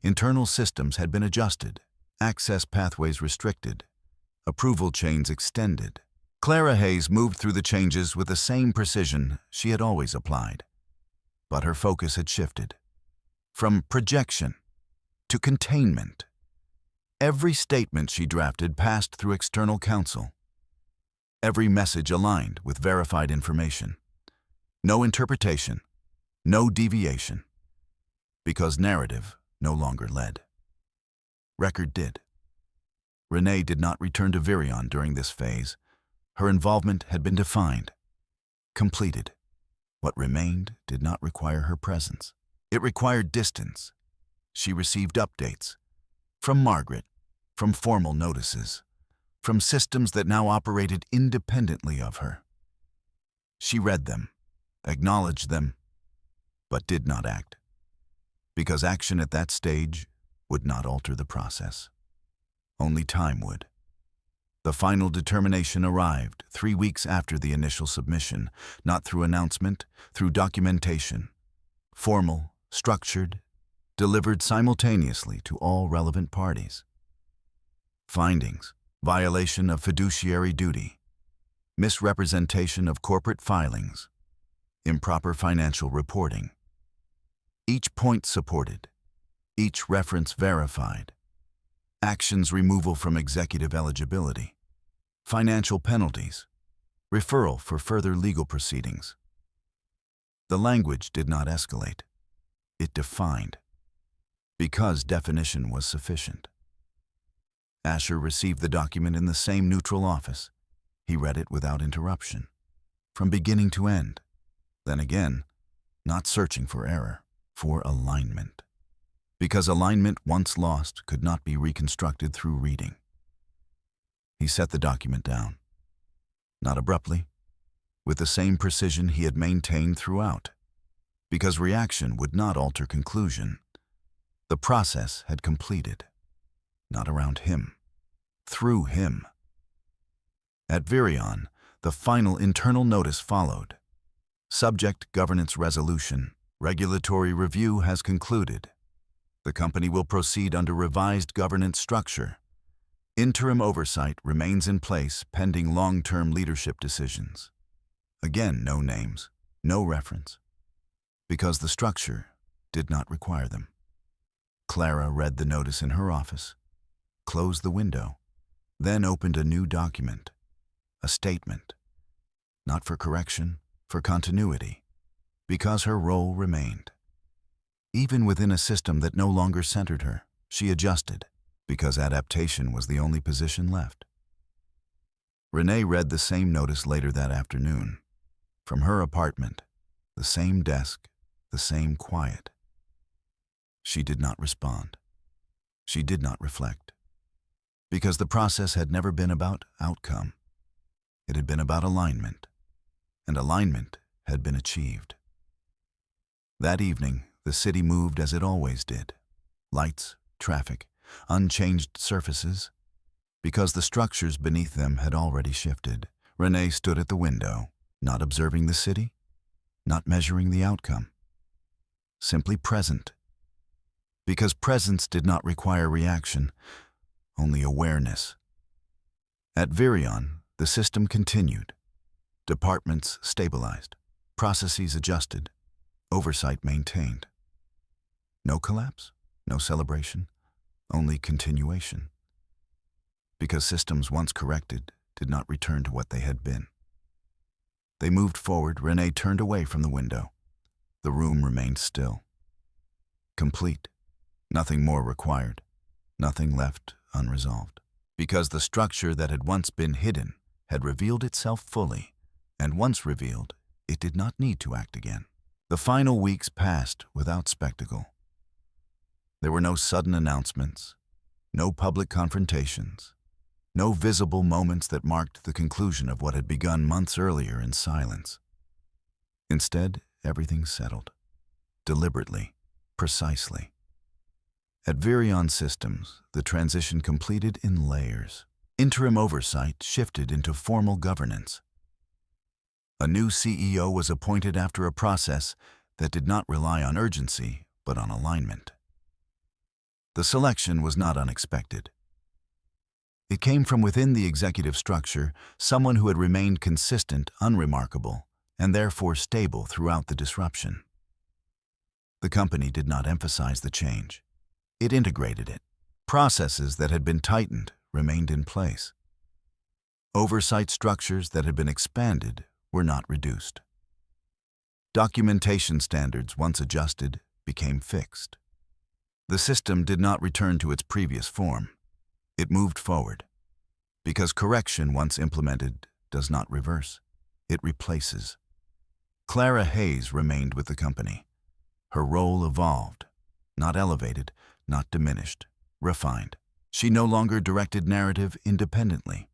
Internal systems had been adjusted, access pathways restricted, approval chains extended. Clara Hayes moved through the changes with the same precision she had always applied. But her focus had shifted. From projection to containment. Every statement she drafted passed through external counsel. Every message aligned with verified information. No interpretation, no deviation. Because narrative no longer led. Record did. Renee did not return to Virion during this phase. Her involvement had been defined, completed. What remained did not require her presence. It required distance. She received updates from Margaret, from formal notices, from systems that now operated independently of her. She read them, acknowledged them, but did not act, because action at that stage would not alter the process. Only time would. The final determination arrived 3 weeks after the initial submission, not through announcement, through documentation, formal, structured, delivered simultaneously to all relevant parties. Findings: violation of fiduciary duty, misrepresentation of corporate filings, improper financial reporting. Each point supported, each reference verified. Actions: removal from executive eligibility, financial penalties, referral for further legal proceedings. The language did not escalate. It defined, because definition was sufficient. Asher received the document in the same neutral office. He read it without interruption, from beginning to end. Then again, not searching for error, for alignment. Because alignment once lost could not be reconstructed through reading. He set the document down, not abruptly, with the same precision he had maintained throughout, because reaction would not alter conclusion. The process had completed, not around him, through him. At Virion, the final internal notice followed. Subject governance resolution. Regulatory review has concluded. The company will proceed under revised governance structure. Interim oversight remains in place pending long-term leadership decisions. Again, no names, no reference, because the structure did not require them. Clara read the notice in her office, closed the window, then opened a new document, a statement, not for correction, for continuity, because her role remained. Even within a system that no longer centered her, she adjusted, because adaptation was the only position left. Renee read the same notice later that afternoon. From her apartment, the same desk, the same quiet. She did not respond. She did not reflect. Because the process had never been about outcome. It had been about alignment, and alignment had been achieved. That evening, the city moved as it always did. Lights, traffic, unchanged surfaces. Because the structures beneath them had already shifted, Renee stood at the window, not observing the city, not measuring the outcome. Simply present. Because presence did not require reaction, only awareness. At Virion, the system continued. Departments stabilized, processes adjusted, oversight maintained. No collapse, no celebration, only continuation. Because systems once corrected did not return to what they had been. They moved forward. Renee turned away from the window. The room remained still. Complete. Nothing more required. Nothing left unresolved. Because the structure that had once been hidden had revealed itself fully, and once revealed, it did not need to act again. The final weeks passed without spectacle. There were no sudden announcements, no public confrontations, no visible moments that marked the conclusion of what had begun months earlier in silence. Instead, everything settled, deliberately, precisely. At Virion Systems, the transition completed in layers. Interim oversight shifted into formal governance. A new CEO was appointed after a process that did not rely on urgency, but on alignment. The selection was not unexpected. It came from within the executive structure, someone who had remained consistent, unremarkable, and therefore stable throughout the disruption. The company did not emphasize the change. It integrated it. Processes that had been tightened remained in place. Oversight structures that had been expanded were not reduced. Documentation standards, once adjusted, became fixed. The system did not return to its previous form. It moved forward. Because correction once implemented does not reverse, it replaces. Clara Hayes remained with the company. Her role evolved, not elevated, not diminished, refined. She no longer directed narrative independently.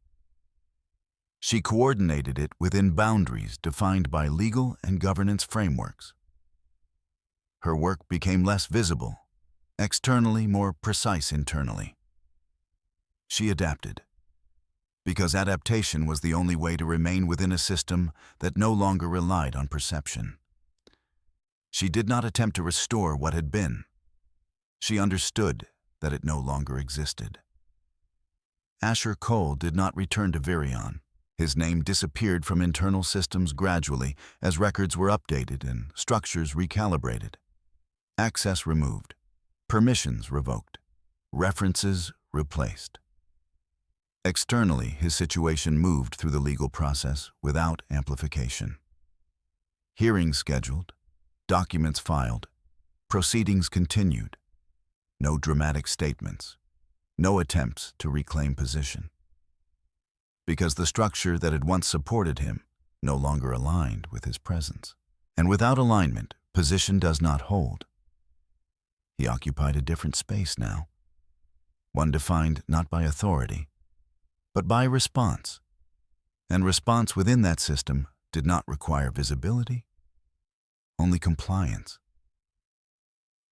She coordinated it within boundaries defined by legal and governance frameworks. Her work became less visible, externally more precise internally. She adapted, because adaptation was the only way to remain within a system that no longer relied on perception. She did not attempt to restore what had been. She understood that it no longer existed. Asher Cole did not return to Virion. His name disappeared from internal systems gradually as records were updated and structures recalibrated. Access removed, permissions revoked, references replaced. Externally, his situation moved through the legal process without amplification. Hearings scheduled, documents filed, proceedings continued. No dramatic statements, no attempts to reclaim position. Because the structure that had once supported him no longer aligned with his presence. And without alignment, position does not hold. He occupied a different space now, one defined not by authority, but by response. And response within that system did not require visibility, only compliance.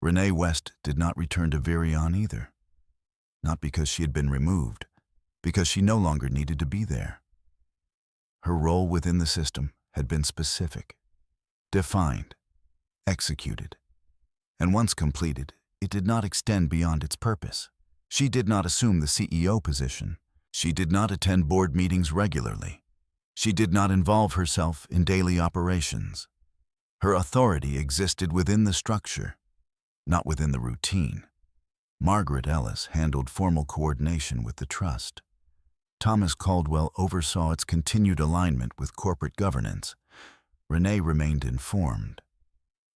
Renee West did not return to Virion either, not because she had been removed, because she no longer needed to be there. Her role within the system had been specific, defined, executed, and once completed, it did not extend beyond its purpose. She did not assume the CEO position. She did not attend board meetings regularly. She did not involve herself in daily operations. Her authority existed within the structure, not within the routine. Margaret Ellis handled formal coordination with the trust. Thomas Caldwell oversaw its continued alignment with corporate governance. Renee remained informed,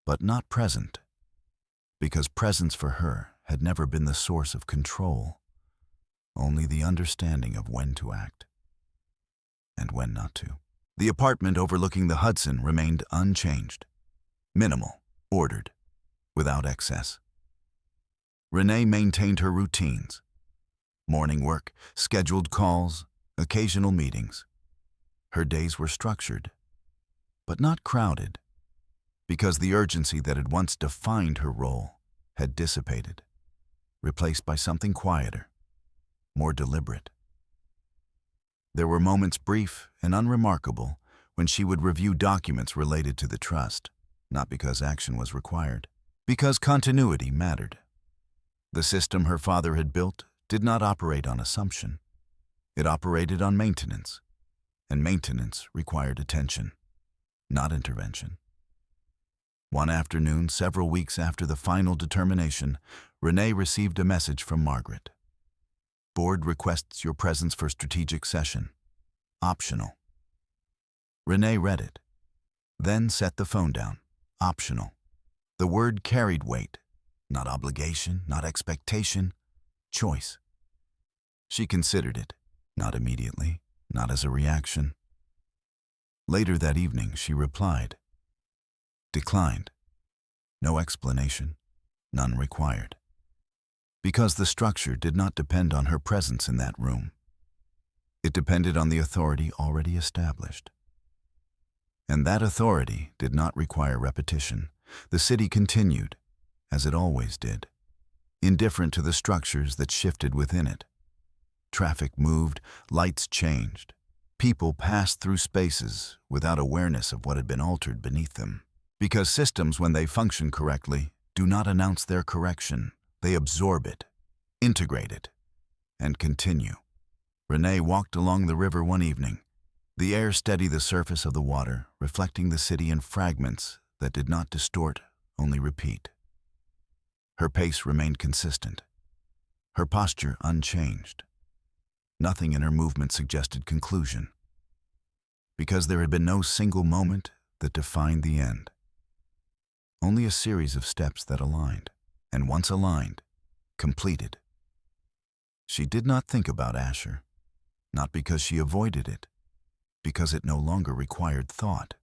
but not present, because presence for her had never been the source of control, only the understanding of when to act and when not to. The apartment overlooking the Hudson remained unchanged, minimal, ordered, without excess. Renee maintained her routines, Morning work, scheduled calls, occasional meetings. Her days were structured, but not crowded, because the urgency that had once defined her role had dissipated, replaced by something quieter, more deliberate. There were moments brief and unremarkable when she would review documents related to the trust, not because action was required, because continuity mattered. The system her father had built did not operate on assumption. It operated on maintenance, and maintenance required attention, not intervention. One afternoon, several weeks after the final determination, Renee received a message from Margaret. Board requests your presence for strategic session. Optional. Renee read it, then set the phone down. Optional. The word carried weight, not obligation, not expectation, choice. She considered it, not immediately, not as a reaction. Later that evening, she replied. Declined. No explanation, none required. Because the structure did not depend on her presence in that room. It depended on the authority already established. And that authority did not require repetition. The city continued, as it always did, indifferent to the structures that shifted within it. Traffic moved, lights changed. People passed through spaces without awareness of what had been altered beneath them. Because systems, when they function correctly, do not announce their correction. They absorb it, integrate it, and continue. Renee walked along the river one evening. The air steadied the surface of the water, reflecting the city in fragments that did not distort, only repeat. Her pace remained consistent, her posture unchanged. Nothing in her movement suggested conclusion, because there had been no single moment that defined the end. Only a series of steps that aligned, and once aligned, completed. She did not think about Asher, not because she avoided it, because it no longer required thought.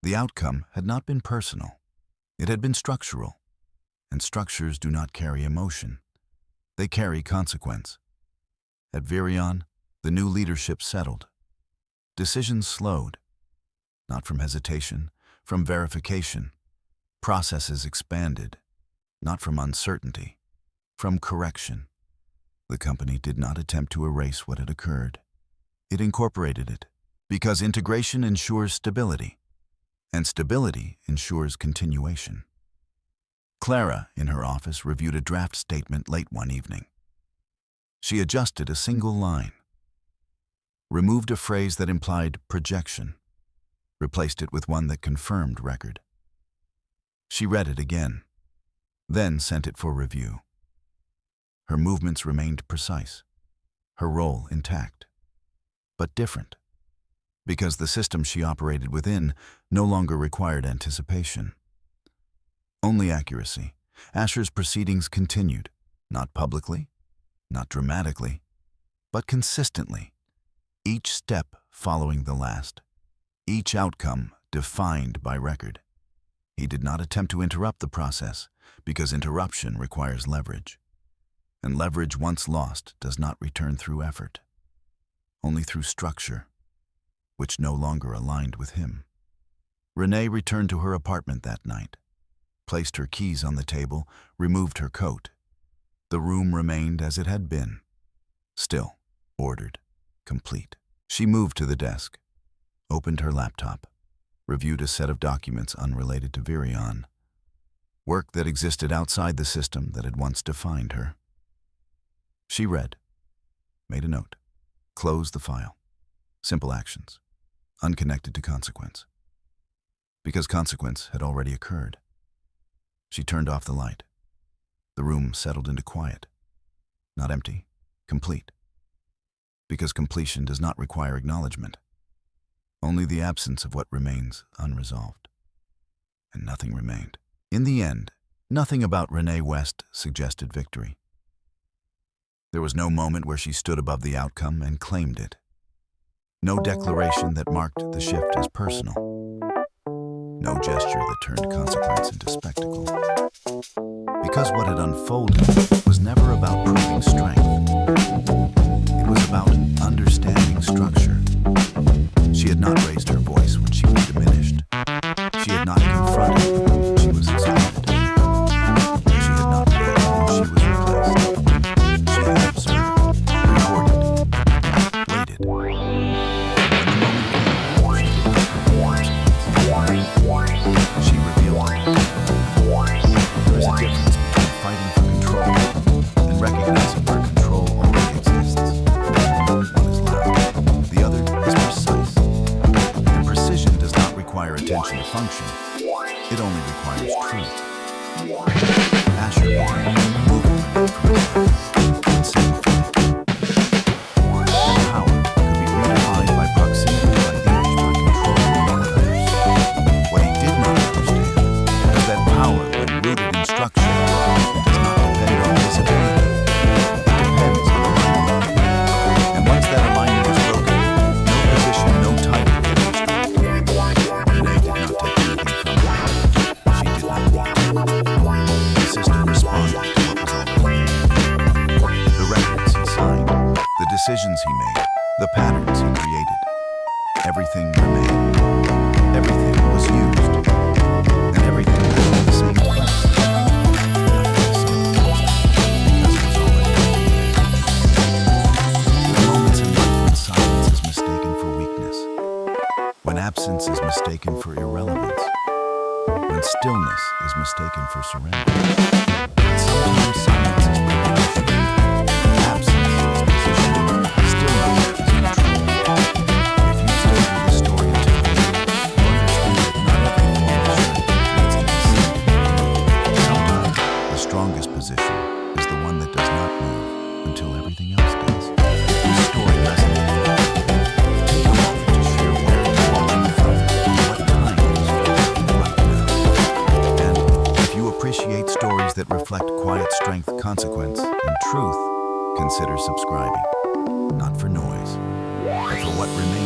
The outcome had not been personal. It had been structural, and structures do not carry emotion. They carry consequence. At Virion, the new leadership settled. Decisions slowed, not from hesitation, from verification. Processes expanded, not from uncertainty, from correction. The company did not attempt to erase what had occurred. It incorporated it, because integration ensures stability, and stability ensures continuation. Clara, in her office, reviewed a draft statement late one evening. She adjusted a single line, removed a phrase that implied projection, replaced it with one that confirmed record. She read it again, then sent it for review. Her movements remained precise, her role intact, but different, because the system she operated within no longer required anticipation. Only accuracy. Asher's proceedings continued, not publicly, not dramatically, but consistently, each step following the last, each outcome defined by record. He did not attempt to interrupt the process, because interruption requires leverage. And leverage once lost does not return through effort, only through structure, which no longer aligned with him. Renee returned to her apartment that night, placed her keys on the table, removed her coat. The room remained as it had been, still, ordered, complete. She moved to the desk, opened her laptop, reviewed a set of documents unrelated to Virion, work that existed outside the system that had once defined her. She read, made a note, closed the file. Simple actions, unconnected to consequence. Because consequence had already occurred. She turned off the light. The room settled into quiet, not empty, complete. Because completion does not require acknowledgement, only the absence of what remains unresolved. And nothing remained. In the end, nothing about Renee West suggested victory. There was no moment where she stood above the outcome and claimed it. No declaration that marked the shift as personal. No gesture that turned consequence into spectacle. Because what had unfolded was never about proving strength. It was about understanding structure. She had not raised her voice when she was diminished. She had not confronted when she was exploited. She had not read when she was replaced. She had observed, recorded, waited. She revealed it. There is a difference between fighting for control and recognizing where control already exists. One is loud, the other is precise. And precision does not require attention to function. It only requires truth. Asher began moving from his life and simplified. That power could be redefined by proximity, by image, by control over others. What he did not understand was that power, when rooted in structure, does not depend on visibility. It depends on alignment. And once that alignment is broken, no position, no title can be restored. Renee did not take anything from her. She did not need it. The system responded to what was already there. The records he signed, the decisions he made, the patterns he created. Everything remained. Everything was used. And everything was in the same place. Because it was already there. There are moments in life when silence is mistaken for weakness. When absence is mistaken for irrelevance. When stillness is mistaken for surrender. And sometimes silence is preparation. Absence is position. Stillness is control. If you stay with the story until the end, you understand that not every form of strength needs to be seen. Sometimes the strongest position is the one that does not move until everything else does. This story resonates. Take a moment to share where you're watching from, what time it is for you right now. And if you appreciate stories that reflect quiet strength, consequence, and truth, consider subscribing. Not for noise, but for what remains.